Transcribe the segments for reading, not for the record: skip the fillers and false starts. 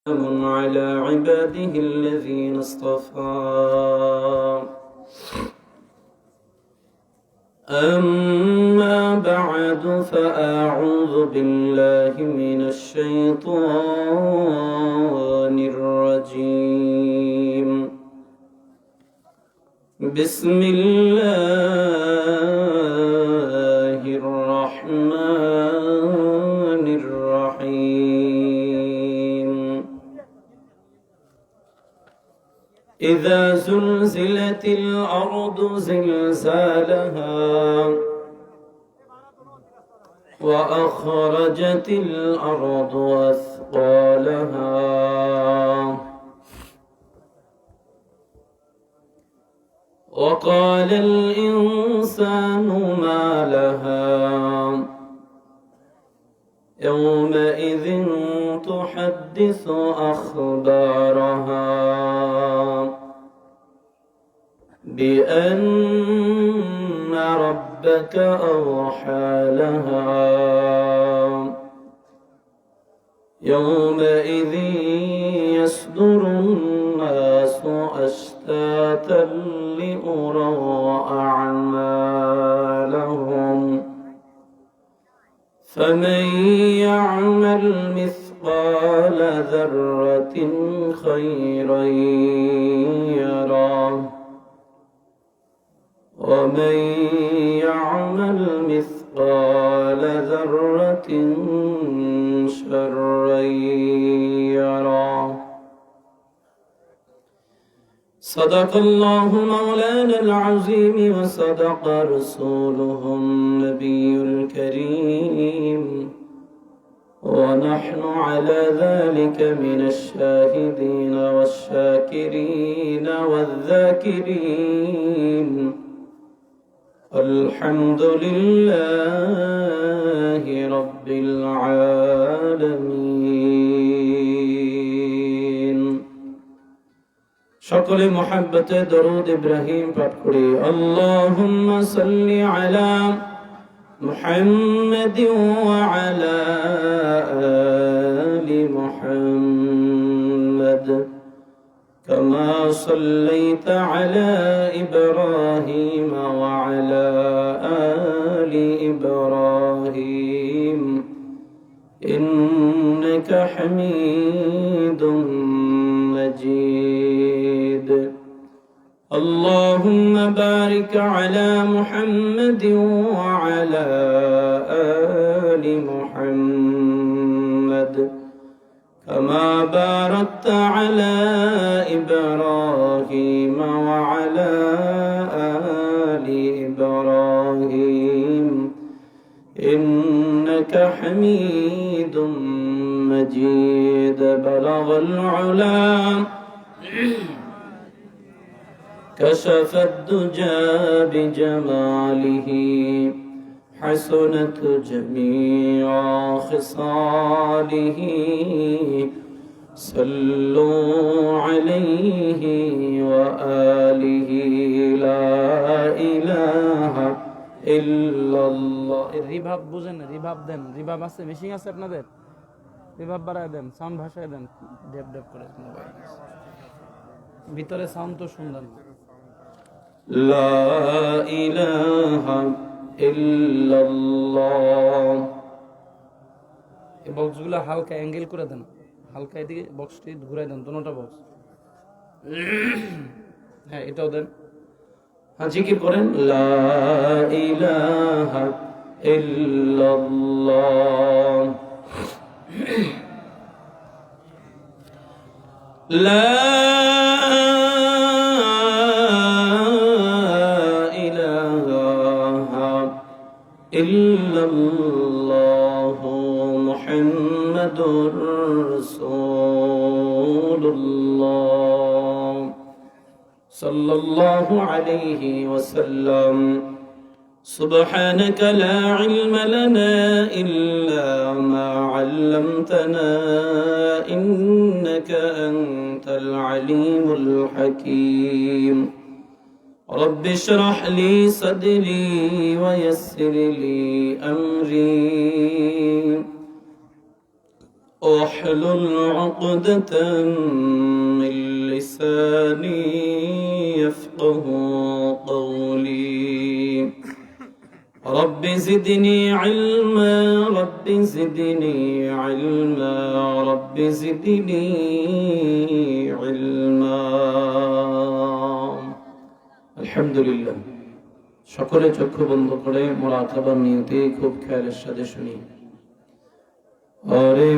على عباده الذين اصطفى أما بعد فأعوذ بالله من الشيطان الرجيم بسم الله الرحمن الرحيم إذا زلزلت الأرض زلزالها وأخرجت الأرض أثقالها وقال الإنسان ما لها يومئذ تحدث أخبارها بأن ربك أوحى لها يومئذ يصدر الناس أشتاتا ليروا أعمالهم فمن يعمل مثقال ذرة خيرا يره ومن يعمل مثقال ذرة شرا يره صدق الله مولانا العظيم وصدق رسوله النبي الكريم ونحن على ذلك من الشاهدين والشاكرين والذاكرين الحمد لله رب العالمين সকলে محبته درود إبراهيم পাঠ করি اللهم صل على محمد وعلى آل محمد كما صليت على إبراهيم وعلى آل إبراهيم إنك حميد مجيد اللهم بارك على محمد وعلى آل محمد كما باركت على إبراهيم وعلى آل إبراهيم إنك حميد مجيد بلغ العلا كشف الدجى بجماله حسنت جميع خصاله صلوا عليه وآله لا إله إلا الله রিভাব বুঝেন না, রিভাব দেন, রিভাব আছে, মেশিং আছে আপনাদের, রিভাব বাড়ায় দেন, সাউন্ড ভাষায় দেন, ডেপ ডেপ করে মোবাইল ভিতরে সাউন্ড তো সুন্দর না। লা ইলাহা ইল্লাল্লাহ। এই বক্সগুলো হালকা অ্যাঙ্গেল করে দেন, হালকা এদিকে বক্সটি ঘুরাই দেন, দুটোটা বক্স। হ্যাঁ এটাও দেন। হ্যাঁ জিকির করেন লা ইলাহা ইল্লাল্লাহ লা ইলাহা ইল্লাল্লাহ মুহাম্মাদুর রাসূলুল্লাহ সাল্লাল্লাহু আলাইহি ওয়াসাল্লাম سبحانك لا علم لنا إلا ما علمتنا إنك أنت العليم الحكيم رب اشرح لي صدري ويسر لي أمري واحلل عقدة من لساني يفقه قولي رب زدني علما رب زدني علما رب زدني علما আলহামদুলিল্লাহ। সকলে চক্ষু বন্ধ করে মুরাকাবার নিয়তে খুব খেয়ালের সাথে শুনি। ওরে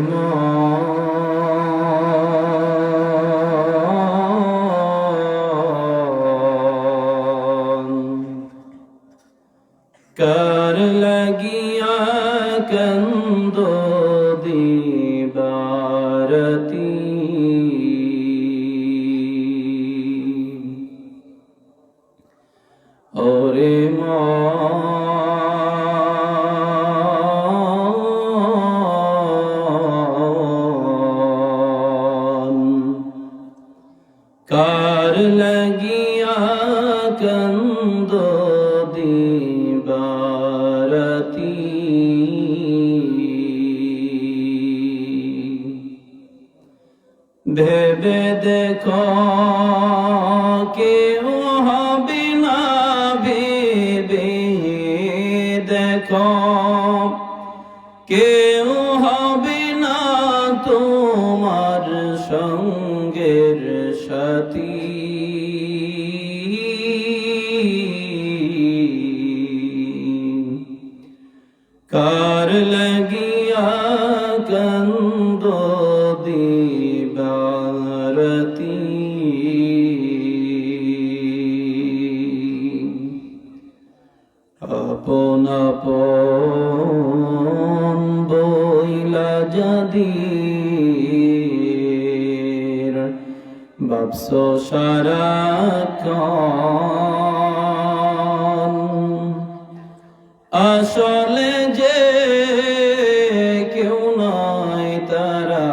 কার লাগিয়া কান্দো দিবারতি ওরে কার লাগিয়া কান্দো দিবারতি ভেবে দেখো কেউ হবে না ভেবে দেখো কেউ হবে না তোমার সঙ্গের সাথী কার লাগিয়া কান্দো দিবারতি আপন আপন বইলা যাদির ভাবছো সারাক্ষণ আসলে যে কেউ নয় তারা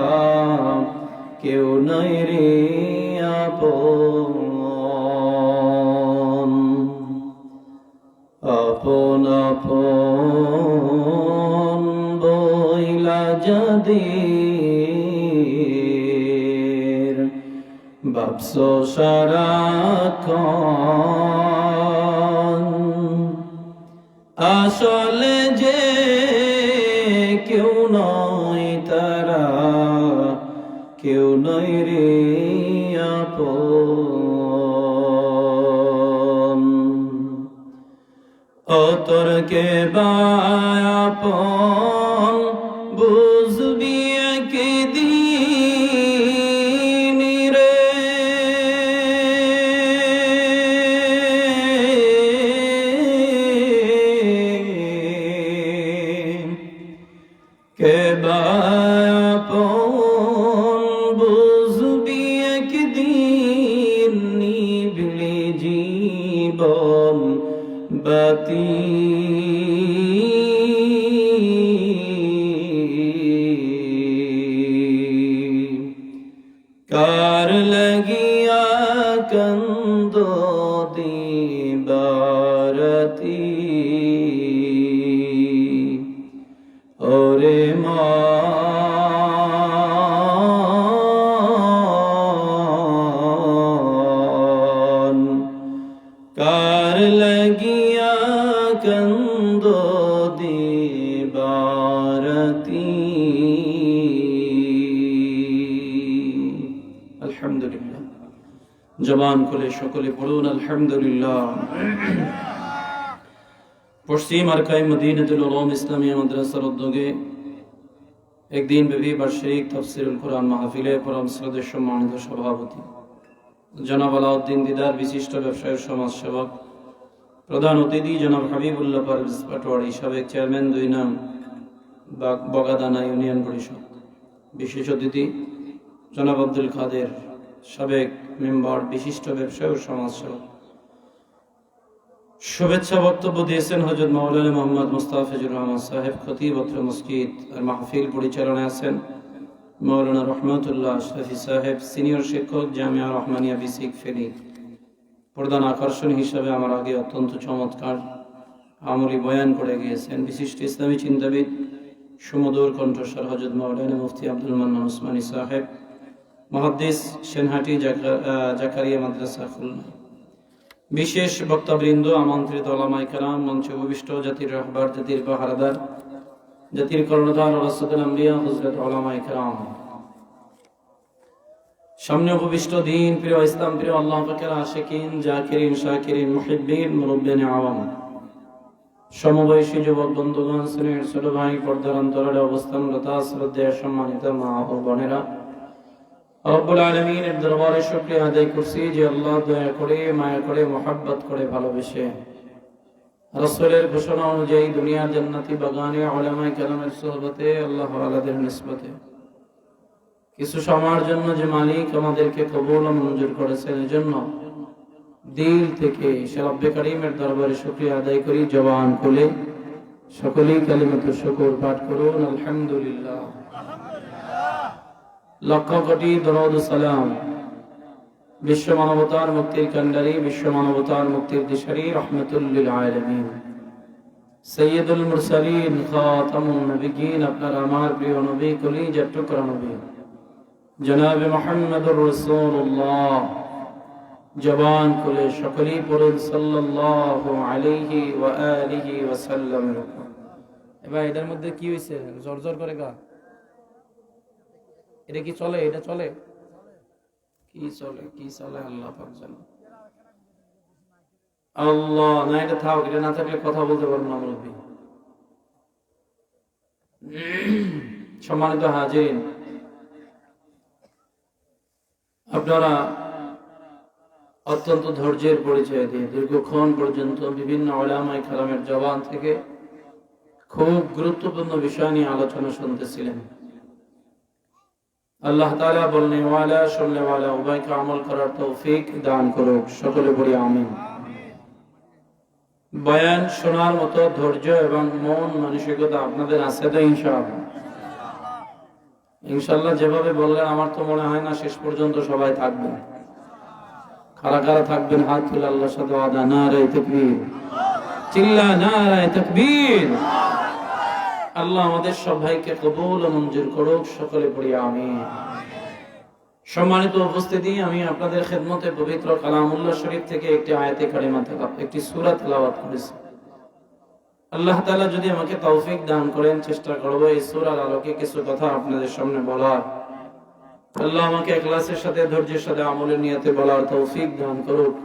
কেউ নাই রে আপন আপন আপন বইলা যাদির ভাবছো সারাক্ষণ আসলে যে কেউ নয় তারা কেউ নয় রে আপন ও তোর কে আপন বুঝবি একদিন রে কে আপন বুঝবি একদিন নিভলে জীবন বাতি কার লাগিয়া কান্দো দিবারতি ওরে মন কার লাগিয়া কান্দো দিবারতি আলহামদুলিল্লাহ। জবান খুলে সকলে পড়ুন আলহামদুলিল্লাহ। পশ্চিম আরকাই মদিনাতুল উলুম ইসলামিয়া মাদ্রাসার উদ্যোগে একদিন ব্যাপী বার্ষিক তাফসীরুল কোরআন মাহফিলের পরম শ্রদ্ধেয় সম্মানিত সভাপতি জনাব আলাউদ্দিন দিদার, বিশিষ্ট ব্যবসায়ী সমাজসেবক, প্রধান অতিথি জনাব হাবিবুল্লাহ পারভেজ পাটোয়ারি, সাবেক চেয়ারম্যান 2 নং বগাদানা ইউনিয়ন পরিষদ, বিশেষ অতিথি জনাব আব্দুল কাদের, সাবেক মেম্বার, বিশিষ্ট ব্যবসায়ী ও সমাজসেবক। শুভেচ্ছা বক্তব্য দিয়েছেন হযরত মাওলানা মোহাম্মদ মুস্তাফিজুর রহমান সাহেব, খতিব অত্র মসজিদ। আর মাহফিল পরিচালনায় আছেন মাওলানা রহমাতুল্লাহ আশরাফি সাহেব, সিনিয়র শিক্ষক, জামিয়া রহমানিয়া বিসিক ফেনী। প্রধান আকর্ষণ হিসাবে আমার আগে অত্যন্ত চমৎকার আমলি বয়ান করে গিয়েছেন বিশিষ্ট ইসলামী চিন্তাবিদ সুমধুর কণ্ঠস্বর হযরত মাওলানা মুফতি আব্দুল মান্নান উসমানী সাহেব, মুহাদ্দিস সেনহাটি জাকারিয়া মাদ্রাসা খুলনা। বিশেষ বক্তাবৃন্দ, আমন্ত্রিত ওলামায়ে কেরাম, মঞ্চে উপবিষ্ট জাতির রাহবার, জাতির পাহারাদার, জাতির কর্ণধার রাসূলুল আম্বিয়া হযরত ওলামায়ে কেরাম, সামনে উপবিষ্ট দিন প্রিয়, ইসলাম প্রিয়, আল্লাহ পাকের আশিকিন, জাকিরিন, শাকিরিন, মুহিব্বিন, মুরব্বিন আওয়াম, সমবয়সী যুবক বন্ধুগণ, স্নেহের ছোট ভাই, পর্দার অন্তরালে অবস্থানরত শ্রদ্ধেয় সম্মানিত মা ও বোনেরা, রব্বুল আলামিনের দরবারে শুকরিয়া আদায় করছি যে আল্লাহ দয়া করে, মায়া করে, মোহাব্বত করে, ভালোবেসে রাসূলের ঘোষণা অনুযায়ী দুনিয়ার জান্নাতি বাগানে উলামায়ে কেরামের সুহবতে, আল্লাহ ওয়ালাদের নিসবতে কিছু সময়ের জন্য যে মালিক আমাদেরকে কবুল ও মঞ্জুর করেছেন, এজন্য দিল থেকে সে রব্বে কারীমের দরবারে শুকরিয়া আদায় করি। জবান খুলে সকলেই কালিমাতুশ শুকর পাঠ করুন, আলহামদুলিল্লাহ। লক্ষ কোটি দরুদ ও সালাম বিশ্ব মানবতার মুক্তির কান্ডারি, বিশ্ব মানবতার মুক্তির দিশারি, রাহমাতুল লিল আলামিন, সাইয়্যিদুল মুরসালিন, খাতামুন নবিয়্যিন, আপনার আমার প্রিয় নবী, কলিজার টুকরা নবী জনাবে মুহাম্মদুর রাসূলুল্লাহ। জবান খুলে সকলেই পড়ুন সাল্লাল্লাহু আলাইহি ওয়া আলিহি ওয়া সাল্লাম। এবার এটার মধ্যে কি হইছে? জোর জোর করে গা, এটা কি চলে? এটা চলে? কি চলে? কি চলে আল্লাহ পাক জানেন। আল্লাহ না, এটা থাক, এটা না থাকলে কথা বলতে পারবো না মুরব্বি। সম্মানিত হাজিরিন, আপনারা অত্যন্ত ধৈর্যের পরিচয় দিয়ে দীর্ঘক্ষণ পর্যন্ত বিভিন্ন উলামায়ে কেরামের জবান থেকে খুব গুরুত্বপূর্ণ বিষয় নিয়ে আলোচনা শুনতেছিলেন। আল্লাহ তাআলা বললেন, ওয়ালা শুনলে ওয়ালা, উভয়কে আমল করার তৌফিক দান করুক, সকলে বলি আমিন। বয়ান শোনার মতো ধৈর্য এবং মন মানসিকতা আপনাদের আছে তো ইনশাআল্লাহ? ইনশাআল্লাহ যেভাবে বললেন আমার তো মনে হয় না শেষ পর্যন্ত সবাই থাকবেন। কারা কারা থাকবেন হাত তুলে আল্লাহর সাথে ওয়াদা। নারে তাকবীর, চিল্লা নারে তাকবীর। আল্লাহ আমাদের সবাইকে কবুল ও মঞ্জুর করুক, সকলে পড়ি আমিন। সম্মানিত উপস্থিতি, আমি আপনাদের খেদমতে পবিত্র কালামুল্লাহ শরীফ থেকে একটি আয়াতে কারিমা, একটি সূরা তেলাওয়াত করেছি। আল্লাহ তাআলা যদি আমাকে তৌফিক দান করেন, চেষ্টা করব এই সূরার আলোকে কিছু কথা আপনাদের সামনে বলার। আল্লাহ আমাকে ইখলাসের সাথে, ধৈর্যের সাথে, আমলের নিয়তে বলার তৌফিক দান করুক,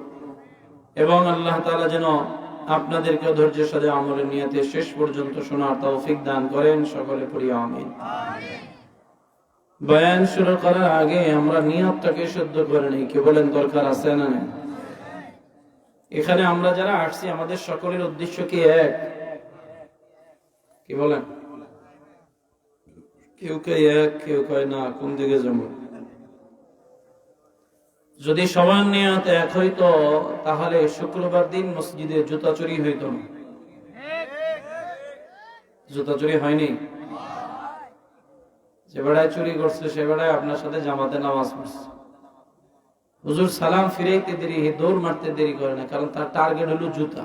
এবং আল্লাহ তাআলা যেন আপনাদেরকে ধৈর্যের সাথে, আমলের নিয়তে শেষ পর্যন্ত শোনার তৌফিক দান করেন, সকলে পড়ি আমিন। বয়ান শুরু করার আগে আমরা নিয়তটাকে শুদ্ধ করে নিই। কি বলেন, দরকার আছে না? এখানে আমরা যারা আসছি আমাদের সকলের উদ্দেশ্য কি এক? কি বলেন? কেউ কে এক, কেউ কয় না, কোন দিকে যাবো? যদি সবার নিয়ত এক হইতো তাহলে শুক্রবার দিন মসজিদে জুতা চুরি হইতো না। জুতা চুরি হয়নি? যে বেড়ায় চুরি করছে সে বেড়ায় আপনার সাথে জামাতে নামাজ পড়ছে। হুজুর সালাম ফিরাইতে দেরি, দৌড় মারতে দেরি করে না, কারণ তার টার্গেট হলো জুতা।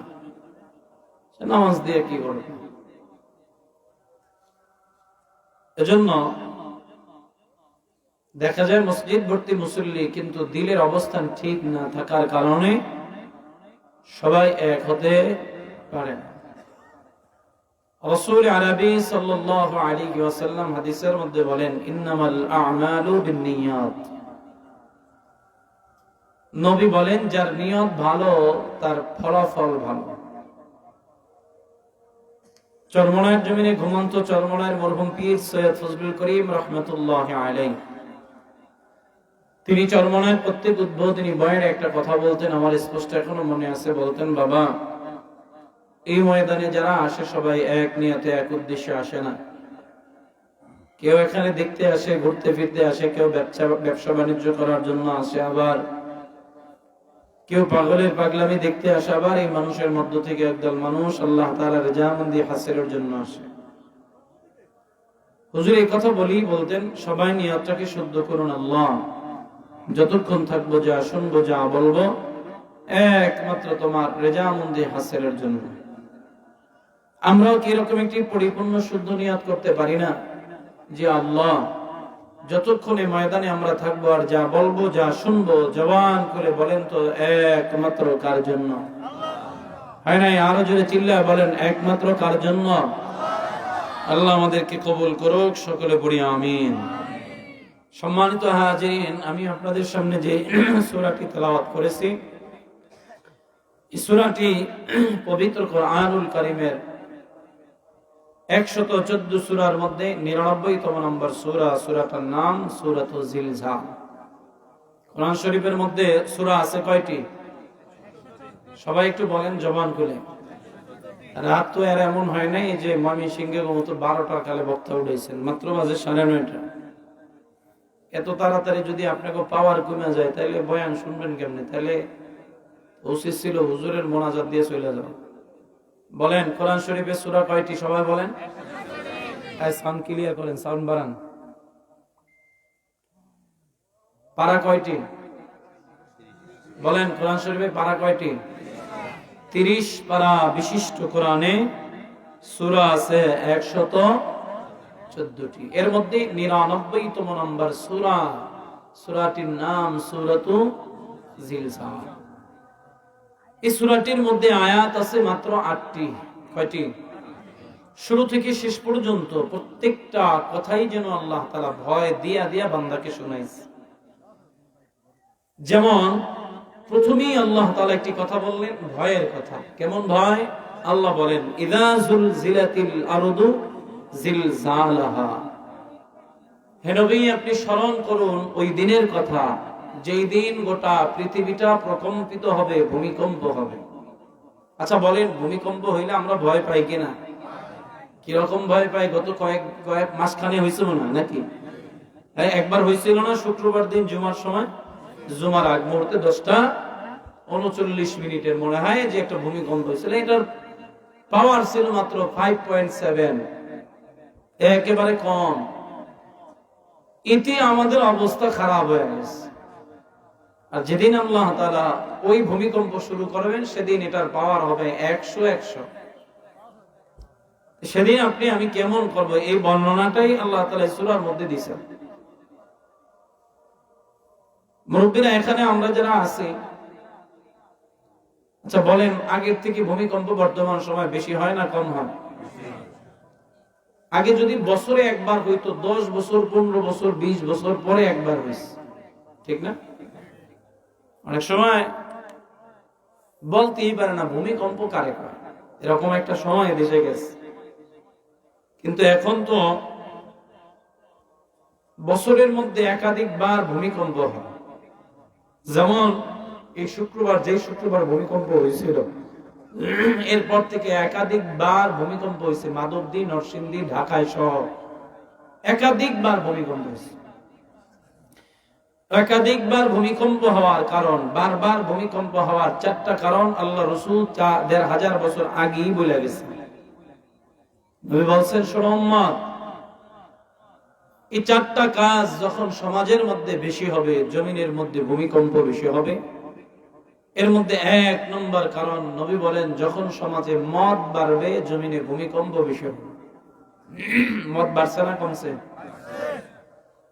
সে নামাজ দিয়ে কি করবে? এজন্য দেখা যায় মসজিদ ভর্তি মুসল্লি, কিন্তু দিলের অবস্থান ঠিক না থাকার কারণে সবাই এক হতে পারে না। রাসূল আরবি সাল্লাল্লাহু আলাইহি ওয়াসাল্লাম হাদিসের মধ্যে বলেন, ইন্নামাল আ'মালু বিন্নিয়াত। নবী বলেন, যার নিয়ত ভালো তার ফলাফল ভালো। চরমনায়ের জমিনে ঘুমন্ত চরমনায়ের মরহুম পীর সৈয়দ ফজলুল করিম রাহমাতুল্লাহি আলাইহি, তিনি চরমনায়ের প্রত্যেক উদ্বোধনী বয়ানে একটা কথা বলতেন, আমার স্পষ্ট এখনো মনে আছে। বলতেন, বাবা, এই ময়দানে যারা আসে সবাই এক নিয়তে, এক উদ্দেশ্যে আসে না। কেউ এখানে দেখতে আসে, ঘুরতে ফিরতে আসে, কেউ ব্যবসা বাণিজ্য করার জন্য আসে, আবার কেউ পাগলের পাগলামি দেখতে আসে, আবার এই মানুষের মধ্য থেকে একদল মানুষ আল্লাহ তাআলার রেজামন্দি হাসিলের জন্য আসে। হুজুর এই কথা বলতেন, সবাই নিয়তটাকে শুদ্ধ করুন। আল্লাহ, যতক্ষণ থাকবো, যা শুনবো, যা বলবো, একমাত্র তোমার রেজামন্দি হাসিলের জন্য। আমরাও কি এরকম একটি পরিপূর্ণ শুদ্ধ নিয়াত করতে পারি না যে আল্লাহ যতক্ষণে ময়দানে আমরা থাকবো আর যা বলবো যা শুনবো জবান করে বলেন তো একমাত্র কার জন্য? হয় নাই? আরো জোরে চিল্লায় বলেন একমাত্র কার জন্য? আল্লাহ আমাদেরকে কবুল করুক, সকলে পড়ি আমিন। সম্মানিত হাজিরিন, আমি আপনাদের সামনে যে সূরাটি তেলাওয়াত করেছি, এই সূরাটি পবিত্র কোরআনুল কারীমের 114 সূরার মধ্যে 99তম নম্বর সূরা। সূরাটার নাম সূরাতুল জিলজাল। কোরআন শরীফের মধ্যে সূরা আছে কয়টি? সবাই একটু বলেন জবান খুলে। রাত তো আর এমন হয় নাই যে ময়মনসিংহের মতো 12টার কালে বক্তা উঠেছেন, মাত্র বাজে 9:30। এত তাড়াতাড়ি যদি আপনাকে পাওয়ার কমে যায় তাহলে বয়ান শুনবেন কেমনে? তাহলে উচিত ছিল হুজুরের মোনাজাত দিয়ে চলে যাও। বলেন কোরআন শরীফের সূরা কয়টি? সবাই বলেন। সাউন্ড ক্লিয়ার করেন, সাউন্ড বাড়ান। পারা কয়টি? বলেন কোরআন শরীফে পারা কয়টি? 30 পারা বিশিষ্ট কোরআনে সূরা আছে 114টি। এর মধ্যে 99তম নম্বর সূরা, সূরাটির নাম সূরাতুল জিলজাল। এই সূরাটির মধ্যে আয়াত আছে মাত্র 8টি। কয়টি? শুরু থেকে শেষ পর্যন্ত প্রত্যেকটা কথাই যেন আল্লাহ তাআলা ভয় দিয়া দিয়া বান্দাকে শোনাইছে। যেমন প্রথমেই আল্লাহ তাআলা একটি কথা বললেন, ভয়ের কথা। কেমন ভয়? আল্লাহ বলেন ইযা যুলজিলাতিল আরদু জিলজালাহা। হে নবী, আপনি স্মরণ করুন ওই দিনের কথা যেই দিন গোটা পৃথিবীটা প্রকম্পিত হবে, ভূমিকম্প হবে। আচ্ছা বলেন, ভূমিকম্প হইলে আমরা ভয় পাই কিনা? কিরকম ভয় পাই? গত কয়েক মাসখানে হয়েছিল না নাকি? একবার হয়েছিল না শুক্রবার দিন জুমার সময়, জুমার আগ মুহূর্তে 10:39 মনে হয় যে একটা ভূমিকম্প হয়েছিল। এটার পাওয়ার ছিল মাত্র 5.7, একেবারে কম। এতে আমাদের অবস্থা খারাপ হয়ে গেছে। আর যেদিন আল্লাহ তাআলা ওই ভূমিকম্প শুরু করবেন সেদিন এটার পাওয়ার হবে 100। সেদিন আপনি আমি কেমন করব, এই বর্ণনাটাই আল্লাহ তাআলা সূরার মধ্যে দিয়েছেন। মুরব্বীরা এখানে আমরা যারা আছি, আচ্ছা বলেন আগের থেকে ভূমিকম্প বর্তমান সময় বেশি হয় না কম হয়? আগে যদি বছরে একবার হইতো, 10 বছর 15 বছর 20 বছর পরে একবার হইছে, ঠিক না? অনেক সময় বলতেই পারে না ভূমিকম্প কারে কয়, এরকম একটা সময় দেশে গেছে। কিন্তু এখন তো বছরের মধ্যে একাধিকবার ভূমিকম্প হয়। যেমন এই শুক্রবার, যে শুক্রবার ভূমিকম্প হয়েছিল, এরপর থেকে একাধিকবার ভূমিকম্প হয়েছে। মাধবদী, নরসিংদী, ঢাকায় সহ একাধিকবার ভূমিকম্প হয়েছে। একাধিকবার ভূমিকম্প হওয়ার কারণ, বারবার ভূমিকম্প হওয়ার 4টা কারণ আল্লাহ রাসূল 1500 বছর আগেই বলে গেছেন। নবী বলছেন, শোনো উম্মত, এই 4টা কাজ যখন সমাজের মধ্যে বেশি হবে, জমিনের মধ্যে ভূমিকম্প বেশি হবে। এর মধ্যে 1 নম্বর কারণ নবী বলেন, যখন সমাজে মদ বাড়বে, জমিনে ভূমিকম্প বেশি হবে। মদ বাড়ছে না কমছে?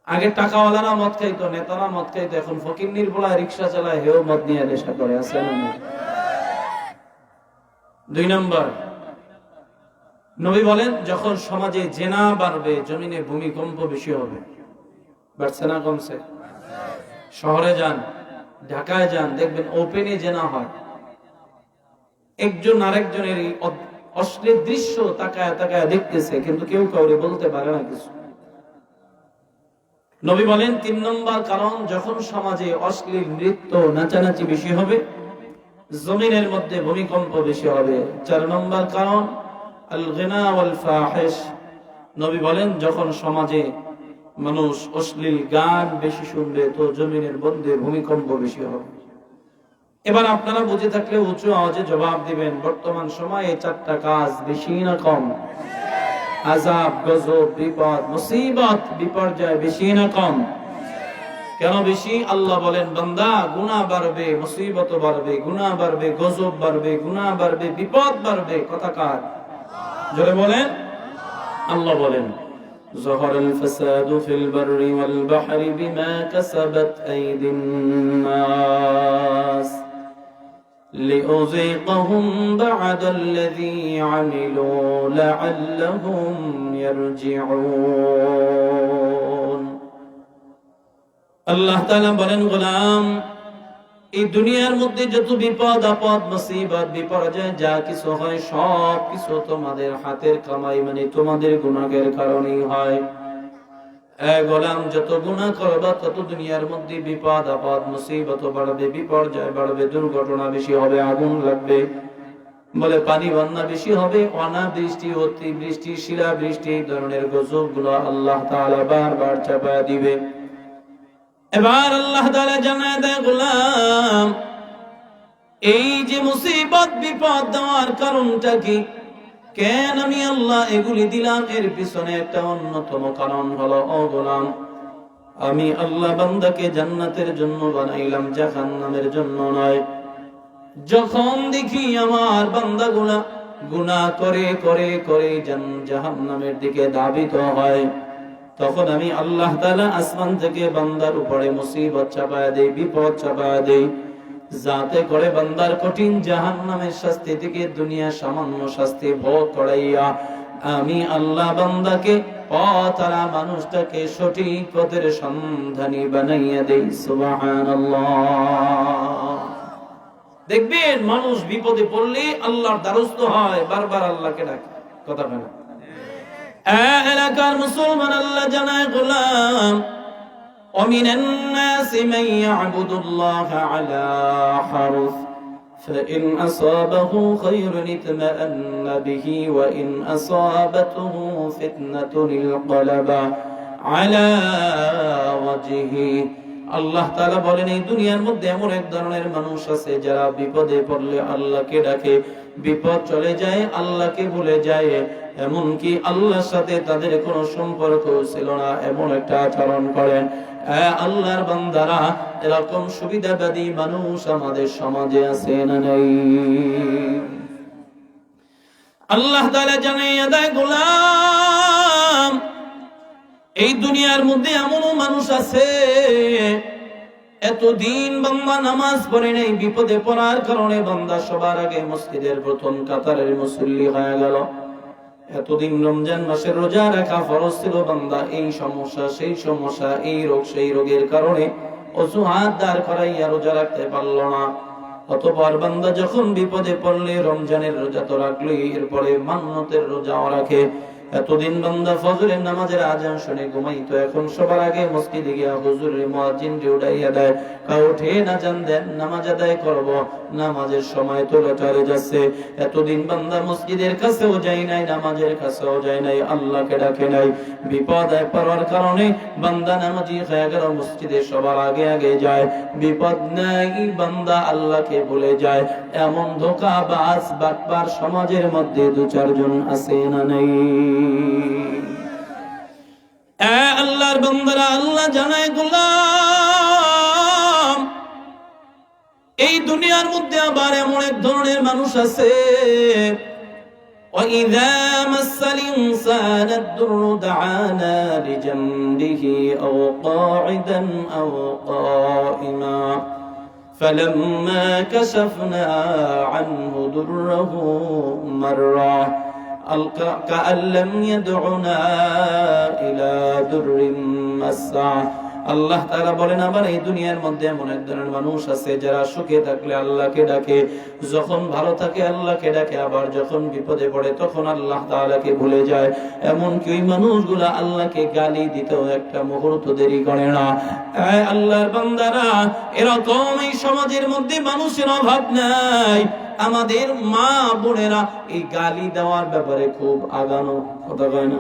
আগে টাকাওয়ালারা মদ খাইতো, নেতারা মদ খাইতো, এখন ফকিন্নির বলায় রিক্সা চালায়, হেও মদ নিয়ে নেশা করে। আছে না? 2 নম্বর নবী বলেন, যখন সমাজে জেনা বাড়বে, জমিনে ভূমিকম্প বেশি হবে। বাড়ছে না কমছে? শহরে যান, ঢাকায় যান, দেখবেন ওপেনে জেনা হয়। একজন আরেকজনের অশ্লীল দৃশ্য তাকায় তাকায় দেখতেছে, কিন্তু কেউ কাউরে বলতে পারে না কিছু। নবী বলেন 3 নম্বর কারণ, যখন সমাজে অশ্লীল নৃত্য নাচানাচি বেশি হবে, জমিনের মধ্যে ভূমিকম্প বেশি হবে। 4 নম্বর কারণ আল গিনা ওয়াল ফাহিশ। নবী বলেন, যখন সমাজে মানুষ অশ্লীল গান বেশি শুনবে, তো জমিনের মধ্যে ভূমিকম্প বেশি হবে। এবার আপনারা বুঝে থাকলে উঁচু আওয়াজে জবাব দিবেন, বর্তমান সময়ে 4টা কাজ বেশি না কম? আযাব, গজব, বিপদ, মুসিবত, বিপর্যয় বেশি না কম? কেন বেশি? আল্লাহ বলেন, বান্দা গুনাহ বাড়বে, মুসিবত বাড়বে, গুনাহ বাড়বে, গজব বাড়বে, গুনাহ বাড়বে, বিপদ বাড়বে। কথা কার? জোরে বলেন, আল্লাহ বলেন ظهر الفساد في البر والبحر بما كسبت أيدي الناس لأذيقهم بعد الذي عملوا لعلهم يرجعون আল্লাহ তাআলা বলেন গোলাম এই দুনিয়ার মধ্যে যত বিপদ আপদ মুসিবত বিপর্যয় যা কিছু হয় সব কিছু তোমাদের হাতের কামাই মানে তোমাদের গুনাহের কারণেই হয়। গোলাম যত গুনাহ করবা তত দুনিয়ার মধ্যে বিপদ আপদ মুসিবত বাড়বে, বিপর্যয় বাড়বে, দুর্ঘটনা বেশি হবে, আগুন লাগবে, বলে পানি বন্যা বেশি হবে, অনাবৃষ্টি অতিবৃষ্টি শিলা বৃষ্টি এই ধরনের গজব গুলো আল্লাহ তাআলা বারবার চাপায়া দিবে। এবার আল্লাহ তাআলা জানায় দেয় গোলাম এই যে মুসিবত বিপদ দেওয়ার কারণটা কি, কেন আমি আল্লাহ এগুলি দিলাম, এর পিছনে একটা অন্যতম কারণ হলো ও গোলাম আমি আল্লাহ বান্দাকে জান্নাতের জন্য বানাইলাম, জাহান্নামের জন্য নয়। যখন দেখি আমার বান্দাগুলা গুনাহ করে করে করে জাহান্নামের দিকে ধাবিত হয়, তখন আমি আল্লাহ তাআলা আসমান থেকে বান্দার উপরে মুসিবত চাপায়া দেই, বিপদ চাপায়া দেই, যাতে করে বান্দার কঠিন জাহান্নামের শাস্তি থেকে দুনিয়া সামান্য শাস্তি ভোগ করাইয়া আমি আল্লাহ বান্দাকে পথহারা মানুষটাকে সঠিক পথের সন্ধানী বানাইয়া দেই। সুবহানাল্লাহ। দেখবেন মানুষ বিপদে পড়লে আল্লাহর দ্বারস্থ হয়, বারবার আল্লাহকে ডাকে, কথা বলে না। এলাকার মুসলমান আল্লাহ জানায় গোলাম ومن الناس من يعبد الله على حرف فإن أصابه خير اطمأن به وإن أصابته فتنة انقلب على وجهه। আল্লাহ তাআলা বলেন এই দুনিয়ার মধ্যে এমন এক ধরনের মানুষ আছে যারা বিপদে পড়লে আল্লাহকে ডাকে, বিপদ চলে যায় আল্লাহকে ভুলে যায়, এমনকি আল্লাহর সাথে তাদের কোনো সম্পর্ক ছিল না এমন একটা আচরণ করেন। আল্লাহর বান্দারা এরকম সুবিধাবাদী মানুষ আমাদের সমাজে আছে না নেই? আল্লাহ তাআলা জানিয়ে দেয় গোলাম এই দুনিয়ার মধ্যে এমনও মানুষ আছে এতদিন বান্দা নামাজ পড়ে নাই, বিপদে পড়ার কারণে বান্দা সবার আগে মসজিদের প্রথম কাতারের মুসল্লি হয়ে গেল। এতদিন রমজান মাসের রোজা রাখা ফরজ ছিল, বান্দা এই সমস্যা সেই সমস্যা, এই রোগ সেই রোগের কারণে অজুহাত দাঁড় করাইয়া রোজা রাখতে পারল না। অতঃপর বান্দা যখন বিপদে পড়লে রমজানের রোজা তো রাখলেই, এরপরে মান্নতের রোজাও রাখে। এতদিন বান্দা ফজরের নামাজের আজান শুনে ঘুমাইতো, এখন সবার আগে মসজিদে গিয়া হুজুরের মুয়াজ্জিন উঠাইয়া দেয়, উঠে আজান দেন নামাজ আদায় করব, নামাজের সময় তো চলে যাচ্ছে। এতদিন বান্দা মসজিদের কাছেও যায় নাই, নামাজের কাছেও যায় নাই, আল্লাহকে ডাকে নাই, বিপদে পড়ার কারণে বান্দা নামাজি হয়ে গেল, মসজিদে সবার আগে আগে যায়, বিপদ নাই বান্দা আল্লাহকে ভুলে যায়। এমন ধোঁকাবাজ বাটপার সমাজের মধ্যে দু চারজন আছে না নেই? আল্লাহর বান্দারা আল্লাহ জানায় গোলাম এই দুনিয়ার মধ্যে আবার এমন এক ধরনের মানুষ আছে وَإِذَا مَسَّ الْإِنسَانَ الضُّرُّ دَعَانَا لِجَنبِهِ أَوْ قَاعِدًا أَوْ قَائِمًا فَلَمَّا كَشَفْنَا عَنْهُ ضُرَّهُ مَرَّ كأن لم يدعنا إلى ضر مسّه। আল্লাহ তাআলা বলেন আবার এই দুনিয়ার মধ্যে এমন এক ধরনের মানুষ আছে যারা সুখে থাকলে আল্লাহকে ডাকে, যখন ভালো থাকে আল্লাহকে ডাকে, আবার যখন বিপদে পড়ে তখন আল্লাহ তাআলাকে ভুলে যায়। এমনকি ওই মানুষগুলা আল্লাহকে গালি দিতেও একটা মুহূর্ত দেরি করে না। আল্লাহর বান্দারা এরকম এই সমাজের মধ্যে মানুষের অভাব নাই। আমাদের মা বোনেরা এই গালি দেওয়ার ব্যাপারে খুব আগানো, কথা কয় না?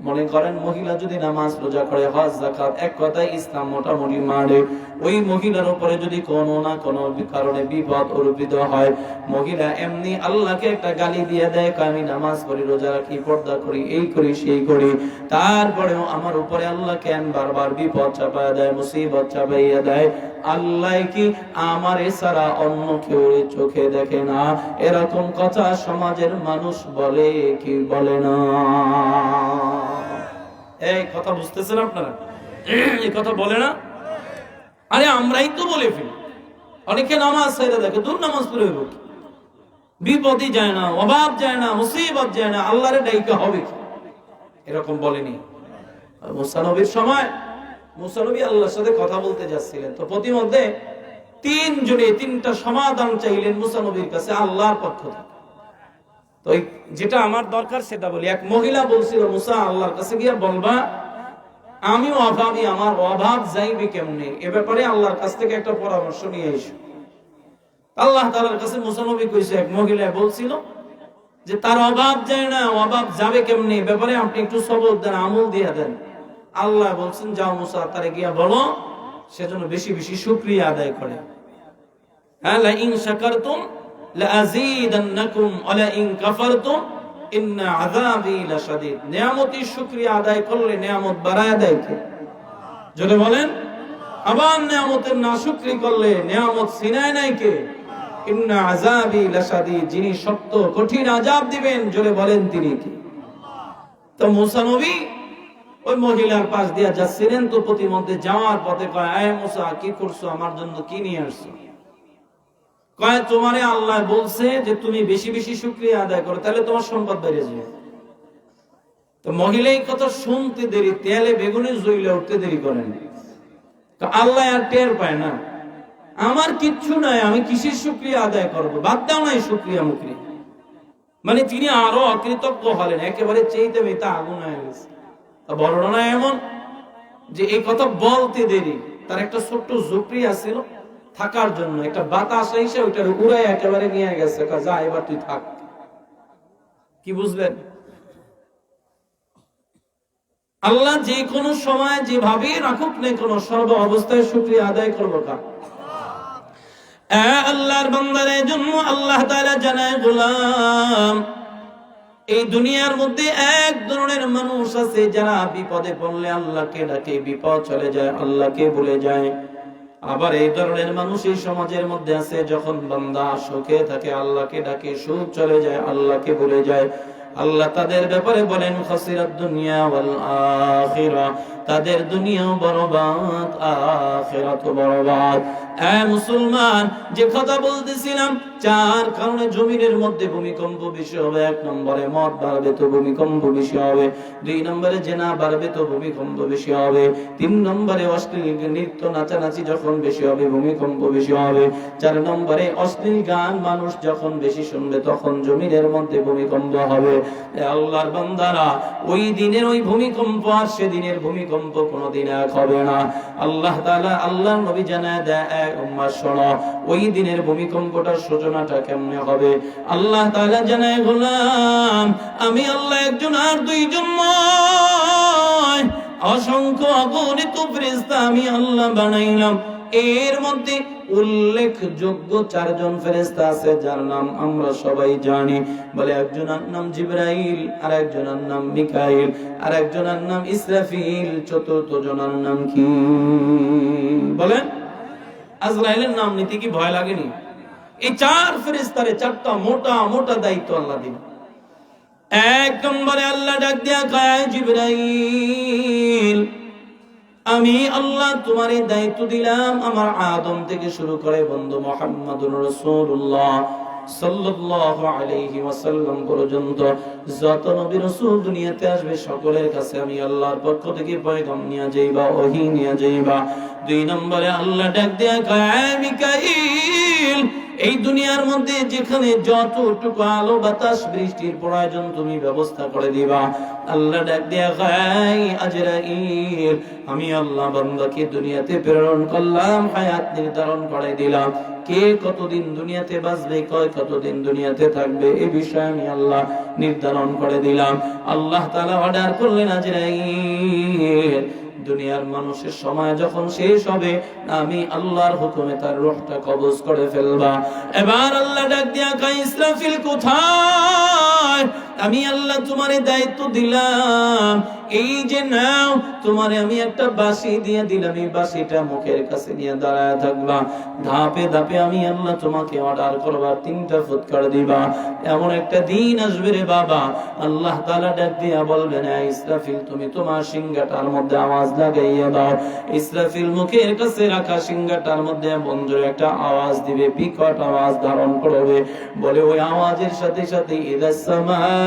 মনে করেন মহিলা যদি নামাজ রোজা করে, হজ যাকাত, এক কথায় ইসলাম মোটামুটি মানে ওই মহিলার উপরে যদি কোনো না কোনো কারণে বিপদ অর্পিত হয়, মহিলা এমনি আল্লাহকে একটা গালি দিয়ে দেয়, আমি নামাজ পড়ি, রোজা রাখি, পর্দা করি, এই করি সেই করি, তারপরেও আমার উপরে আল্লাহ কেন বারবার বিপদ চাপাইয়া দেয়, মুসিবত চাপাইয়া দেয়, আল্লাহ কি আমার ছাড়া অন্য কেউ চোখে দেখে না? এরকম কথা সমাজের মানুষ বলে কি বলে না? এই কথা বুঝতেছেন আপনারা? এই কথা বলে না? আরে আমরাই তো বলে ফেলি। অনেকে নামাজ ছেড়ে দেখে, দূর নামাজ পড়ে হইব কি, বিপদই যায় না, অভাব যায় না, মুসিবত যায় না, আল্লাহরে ডাইকা হবে কি? এরকম বলেনি। মুসা নবীর সময় মুসা নবী আল্লাহর সাথে কথা বলতে যাচ্ছিলেন, তো প্রতিমধ্যে তিনজনে তিনটা সমাধান চাইলেন মুসা নবীর কাছে আল্লাহর পক্ষ থেকে। তো যেটা আমার দরকার সেটা বলি। এক মহিলা বলছিল, মুসা আল্লাহর কাছে গিয়ে বলবা আমি অভাবী, আমার অভাব যাইবে কেমনে, এ ব্যাপারে আল্লাহর কাছ থেকে একটা পরামর্শ নিয়ে এসো। আল্লাহ তাআলার কাছে মুসা নবী কইছে, এক মহিলা বলছিল যে তার অভাব যায় না, অভাব যাবে কেমনে, এ ব্যাপারে আপনি একটু সবর দেন, আমল দিয়ে দেন। আল্লাহ বলছেন, যাও মুসা তারে গিয়া বলো সেজন্য বেশি বেশি শুকরিয়া আদায় করে। হ্যাঁ, লা ইন শাকারতুম লা আযীদান্নাকুম ওয়া লা ইন কাফারতুম ইন্না আযাবি লাশাদীদ। নিয়ামতের শুকরিয়া আদায় করলে নিয়ামত বাড়ায় দেয় কে? যদি বলেন, আবার নিয়ামতের নাশুকরি করলে নিয়ামত ছিনায় নাই কে? ইন্না আযাবি লাশাদীদ, যিনি শক্ত কঠিন আযাব দিবেন, জোরে বলেন তিনি কে? তো মুসা নবী ওই মহিলার পাশ দিয়া যাচ্ছিলেন, তো প্রতিমধ্যে যাওয়ার পথে কয়, আয় মুসা কি করছো, আমার জন্য কি নিয়ে আসছো? কয়, তোমারে আল্লাহ বলছে যে তুমি বেশি বেশি শুকরিয়া আদায় করো, তাহলে তোমার সম্পদ বেড়ে যাবে। তো মহিলা এই কথা শুনতে দেরি, তেলে বেগুনে জ্বলে উঠতে দেরি করেন। তো আল্লাহ আর টের পায় না, আমার কিচ্ছু নাই, আমি কিসের শুকরিয়া আদায় করবো, বাদ দাও নাই শুকরিয়া মুকরি। মানে তিনি আরো অকৃতজ্ঞ হলেন, একেবারে চেইতে মেতে আগুন হয়ে গেছে। বর্ণনা এমন যে এই কথা বলতে দেরি, তার একটা ছোট্ট ঝুপড়ি আছিল থাকার জন্য, একটা বাতাস এসে ওইটার উড়াই একেবারে নিয়ে গেছে, যা এবার তুই থাক। কি বুঝলেন? আল্লাহ যে কোনো সময় যেভাবে রাখুক না কোনো, সর্ব অবস্থায় শুকরিয়া আদায় করবো কার? আল্লাহর বান্দাদের জন্য আল্লাহ তাআলা জানায়, গোলাম এই দুনিয়ার মধ্যে এক ধরনের মানুষ আছে যারা বিপদে পড়লে আল্লাহকে ডাকে, বিপদ চলে যায়, আল্লাহকে ভুলে যায়। আবার এই ধরনের মানুষ এই সমাজের মধ্যে আছে, যখন বান্দা সুখে থাকে আল্লাহকে ডাকে, সুখ চলে যায় আল্লাহকে ভুলে যায়। আল্লাহ তাদের ব্যাপারে বলেন, খাসিরাত দুনিয়া ওয়াল আখিরা, তাদের দুনিয়াও বরবাদ, আখিরাতও বরবাদ। মুসলমান, যে কথা বলতেছিলাম, চার কারণে জমিনের মধ্যে ভূমিকম্প বেশি হবে। এক নম্বরে মদ বাড়বে তো ভূমিকম্প বেশি হবে, দুই নম্বরে জেনা বাড়বে তো ভূমিকম্প বেশি হবে, তিন নম্বরে অশ্লীল নৃত্য নাচানাচি যখন বেশি হবে ভূমিকম্প বেশি হবে, চার নম্বরে অশ্লীল গান মানুষ যখন বেশি শুনবে তখন জমিনের মধ্যে ভূমিকম্প হবে। আল্লাহর বান্দারা, ওই দিনের ওই ভূমিকম্প আর সেদিনের ভূমিকম্প কোনোদিন এক হবে না। আল্লাহ তাআলা, আল্লাহর নবী জানায় দেয়, উম্মাহ শোনো ওই দিনের ভূমিকম্পটার সূচনাটা কেমনে হবে। আল্লাহ তাআলা জানায়, গোলাম আমি আল্লাহ একজন আর দুইজন নয়, অসংখ্য অগণিত ফেরেশতা আমি আল্লাহ বানাইলাম। এর মধ্যে উল্লেখযোগ্য চারজন ফেরেশতা আছে যার নাম আমরা সবাই জানি। বলে একজনের নাম জিবরাইল, আর একজনের নাম মিকাইল, আর একজনের নাম ইসরাফিল, চতুর্থ জনের নাম কি বলেন? আজরাইলের নাম নিতে কি ভয় লাগেনি? এই চার ফেরেশতারে চারটা মোটা মোটা দায়িত্ব আল্লাহ দিন। এক নম্বরে আল্লাহ ডাক দিয়া কয়, জিবরাইল আমি আল্লাহ তোমার এই দায়িত্ব দিলাম, আমার আদম থেকে শুরু করে বন্ধু মুহাম্মদুর রাসূলুল্লাহ সাল্লাল্লাহু আলাইহি ওয়াসাল্লাম পর্যন্ত যত নবী রাসূল দুনিয়াতে আসবে সকলের কাছে আমি আল্লাহর পক্ষ থেকে পয়গাম নিয়ে যাইবা, ওহী নিয়ে যাইবা। দুই নম্বরে আল্লাহ ডাক দেয়া কয়, মিকাইল এই দুনিয়ার মধ্যে যেখানে যতটুকু আলো বাতাস বৃষ্টির প্রয়োজন তুমি ব্যবস্থা করে দিবা। আল্লাহ ডাক দিয়া গায় আজরাইল, আমি আল্লাহ বান্দাকে দুনিয়াতে প্রেরণ করলাম, হায়াত নির্ধারণ করে দিলাম, কে কতদিন দুনিয়াতে বাঁচবে, কতদিন দুনিয়াতে থাকবে, এই বিষয়ে আমি আল্লাহ নির্ধারণ করে দিলাম। আল্লাহ তাআলা অর্ডার করলেন আজরাইল, দুনিয়ার মানুষের সময় যখন শেষ হবে আমি আল্লাহর হুকুমে তার রূহটা কবজ করে ফেলবা। এবার আল্লাহ ডাক দিয়া কয় ইসরাফিল কোথায়? আমি আল্লাহ তোমারে দায়িত্ব দিলাম, এই যে নাও তোমারে আমি একটা বাঁশি দিয়ে দিলাম, এই বাঁশিটা মুখের কাছে নিয়ে দাঁড়ায় থাকবা, ধাপে ধাপে আমি আল্লাহ তোমাকে অর্ডার করবা, 3টা ফুৎকার দিবা। এমন একটা দিন আসবে রে বাবা, আল্লাহ তাআলা ডাক দিয়া বলবেন ইসরাফিল তুমি তোমার সিংহাটার মধ্যে আওয়াজ লাগাইয়া দাও। ইসরাফিল মুখের কাছে রাখা সিংহাটার মধ্যে বন্ধুর একটা আওয়াজ দিবে, বিকট আওয়াজ ধারণ করবে, বলে ওই আওয়াজের সাথে সাথে ইদাস সামাউ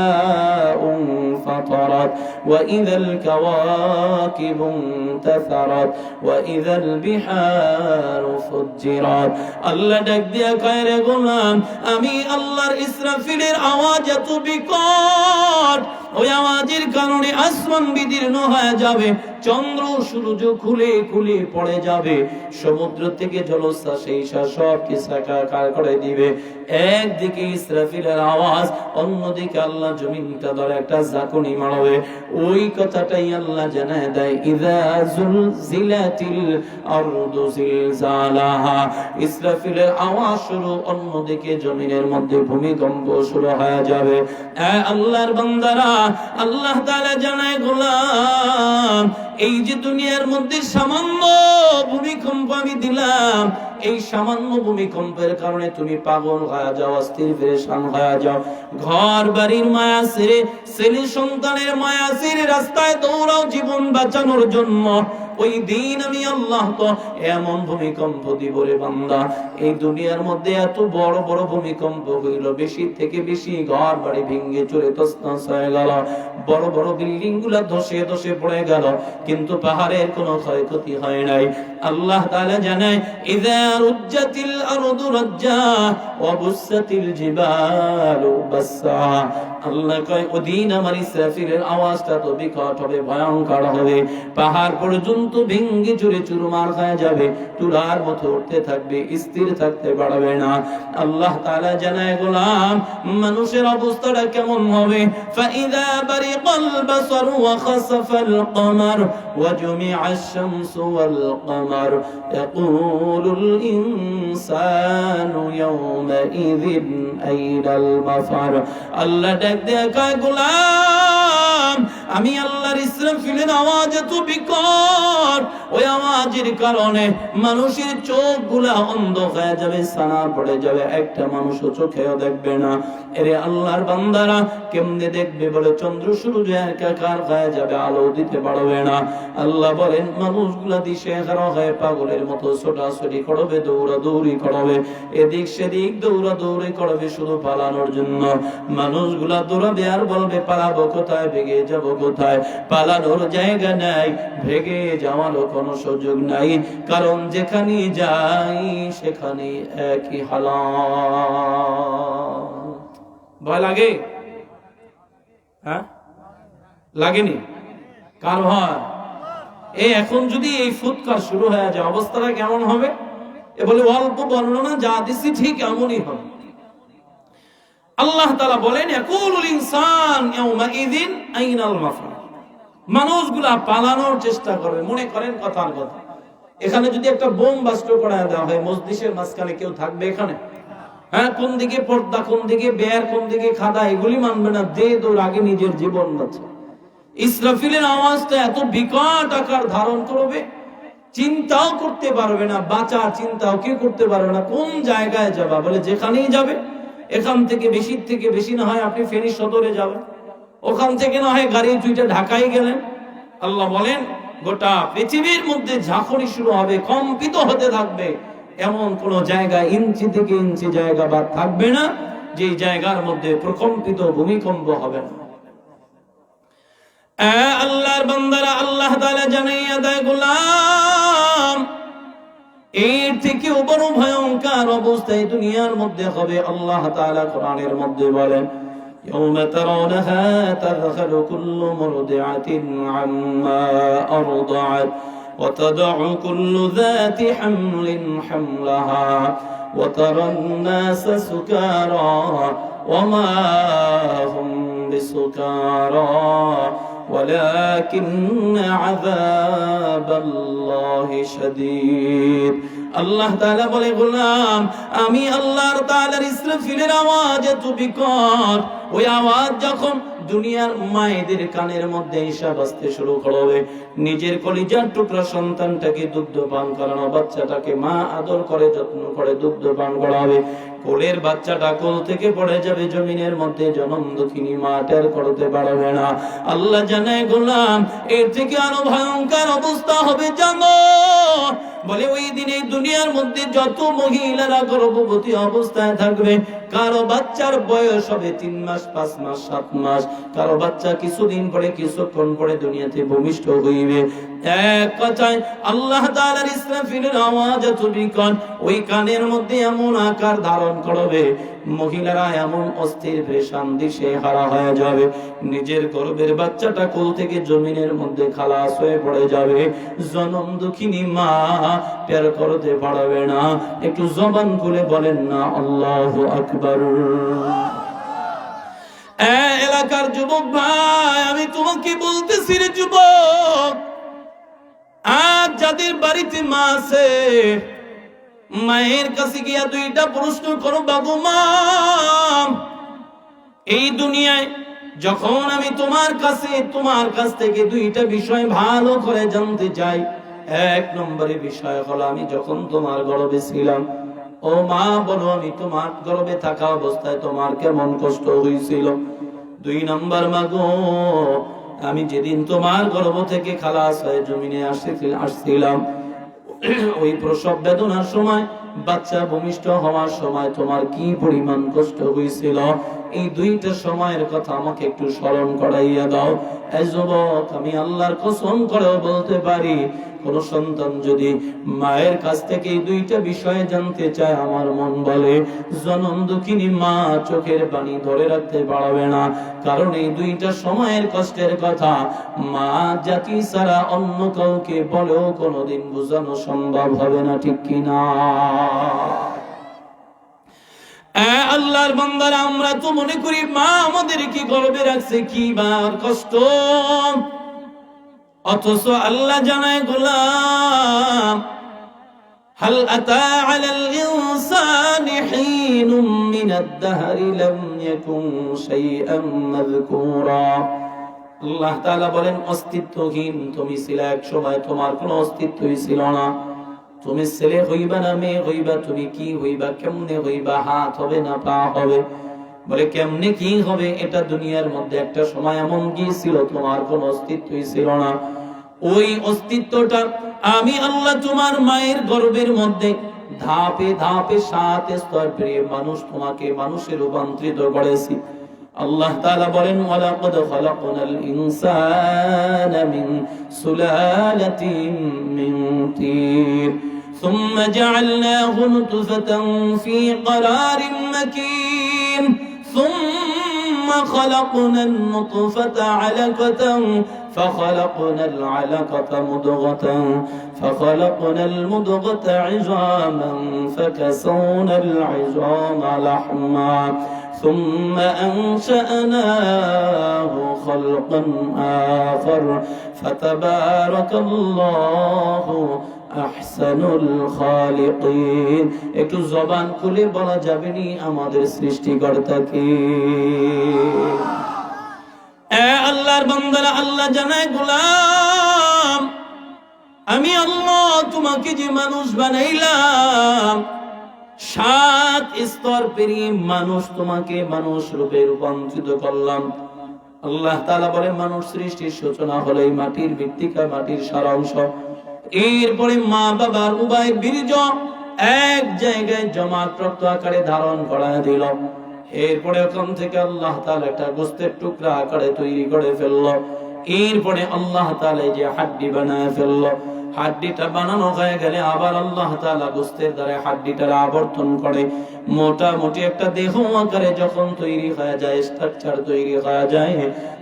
ফাতারাত ওয়া ইদাল কাওয়াকিবু ইনতাসারাত ওয়া ইদাল বিহারু ফুজ্জিরাত। আল্লাহ ডাক দিয়া কয় রে গোলাম, আমি আল্লাহর ইসরাফিলের আওয়াজ এত বিকট, ওই আওয়াজের কারণে আসমান বিদীর্ণ হয়ে যাবে, চন্দ্র সূর্য খুলে খুলে পড়ে যাবে, সমুদ্র থেকে জলোচ্ছ্বাস এই সব কিছু একাকার করে দিবে। একদিকে ইসরাফিলের আওয়াজ, অন্যদিকে আল্লাহ জমিনটা ধরে একটা ঝাঁকুনি মারবে। ওই কথাটাই আল্লাহ জানায় দেয় ইযা যুলজিলাতিল আরদু জিলজালাহা। ইসরাফিলের আওয়াজ শুরু, অন্যদিকে জমিনের মধ্যে ভূমিকম্প শুরু হয়ে যাবে। আল্লাহর বান্দারা, আল্লাহ তাআলা জানায় গোলাম, এই যে দুনিয়ার মধ্যে সামান্য ভূমিকম্প আমি দিলাম, এই সামান্য ভূমিকম্পের কারণে তুমি পাগল হয়ে যাও, অস্থির পেরেশান হয়ে যাও, ঘর বাড়ির মায়া ছেড়ে, ছেলে সন্তানের মায়া ছেড়ে রাস্তায় দৌড়াও জীবন বাঁচানোর জন্য। ওই দিন আমি আল্লাহ তো এমন ভূমিকম্প দিব রে বান্দা, এই দুনিয়ার মধ্যে এত বড় বড় ভূমিকম্প হইল, বেশি থেকে বেশি ঘর বাড়ি ভেঙে চুরে তছনছ হয়ে গেল, বড় বড় বিল্ডিং গুলা ধসে ধসে পড়ে গেল, কিন্তু পাহাড়ের কোনো ক্ষয়ক্ষতি হয় নাই। আল্লাহ তাআলা জানায় ইযা রুজ্জাতিল আরদু রাজ্জা ওয়া বুসাতিল জিবালু বাসসা। আল্লাহ কয় ওদিন আমার ইসরাফিলের আওয়াজটা তো বিকট হবে, ভয়ঙ্কর হবে, পাহাড় পর্যন্ত ভেঙে চুরে চুরমার হয়ে যাবে, তুলার মতো উঠতে থাকবে, স্থির থাকতে পারবে না। আল্লাহ তাআলা জানায় গোলাম, মানুষের অবস্থাটা কেমন হবে? ফাইযা বারিকাল বাসারু ওয়া খাসাফাল কমার ওয়া জুমিআশ শামসু ওয়াল কমার ইয়াকুলুল ইনসানু ইয়াওমাইযিন আইনাল মাফার। আল্লাহ ডাক দেয়া কয় গোলাম, আমি আল্লাহর ইসরাফিলের আওয়াজ এত বিকট, ওই আওয়াজের কারণে মানুষের চোখগুলা অন্ধ হয়ে যাবে, সানা পড়ে যাবে, একটা মানুষও চোখেও দেখবে না। এরে আল্লাহর বান্দারা কেমনে দেখবে? বলে চন্দ্র সূর্য একাকার হয়ে যাবে, আলো দিতে পারবে না। আল্লাহ বলেন মানুষগুলা দিশেহারা হয়ে পাগলের মতো ছোটাছুটি করবে, দৌড়াদৌড়ি করবে, এদিক সেদিক দৌড়াদৌড়ি করবে শুধু পালানোর জন্য। মানুষগুলা দৌড়াবে আর বলবে পালাবো কোথায়, ভেগে যাব কোথায়, পালানোর জায়গা নাই, ভেগে যাওয়ারও কোনো সুযোগ নাই, কারণ যেখানে যাই সেখানে একই হালাত। ভয় লাগে? হ্যাঁ লাগেনি? কার ভয়? এখন যদি এই ফুৎকার শুরু হয়ে যায় অবস্থাটা কেমন হবে? এ বলে অল্প বর্ণনা যা দিছি ঠিক এমনই হবে। আল্লাহ তাআলা বলেন ইয়াকুলুল ইনসান ইয়াওমাইযিন আইনাল মাফার। মানুষগুলা পালানোর চেষ্টা করবে, মনে করেন কথার কথা, এখানে যদি একটা বোম বাস্ট করা দেওয়া হয়, মসজিদের মাঝখানে কেউ থাকবে এখানে? হ্যাঁ, কোন দিকে পর্দা, কোন দিকে বের, কোন দিকে খাদা, এগুলি মানবে না, দে দৌড়, আগে নিজের জীবন বাঁচে। ইসরাফিলের আওয়াজটা এত বিকট আকার ধারণ করবে, চিন্তাও করতে পারবে না, বাঁচার চিন্তাও কেউ করতে পারবে না। কোন জায়গায় যাবা? বলে যেখানেই যাবে, এখান থেকে বেশি না হয় আপনি ফেনী সদরে যাবেন, ওখান থেকে না হয় গাড়ি চুইটা ঢাকায় গেলেন। আল্লাহ বলেন গোটা পৃথিবীর মধ্যে ঝাঁকুনি শুরু হবে, কম্পিত হতে থাকবে, এমন কোন জায়গা ইঞ্চি থেকে ইঞ্চি জায়গা বাদ থাকবে না যে জায়গার মধ্যে প্রকম্পিত ভূমিকম্প হবে না। আল্লাহর বান্দারা, আল্লাহ তাআলা জানাইয়া দেয় গোলাম, এর থেকে বড় ভয়ঙ্কর অবস্থায় দুনিয়ার মধ্যে হবে। আল্লাহ তাআলা কোরআনের মধ্যে বলেন, يوم ترونها تذهل كل مرضعة عما أرضعت وتضع كل ذات حمل حملها وترى الناس سكارى وما هم بسكارى ولكن عذاب الله شديد। আল্লাহ তাআলা বলে, গোলাম আমি আল্লাহর তাআলার ইসরাফিলের আওয়াজ এত বিকট, ওই আওয়াজ যখন দুনিয়ার মায়েদের কানের মধ্যে এসে বাজতে শুরু করবে, নিজের কলিজার টুকরা সন্তানটাকে দুগ্ধ পান করানো, বাচ্চাটাকে মা আদর করে যত্ন করে দুগ্ধ পান করাবে, কোলের বাচ্চাটা কোল থেকে পড়ে যাবে জমিনের মধ্যে, জনম দুঃখিনী মা টের করতে পারবে না। আল্লাহ জানায়, গোলাম এর থেকে আরো ভয়ঙ্কর অবস্থা হবে জানো। বলে ওই দিনে দুনিয়ার মধ্যে যত মহিলারা গর্ভবতী অবস্থায় থাকবে, কারো বাচ্চার বয়স হবে 3 মাস, 5 মাস, 7 মাস, কারো বাচ্চা কিছুদিন পরে কিছুক্ষণ পরে দুনিয়াতে ভূমিষ্ঠ হইবে। এক কথায় আল্লাহ তাআলার ইসরাফিলের আওয়াজ এত বিকট, ওই কানের মধ্যে এমন আকার ধারণ করবে, মহিলারা এমন অস্থির পেরেশান দিশে হারা হয়ে যাবে, নিজের গর্ভের বাচ্চাটা কোল থেকে জমিনের মধ্যে খালাস হয়ে পড়ে যাবে, জনম দুঃখিনী মা পের করতে পারবে না। একটু জবান খুলে বলেন না আল্লাহু আকবার। এলাকার যুবক ভাই, আমি তোমাকে বলতেছি রে যুবক, আজ যাদের বাড়িতে মা আছে, মায়ের কাছে গিয়া 2টা প্রশ্ন করো, বাবু মা এই দুনিয়ায় যখন আমি তোমার কাছ থেকে 2টা বিষয় ভালো করে জানতে চাই। 1 নম্বরে বিষয় হলো, আমি যখন তোমার গর্ভে ছিলাম, ও মা বলো আমি তোমার গর্ভে থাকা অবস্থায় তোমার কেমন কষ্ট হয়েছিল। 2 নম্বর, মা গো আমি যেদিন তোমার গর্ভ থেকে খালাস হয়ে জমিনে আসছিলাম, ওই প্রসব বেদনার সময়, বাচ্চা ভূমিষ্ঠ হওয়ার সময় তোমার কি পরিমাণ কষ্ট হয়েছিল, এই 2টা সময়ের কথা আমাকে একটু স্মরণ করাইয়া দাও। এই যুবক, আমি আল্লাহর কসম করে বলতে পারি, কোন সন্তান যদি মায়ের কাছ থেকে এই 2টা বিষয় জানতে চায়, আমার মন বলে জনম দুঃখিনী মা চোখের পানি ধরে রাখতে পারবে না। কারণ এই 2টা সময়ের কষ্টের কথা মা জাতি ছাড়া অন্য কাউকে বলেও কোনোদিন বোঝানো সম্ভব হবে না, ঠিক কিনা? আল্লাহর বান্দারা, আমরা তো মনে করি মা আমাদের কি গর্বে রাখছে, কি বার কষ্ট, অথচ আল্লাহ জানায়, গোলাম হাল আতা আলাল ইনসানি হিনুম মিনাদ দাহরি লাম ইয়াকুন শাইআন মাযকুরা। আল্লাহ তাআলা বলেন, অস্তিত্বহীন তুমি ছিলে এক সময়, তোমার কোনো অস্তিত্বই ছিল না। তুমি ছেলে হইবা না মেয়ে হইবা, তুমি কি হইবা, কেমনে হইবা, হাত হবে না পা হবে। বলে কেমনে কি হবে, এটা দুনিয়ার মধ্যে একটা সময় এমন গিয়েছিল তোমার কোনো অস্তিত্বই ছিল না। ওই অস্তিত্বটা আমি আল্লাহ তোমার মায়ের গর্ভের মধ্যে ধাপে ধাপে 7 স্তর পেরিয়ে তোমাকে মানুষে রূপান্তরিত করেছি। আল্লাহ তাআলা বলেন, ওয়ালাকাদ খালাকনাল ইনসানা মিন সুলালাতিন মিন তিন সুম্মা জাআলনাহু নুতফাতান ফি ক্বারারিন মাকিন সুম্মা খালাকনান নুতফাতা আলাকাতান فخلقنا العلقة مضغة فخلقنا المضغة عظاما فكسونا العظام لحما ثم أنشأناه خلقا آخر فتبارك الله আহসানুল খালিকিন। একটু জবান খুলে বলা যাবে নি আমাদের সৃষ্টিকর্তা কে? আল্লাহর বান্দারা, আল্লাহ জানায়, গোলাম আমি আল্লাহ তোমাকে যে মানুষ বানাইলাম, 7 স্তর পেরিয়ে তোমাকে মানুষ রূপে রূপান্তরিত করলাম। আল্লাহ তাআলা বলে, মানুষ সৃষ্টির সূচনা হলো এই মাটির মৃত্তিকা, মাটির সারাংশ। এরপরে মা বাবার উভয় বীর্য এক জায়গায় জমাট রক্ত আকারে ধারণ করা দিল। এরপরে ওখান থেকে আল্লাহ তাআলা একটা গোশতের টুকরা আকারে তৈরি করে ফেললো। এরপরে আল্লাহ তাআলা যে হাড্ডি বানায় ফেললো। হাড্ডিটা বানানো হয়ে গেলে আবার আল্লাহ তাআলা গোশতের দ্বারা হাড্ডিটার আবর্তন করে মোটামুটি একটা দেহ আকারে যখন তৈরি হয়ে যায়, স্ট্রাকচার তৈরি হয়ে যায়,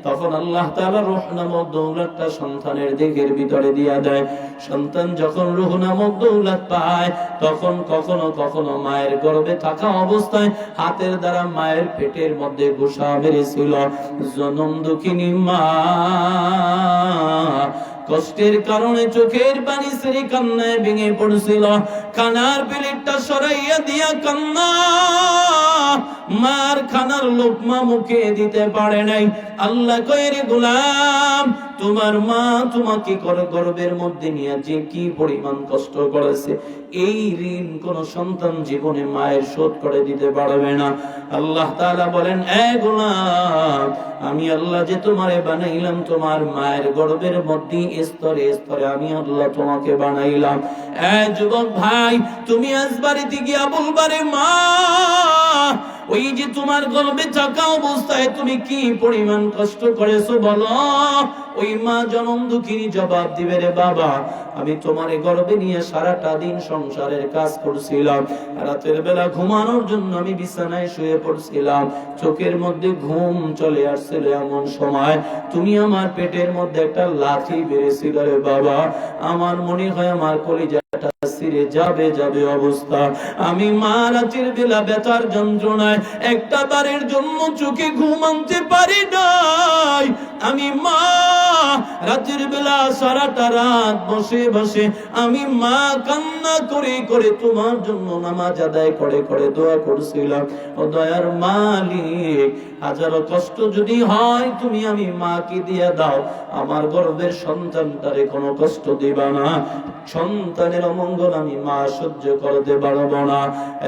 তখন আল্লাহ তাআলা রূহ নামক দৌলতটা সন্তানের দেহের ভিতরে দিয়া দেয়। সন্তান যখন রূহ নামক দৌলত পায়, তখন কখনো কখনো মায়ের গর্ভে থাকা অবস্থায় হাতের দ্বারা মায়ের পেটের মধ্যে ঘুষা মেরেছিল। জনম দুঃখিনী মা কষ্টের কারণে চোখের পানি ছেড়ে কান্নায় ভেঙে পড়ছিল। খানার প্লেটটা সরাইয়া দিয়া কান্না, মার খানার লোকমা মুখে দিতে পারে নাই। আল্লাহ কয়, রে গোলাম, তোমার মা তোমাকে গর্ভের মধ্যে নিয়ে যে কি পরিমাণ কষ্ট করেছে, এই ঋণ কোন সন্তান জীবনে মায়ের শোধ করে দিতে পারবে না। আল্লাহ তাআলা বলেন, এ গোলাম, আমি আল্লাহ যে তোমারে বানাইলাম, তোমার মায়ের গর্ভের মধ্যে স্তরে স্তরে আমি আল্লাহ তোমাকে বানাইলাম। এ যুবক ভাই, তুমি আজ বাড়িতে গিয়া বলবারে, মা, ওই যে তোমার গর্ভে থাকা অবস্থায় তুমি কি পরিমাণ কষ্ট করেছো বলো। ওই মা জনম দুঃখিনী জবাব দিবে, রে বাবা, আমি তোমার গর্ভে নিয়ে সারাটা দিন সংসারের কাজ করছিলাম, রাতের বেলা ঘুমানোর জন্য আমি বিছানায় শুয়ে পড়ছিলাম, চোখের মধ্যে ঘুম চলে আসছিল, এমন সময় তুমি আমার পেটের মধ্যে একটা লাথি বেড়েছিল, রে বাবা, আমার মনে হয় আমার কলিজাটা ছিঁড়ে যাবে যাবে অবস্থা। আমি মা রাতের বেলা ব্যথার যন্ত্রণায় একটা বারের জন্য চোখে ঘুম আনতে পারি নাই। আমি মা রাতের বেলা সারাটা রাত বসে বসে আমি মা কান্না করে করে তোমার জন্য নামাজ আদায় করে করে দোয়া করছিলাম। ও দয়ার মালিক, হাজারো কষ্ট যদি হয় তুমি আমি মাকে দিয়ে দাও, আমার গর্ভের সন্তানটারে কোনো কষ্ট দিবা না। সন্তানের অমঙ্গল আমি মা সহ্য করতে পারবো না।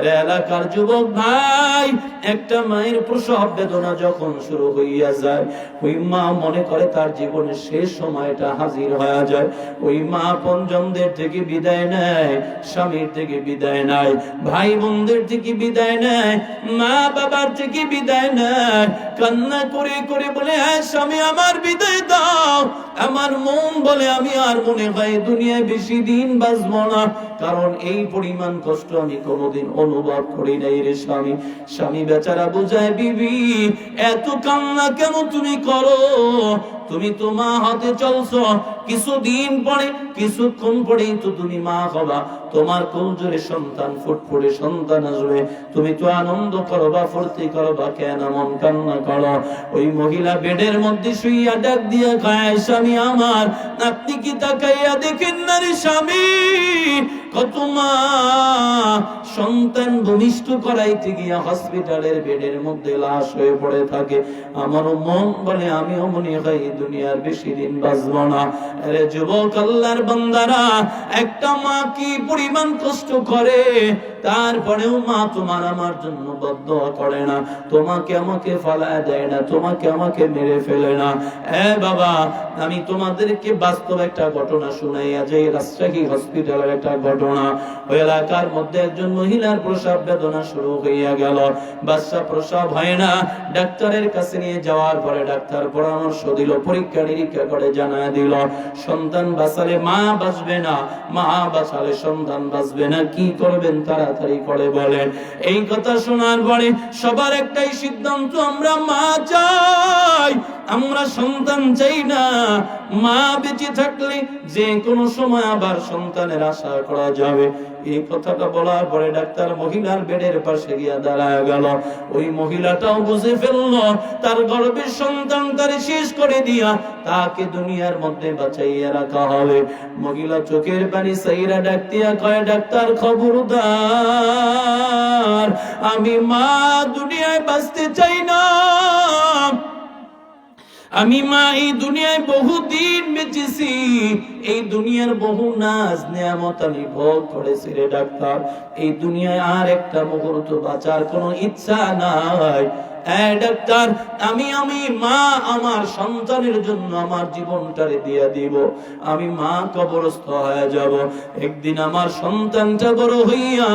রে এলাকার যুবক ভাই, একটা মায়ের প্রসব বেদনা যখন শুরু হইয়া যায়, ওই মা মনে করে তার জীবনের শেষ সময়টা হাজির হয়ে যায়। ওই মা পঞ্জনদের থেকে বিদায় নেয়, স্বামীর থেকে বিদায় নেয়, ভাই বোনদের থেকে বিদায় নেয়, মা বাবার থেকে বিদায় নেয়, কান্না করে করে বলে, হ্যাঁ স্বামী আমার বিদায় দাও। আমার মন বলে আমি আর মনে হয় দুনিয়ায় বেশি দিন বাঁচবো না, কারণ এই পরিমাণ কষ্ট আমি কোনোদিন অনুভব করি নাই রে স্বামী। স্বামী বেচারা বুঝায়, বিবি এত কান্না কেন তুমি করো, তুমি তো মা হতে চলছো, কিছুদিন পরে কিছুক্ষণ পরেই তো তুমি মা হবা, তোমার কোলজোরে সন্তান ফুটফুটে সন্তান আসবে, তুমি তো আনন্দ করবা, ফুর্তি করবা, কেন মন কান্না করো। ওই মহিলা বেডের মধ্যে শুইয়া ডাক দিয়া কয়, স্বামী আমার, আপনি কি তাকাইয়া দেখেন না রে স্বামী, কত মা সন্তান ভূমিষ্ঠ করাইতে গিয়া হসপিটালের বেডের মধ্যে লাশ হয়ে পড়ে থাকে। আমারও মন বলে আমিও মনে হয় দুনিয়ার বেশি দিন বাঁচবো না। আরে যুবক আল্লাহর বান্দারা, একটা মা কি পরিমাণ কষ্ট করে, তারপরেও মা তোমার আমার জন্য বদদোয়া করে না, তোমাকে আমাকে ফালায় দেয় না, তোমাকে আমাকে মেরে ফেলে না। এ বাবা, আমি তোমাদেরকে বাস্তব একটা ঘটনা শুনাইয়া যে রাজশাহী হসপিটালের একটা ঘটনা। ওই এলাকার মধ্যে একজন মহিলার প্রসব বেদনা শুরু হইয়া গেল, বাচ্চা প্রসব হয় না, ডাক্তারের কাছে নিয়ে যাওয়ার পরে ডাক্তার পরামর্শ দিল, পরীক্ষা নিরীক্ষা করে জানায় দিল, সন্তান বাঁচালে মা বাঁচবে না, মা বাঁচালে সন্তান বাঁচবে না, কি করবেন তাড়াতাড়ি করে বলেন। এই কথা শোনার পরে সবার একটাই সিদ্ধান্ত, আমরা মা চাই, আমরা সন্তান চাই না। মা বেঁচে থাকলে যে কোনো সময় আবার সন্তানের আশা করা যাবে। এই কথাটা বলার পরে ডাক্তার মহিলার বেডের পাশে গিয়া দাঁড়ায় গেল। ওই মহিলাটাও বুঝে ফেললো তার গর্ভের সন্তান তারে শেষ করে দিয়া তাকে দুনিয়ার মধ্যে বাঁচাইয়া রাখা হবে। মহিলা চোখের পানি সাইরা ডাক দিয়া কয়, ডাক্তার খবরদার, আমি মা দুনিয়ায় বাঁচতে চাই না, আমি মা এই দুনিয়ায় বহুদিন বেঁচেছি, এই দুনিয়ার বহু নাজ নিয়ামত আমি ভোগ করেছি রে ডাক্তার, এই দুনিয়ায় আর একটা মুহূর্ত বাঁচার কোনো ইচ্ছা নাই। ডাক্তার, আমি মা আমার সন্তানের জন্য আমার জীবনটারে দিয়ে দিব, আমি মা কবরস্থ হয়ে যাব। একদিন আমার সন্তানটা বড় হইয়া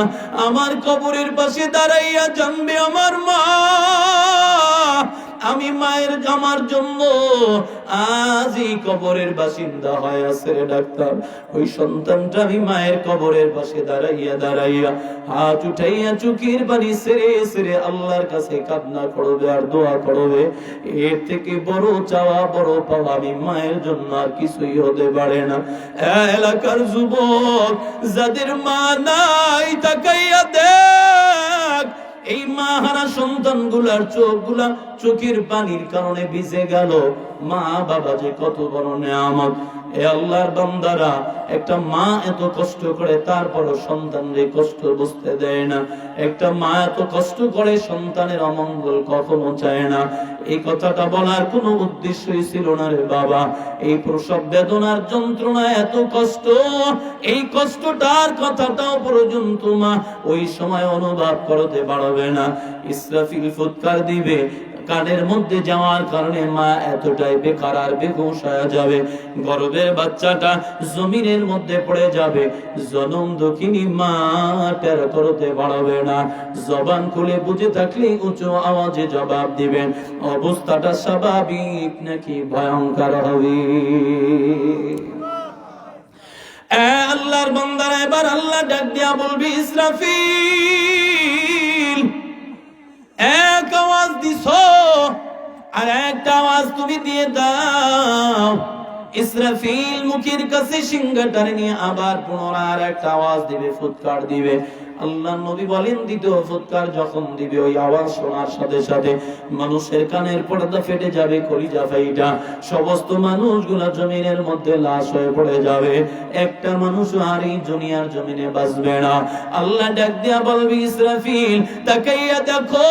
আমার কবরের পাশে দাঁড়াইয়া জানবে আমার মা আমি মায়ের আমার জন্য আজই কবরের বাসিন্দা হয়ে আছে রে ডাক্তার। ওই সন্তানটা আমি মায়ের কবরের পাশে দাঁড়াইয়া হাত উঠাইয়া চোখের পানি ছেড়ে ছেড়ে আল্লাহর কাছে কান্না করবে আর দোয়া করবে। এর থেকে বড় চাওয়া বড় পাওয়া আমি মায়ের জন্য আর কিছুই হতে পারে না। এলাকার যুবক যাদের মা নাই তাকাইয়া দেখ, এই মা হারা সন্তান গুলার চোখগুলা চোখের পানির কারণে ভিজে গেল। মা বাবা যে কত বড় নেয়ামত। এ আল্লাহর বান্দারা, একটা মা এত কষ্ট করে তারপরও সন্তানরে কষ্ট বুঝতে দেয় না। একটা মা এত কষ্ট করে সন্তানের অমঙ্গল কখনো চায় না। এই কথাটা বলার কোনো উদ্দেশ্যই ছিল না রে বাবা। এই প্রসব বেদনার যন্ত্রণা এত কষ্ট, এই কষ্টটার কথাটাও পর্যন্ত মা ওই সময় অনুভব করতে পারবে না। ইসরাফিল ফুৎকার দিবে, কানের মধ্যে যাওয়ার কারণে মা এতটাই বেকার আর বেহুশ হয়ে যাবে, গর্ভের বাচ্চাটা জমিনের মধ্যে পড়ে যাবে। জনম দুঃখিনী মা টের করতে পারবে না। জবান খুলে বুঝে থাকলে উঁচু আওয়াজে জবাব দিবেন। অবস্থাটা স্বাভাবিক নাকি ভয়ঙ্কর হবে? আল্লাহর বান্দারা, এবার আল্লাহ ডাক দিয়া বলবি, ইসরাফিল এক আওয়াজ দিছো আর একটা আওয়াজ তুমি দিয়ে দাও। ইসরাফিল মুখের কাছে সিংহাটা নিয়ে আবার পুনরায় একটা আওয়াজ দিবে, ফুৎকার দিবে। আল্লাহ নবী বলেন, দ্বিতীয় ফুৎকার যখন দিবে ওই আওয়াজ শোনার সাথে সাথে মানুষের কানের পর্দা ফেটে যাবে, কলিজা ফাইটা সমস্ত মানুষগুলা জমিনের মধ্যে লাশ হয়ে পড়ে যাবে। একটা মানুষ আর এই দুনিয়ার জমিনে বাঁচবে না। আল্লাহ ডাক দিয়া বলবি, ইসরাফিল তাকাইয়া দেখো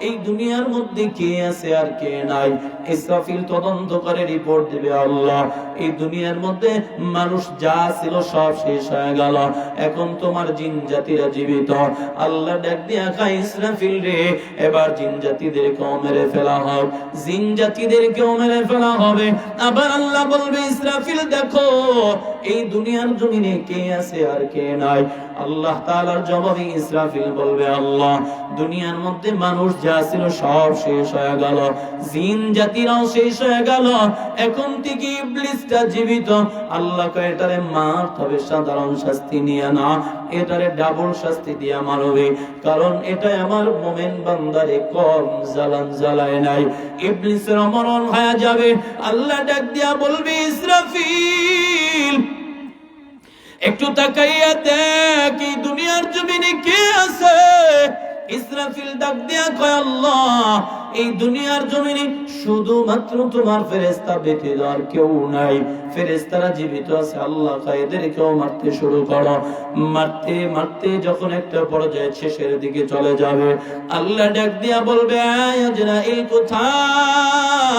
এই দুনিয়ার মধ্যে কে আছে আর কে নাই। ইসরাফিল তদন্ত করে রিপোর্ট দিবে, আল্লাহ এই দুনিয়ার মধ্যে মানুষ যা ছিল সব শেষ হয়ে গেল, এখন তোমার জিন জাতিরা জীবিত। আল্লাহ ডাক দিয়া কয়, ইসরাফিল রে এবার জিন জাতিদেরকেও মেরে ফেলা হোক, জিন জাতিদেরকেও মেরে ফেলা হবে। আবার আল্লাহ বলবে, ইসরাফিল দেখো এই দুনিয়ার জমিনে কে আছে আর কে নাই। আল্লাহ তাআলার জবাবে ইসরাফিল বলবে, আল্লাহ দুনিয়ার মধ্যে মানুষ যা ছিল সব শেষ হয়ে গেল, জিন জাতিরাও শেষ হয়ে গেল, এখন থেকে ইবলিসটা জীবিত। আল্লাহ কয়, এটারে মারতে হবে, সাধারণ শাস্তি নিয়ে না, এটারে ডাবল শাস্তি দিয়া মারবে, কারণ এটা আমার মুমিন বান্দারে কম জ্বালান জ্বালায় নাই, ইবলিসের মরণ হয়ে যাবে। আল্লাহ ডাক দিয়া বলবে, ইসরাফিল একটু তাকাইয়া দেখ এই দুনিয়ার জমিনে কে আছে। ইসরাফিল ডাক দিয়া কয়, আল্লাহ এই দুনিয়ার জমিনে শুধুমাত্র তোমার ফেরেশতা ব্যতীত আর কেউ নাই, ফেরেশতারা জীবিত আছে। আল্লাহ কয়, এদেরকেও মারতে শুরু করো। মারতে মারতে যখন একটা পর্যায়ে শেষের দিকে চলে যাবে, আল্লাহ ডাক দিয়া বলবে, আজরাইল কোথায়?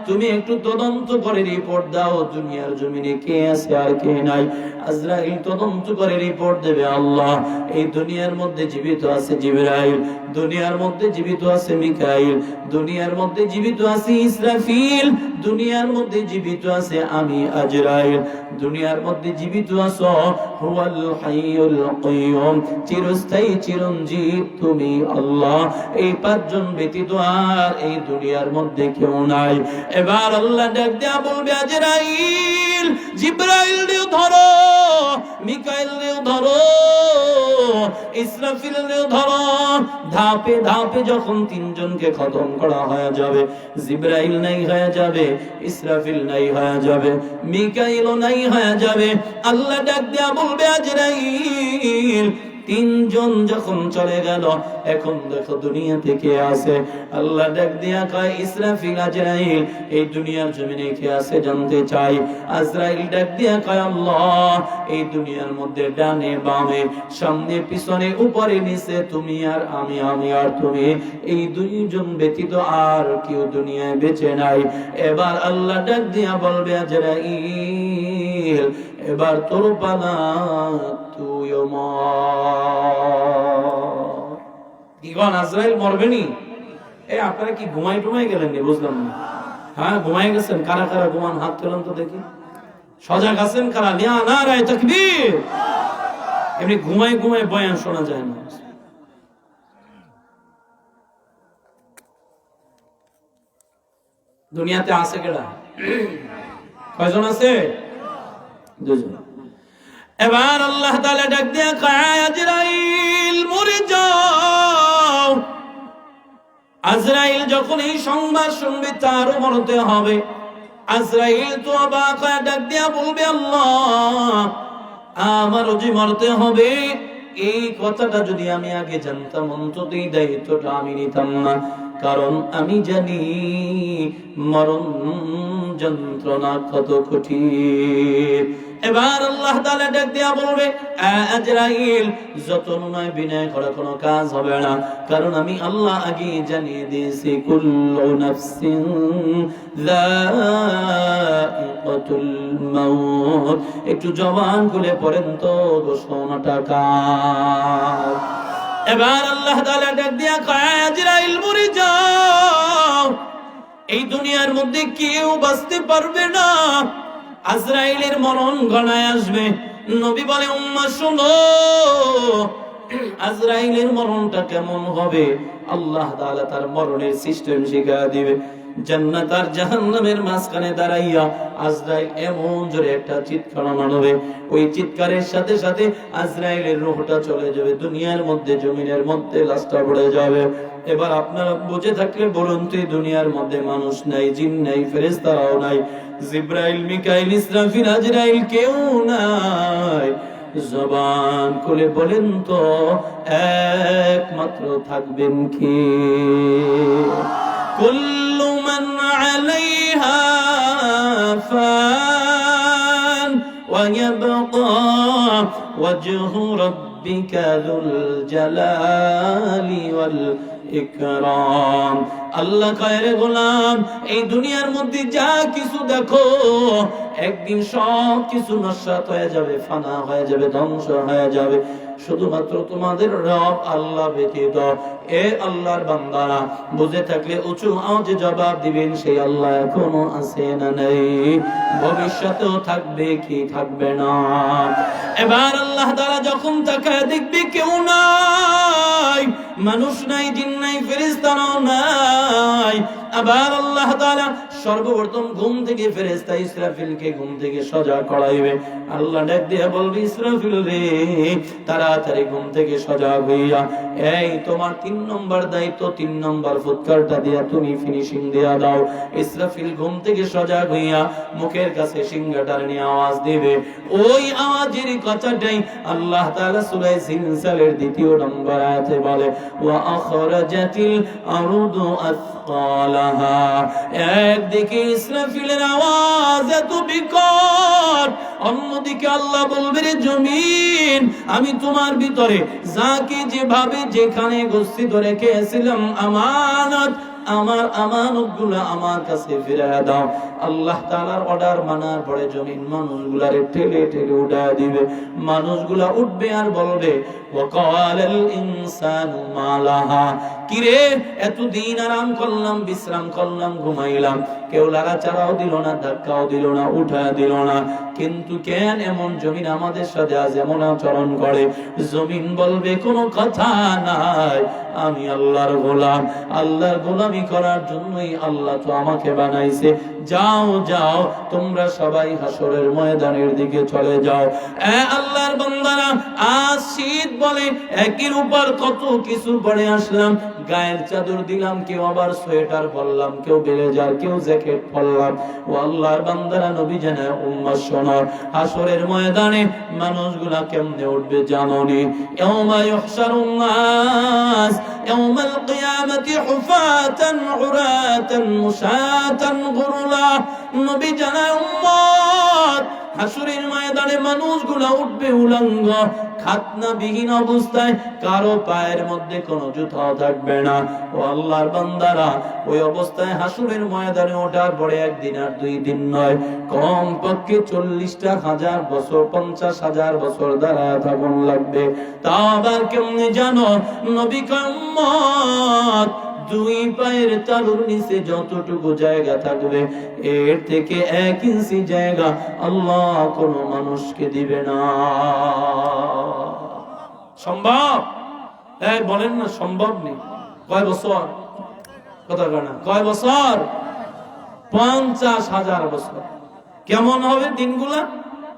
তুমি একটু তদন্ত করে রিপোর্ট দাও দুনিয়ার জমিনে কে আছে আর কে নাই। আজরাইল তদন্ত করে রিপোর্ট দেবে, আল্লাহ এই দুনিয়ার মধ্যে জীবিত আছে জিবরাইল, দুনিয়ার মধ্যে জীবিত আছে মিকাইল, দুনিয়ার মধ্যে জীবিত আছে ইসরাফিল, দুনিয়ার মধ্যে জীবিত আছে আমি আজরাইল, দুনিয়ার মধ্যে জীবিত আছো হুয়াল হাইয়ুল কাইয়ুম, চিরস্থায়ী চিরঞ্জীব তুমি আল্লাহ। এই পাঁচজন ব্যতীত আর এই দুনিয়ার মধ্যে কেউ নাই। এবার আল্লাহ ডাক দিয়া বলবে, আজরাইল জিবরাইল রে ধরো, মিকাইল রে ধরো, ইসরাফিল রে ধরো। ধাপে ধাপে যখন তিনজনকে খতম করা হয়ে যাবে, জিবরাইল নাই হয়ে যাবে, ইসরাফিল নাই হয়ে যাবে, মিকাইলও নাই হয়ে যাবে, আল্লাহ ডাক দিয়া বলবে, আজরাইল তিনজন যখন চলে গেল, এখন দেখো দুনিয়া থেকে আছে। আল্লাহ ডাক দিয়া কয়, ইসরাফিল আজরাইল এই দুনিয়ার জমিনে কে আছে জানতে চাই। আজরাইল ডাক দিয়া কয়, আল্লাহ এই দুনিয়ার মধ্যে ডানে বামে সামনে পিছনে উপরে নিচে তুমি আর আমি, আমি আর তুমি, এই দুইজন ব্যতীত আর কেউ দুনিয়ায় বেঁচে নাই। এবার আল্লাহ ডাক দিয়া বলবে, আজরাইল এবার তোর পালা, তুইও মর। কি কোন আজরাইল মরবে নি? আপনারা কি ঘুমাই টুমাই গেলেন নি? বুঝলাম না। হ্যাঁ ঘুমাই গেছেন? কারা কারা ঘুমান হাত তোলেন তো দেখি। সজাগ আছেন কারা? লিয়া নারায়ে তাকবীর। এমনি ঘুমাই ঘুমাই বয়ান শোনা যায় না। দুনিয়াতে আছে কেডা? কয়জন আছে? দুজন। এবার আল্লাহ তাআলা ডাক দিয়া কয়, আজরাইল মরে যাও। আজরাইল যখন এই সংবাদ শুনবে তারও মরতে হবে। আজরাইল তো অবাক হয়ে ডাক দিয়া বলবে, আল্লাহ, আমারও যে মরতে হবে, এই কথাটা যদি আমি আগে জানতাম অন্তত এই দায়িত্বটা আমি নিতাম না। কারণ আমি জানি মরণ যন্ত্রণা কত কঠিন। এবার আল্লাহ তাআলা ডাক দিয়া বলবে, আজরাইল, যতন নয় বিনয় করা কোনো কাজ হবে না। কারণ আমি আল্লাহ আগে জানিয়ে দিয়েছি, কুল্লু নাফসিন যায়িকাতুল মাউত। একটু জবান খুলে পড়েন তো ঘোষণাটা কার? এবার আল্লাহ তাআলা ডাক দিয়া কয়, আজরাইল মরে যাও। এই দুনিয়ার মধ্যে কেউ বাঁচতে পারবে না। আজরাইলের মরণ ঘনায় আসবে। নবী বলে, উম্মাহ শোনো, আজরাইলের মরণটা কেমন হবে? আল্লাহ তাআলা তার মরণের সিস্টেম শিখিয়ে দিবে। জান্নাত আর জাহান্নামের মাঝখানে দাঁড়াইয়া আজরাইল এমন জোরে একটা চিৎকার মারবে, ওই চিৎকারের সাথে সাথে আজরাইলের রূহটা চলে যাবে দুনিয়ার মধ্যে, জমিনের মধ্যে লাশটা পড়ে যাবে। এবার আপনারা বুঝে থাকলে বলুন তো, দুনিয়ার মধ্যে মানুষ নাই, জিন নাই, ফেরেশতারাও নাই, জিবরাইল, মিকাইল, ইসরাফিল, আজরাইল কেউ নাই। জবান খুলে বলেন তো, একমাত্র থাকবেন কি? কুল্লু মান আলাইহা ফান ওয়া ইয়াবকা ওয়াজহু রাব্বিকা যুল জালালি ওয়াল ইকরাম। আল্লাহ কয়, রে গোলাম, এই দুনিয়ার মধ্যে যা কিছু দেখো একদিন সব কিছু নস্যাৎ হয়ে যাবে, ফানা হয়ে যাবে, ধ্বংস হয়ে যাবে। শুধুমাত্র তোমাদের রব আল্লাহ ব্যতীত। এ আল্লাহর বান্দারা, বুঝে থাকলে উঁচু আওয়াজে জবাব দিবেন, সেই আল্লাহ এখনো আছে না নেই? ভবিষ্যতেও থাকবে কি থাকবে না? এবার আল্লাহ তাআলা যখন তাকায় দেখবে কেউ নাই, মানুষ নাই, জিন নাই, ফেরেশতাও নাই। আবার আল্লাহ তাআলা সর্বপ্রথম ঘুম থেকে ফেরেশতা ইসরাফিলকে ঘুম থেকে সজাগ করাইবে। আল্লাহ ডাক দিয়ে বলবে, ইসরাফিল রে, তাড়াতাড়ি ঘুম থেকে সজাগ হইয়া এই তোমার 3 নম্বর দায়িত্ব, 3 নম্বর ফুৎকারটা দিয়া তুমি ফিনিশিং দিয়া দাও। ইসরাফিল ঘুম থেকে সজাগ হইয়া মুখের কাছে সিংহাটার নিয়ে আওয়াজ দিবে। ওই আওয়াজের কথাটাই আল্লাহ তাআলা সূরা জিলজালের 2 নম্বর আয়াতে বলে, ওয়া আখরাজাতিল আরদু আসকালাহা। একদিকে ইসরাফিলের আওয়াজ এত বিকট, অন্যদিকে আল্লাহ বলবে, রে জমিন, আমি তোমার ভিতরে যাকে যেভাবে যেখানে গচ্ছিত রেখেছিলাম আমানত, আমার আমানতগুলো আমার কাছে ফিরিয়ে দাও। আল্লাহ তাআলার অর্ডার মানার পরে জমিন মানুষগুলারে ঠেলে ঠেলে উঠায় দিবে। মানুষগুলা উঠবে আর বলবে, ওয়াকালাল ইনসানু মালাহা। কিরে, এতদিন আরাম করলাম, বিশ্রাম করলাম, ঘুমাইলাম, কেউ লাগাচাড়াও দিল না, ধাক্কাও দিল না, উঠায় দিল না, কিন্তু কেন এমন জমিন আমাদের সাথে আজ এমন আচরণ করে? জমিন বলবে, কোনো কথা নাই, আমি আল্লাহর গোলাম, আল্লাহর গোলামি করার জন্যই আল্লাহ তো আমাকে বানাইছে। যাও যাও, তোমরা সবাই হাসরের ময়দানের দিকে চলে যাও। আল্লাহর বান্দারা, আজ শীত বলে একের উপর কত কিছু পরে আসলাম, গায়ের চাদর দিলাম, কেউ আবার সোয়েটার পরলাম, কেউ ব্লেজার, কেউ জ্যাকেট পরলাম। ও আল্লাহর বান্দারা, নবী জানায়, উম্মাহ শোনো, হাসরের ময়দানে মানুষগুলা কেমনে উঠবে জানোনি? ইয়াউমা ইউহশারুন নাস ইয়াউমাল কিয়ামাতি হুফাতান উরাতান মুশাতান গুরলা। নবী জানায়, উম্মত, হাসরের ময়দানে মানুষগুলা উঠবে উলঙ্গ, খাতনাবিহীন অবস্থায়, কারো পায়ের মধ্যে কোনো জুতাও থাকবে না। ও আল্লাহর বান্দারা, ওই অবস্থায় হাসরের ময়দানে ওঠার পরে একদিন আর 2 দিন নয়, কমপক্ষে 40,000 বছর, 50,000 বছর দাঁড়ায় থাকুন লাগবে। তাও আবার কেমনে জানো? নবী কয়, উম্মত, 2 পায়ের তালুর নিচে যতটুকু জায়গা থাকবে, এর থেকে 1 ইঞ্চি জায়গা আল্লাহ কোন মানুষকে দিবে না। সম্ভব? বলেন না, সম্ভব নেই। কয় বছর? কথা কানা, কয় বছর? 50,000 বছর। কেমন হবে দিনগুলা?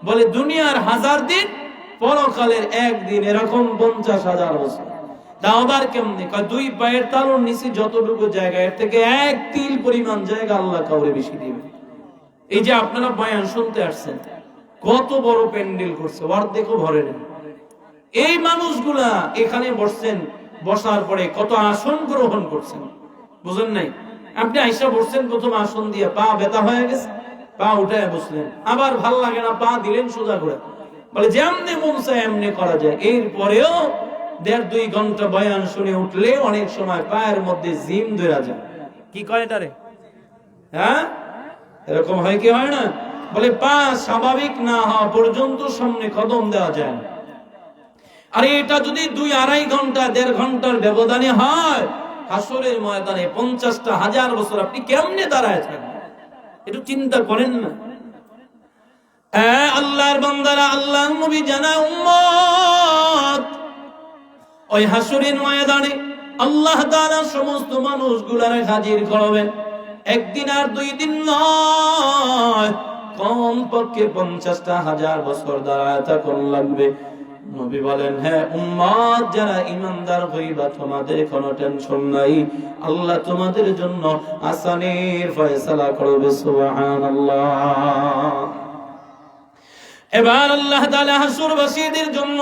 বলে দুনিয়ার 1000 দিন, পরকালের একদিন, এরকম 50,000 বছর। তাও আবার কেমনে? দুই পায়ের তালুর নিচে যতটুকু জায়গা, এর থেকে 1 তিল পরিমাণ জায়গা আল্লাহ কাউরে বেশি দিবে। এই যে আপনারা বয়ান শুনতে আসছেন, কত বড় প্যান্ডেল করছে, অর্ধেকও ভরে নেই। এই মানুষগুলা এখানে বসছেন, বসার পরে কত আসন গ্রহণ করছেন, বুঝেন নাই? আপনি আইসা বসছেন, প্রথম আসন দিয়ে পা ব্যথা হয়ে গেছে, পা উঠায় বসলেন, আবার ভাল লাগে না, পা দিলেন সোজা করে, বলে যেমনি মন চায় এমনি করা যায়। এরপরেও 1.5-2 ঘন্টা বয়ান শুনে উঠলে অনেক সময় পায়ের মধ্যে জিম ধরা যায়। কি কয় এটারে? হ্যাঁ, এরকম হয় কি হয় না? বলে পা স্বাভাবিক না হওয়া পর্যন্ত সামনে কদম দেওয়া যায় না। আর এটা যদি 2-2.5 ঘন্টা 1.5 ঘন্টার ব্যবধানে হয়, হাসরের ময়দানে 50,000 বছর আপনি কেমনে দাঁড়ায় থাকবেন? একটু চিন্তা করেন না। আল্লাহর বান্দারা, আল্লাহর নবী জানা উম্মত, ওই হাসরের ময়দানে আল্লাহ তাআলা সমস্ত মানুষগুলারে হাজির করবেন। একদিন আর 2 দিন নয়, কমপক্ষে 50,000 বছর দাঁড়ায় থাকুন লাগবে। নবী বলেন, হ্যাঁ উম্মত যারা ঈমানদার হইবা, তোমাদের কোনো টেনশন নাই, আল্লাহ তোমাদের জন্য আসানের ফয়সালা করবে। সুবহানাল্লাহ। এবার আল্লাহ তাআলা হাসরবাসীদের জন্য,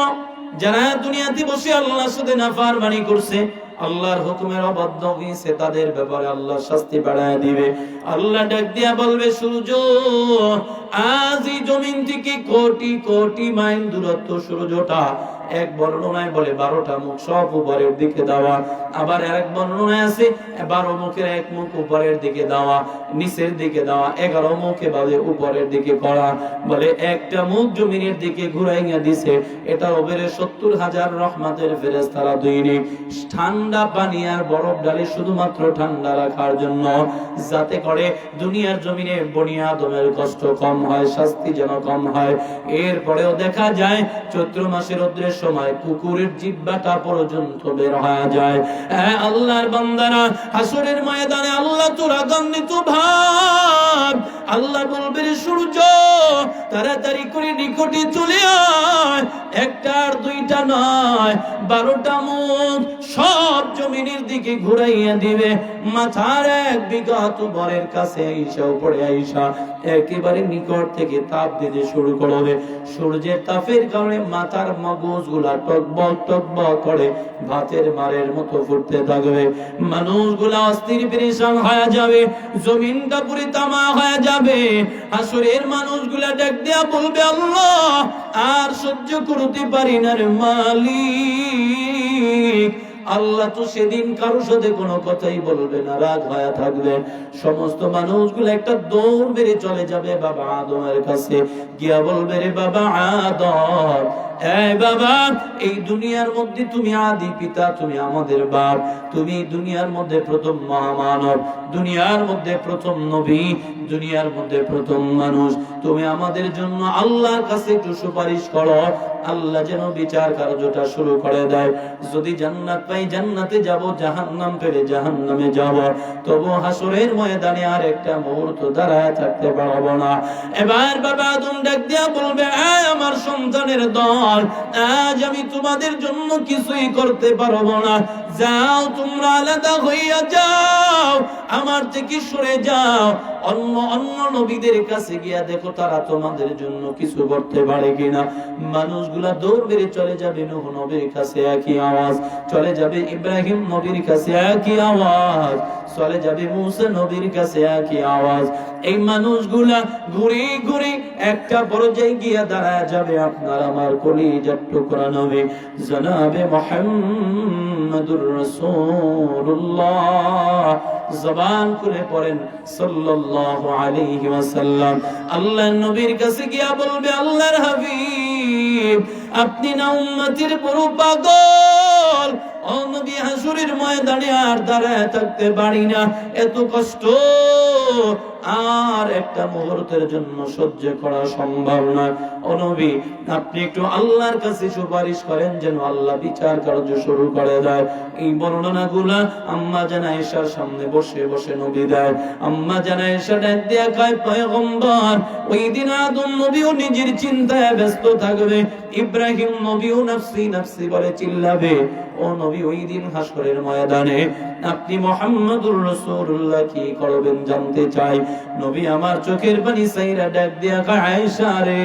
যারা দুনিয়াতে বসে আল্লাহর সাথে নাফরমানি করছে, আল্লাহর হুকুমের অবাধ্য হয়েছে, তাদের ব্যাপারে আল্লাহ শাস্তি বাড়ায় দিবে। আল্লাহ ডাক দিয়া বলবে, সূর্য আজ এই জমিন থেকে কোটি কোটি মাইল দূরত্ব সূর্যটা, এক বর্ণনায় বলে 12টা মুখ সব উপরের দিকে দেওয়া, আবার আরেক বর্ণনায় আছে 12 মুখের এক মুখ উপরের দিকে দেওয়া, নিচের দিকে দেওয়া, 11 মুখে ভাবে উপরের দিকে করা। বলে একটা মুখ জমিনের দিকে ঘুরাইয়া দিছে, এটা ওপরে 70,000 রহমতের ফেরেশতারা দৈনিক ঠান্ডা পানি আর বরফ ডালে শুধুমাত্র ঠান্ডা রাখার জন্য, যাতে করে দুনিয়ার জমিনে বনি আদমের কষ্ট কম হয়, শাস্তি যেন কম হয়। এরপরেও দেখা যায় চৈত্র মাসের রৌদ্রের সময় কুকুরের জিহ্বাটা পর্যন্ত বের হয়ে যায়। আল্লাহর বান্দারা, হাসরের ময়দানে আল্লাহ তো রাগান্বিত ভাব, আল্লাহ বলবে, সূর্য তাড়াতাড়ি করে নিকটে চলে আয়, একটা আর দুইটা নয়, 12টা মুখ সব জমিনের দিকে ঘুরাইয়া দিবে। মাথার 1 বিঘা বরের কাছে আইসা, উপরে আইসা একেবারে নিকট থেকে তাপ দিতে শুরু করবে। সূর্যের তাপের কারণে মাথার মগজগুলা টকবক টকবক করে ভাতের মারের মতো ফুটতে থাকবে। মানুষগুলা অস্থির পেরেশান হয়ে যাবে, জমিনটা পুরো তামা হয়ে যাবে। হাসরের মানুষগুলা ডাক দিয়া বলবে, আল্লাহ আর সহ্য করতে পারি না রে মালিক। আল্লাহ তো সেদিন কারোর সাথে কোনো কথাই বলবে না, রাগ হয়ে থাকবে। সমস্ত মানুষগুলো একটা দৌড় বেড়ে চলে যাবে বাবা আদমের কাছে, গিয়া বলবে, রে বাবা আদম, এই বাবা, এই দুনিয়ার মধ্যে তুমি আদি পিতা, তুমি আমাদের বাপ, তুমি দুনিয়ার মধ্যে প্রথম মহামানব, দুনিয়ার মধ্যে প্রথম নবী, দুনিয়ার মধ্যে প্রথম মানুষ। তুমি আমাদের জন্য আল্লাহর কাছে একটু সুপারিশ করো, আল্লাহ যেন বিচার কার্যটা শুরু করে দেয়। যদি জান্নাত পাই জান্নাতে যাব, জাহান্নাম পেলে জাহান্নামে যাব। তবু হাসরের ময়দানে আর একটা মুহূর্ত দাঁড়ায় থাকতে পারবো না। এবার বাবা আদম ডাক দিয়া বলবে, আমার সন্তানের দল, আজ আমি তোমাদের জন্য কিছুই করতে পারবো না, যাও তোমরা আলাদা হইয়া যাও, আমার থেকে সরে যাও, অন্য অন্য নবীদের কাছে গিয়া দেখো তারা তোমাদের জন্য কিছু করতে পারে কিনা। মানুষগুলা দৌড় বেড়ে চলে যাবে নূহ নবীর কাছে, একই আওয়াজ, চলে যাবে ইব্রাহিম নবীর কাছে, একই আওয়াজ, চলে যাবে মুসা নবীর কাছে, একই আওয়াজ। এই মানুষগুলা ঘুরে ঘুরে একটা পর্যায়ে গিয়া দাঁড়ায় যাবে আপনার আমার কলিজার টুকরা নবী জনাবে মুহাম্মদুর রাসূলুল্লাহ। জবান করে পড়েন সাল্লাল্লাহু আলাইহি ওয়াসাল্লাম। আল্লাহর নবীর কাছে গিয়া বলবে, আল্লাহর হাবিব, আপনি না উম্মতের বড় পাগল, ও নবী হাসরের ময়দানে আর দাঁড়ায় থাকতে পারি না, এত কষ্ট আর একটা মুহূর্তের জন্য সহ্য করা সম্ভব নয়। ও নবী, আপনি একটু আল্লাহর কাছে সুপারিশ করেন যেন আল্লাহ বিচার কার্য শুরু করে দেয়। এই বর্ণনাগুলা আম্মা জান আয়েশার সামনে বসে বসে নবী দেয়। আম্মা জান আয়েশা ডাক দিয়া কয়, পয়গম্বর, ওই দিন আদম নবীও নিজের চিন্তায় ব্যস্ত থাকবে, ইব্রাহিম নবীও নাফসি নাফসি বলে চিল্লাবে। ও নবী, ওই দিন হাসরের ময়দানে আপনি মুহাম্মদুর রাসূলুল্লাহ কি করবেন জানতে চাই। নবী আমার চোখের পানি সাইরা ডাক দিয়া কয়, আয়েশা রে,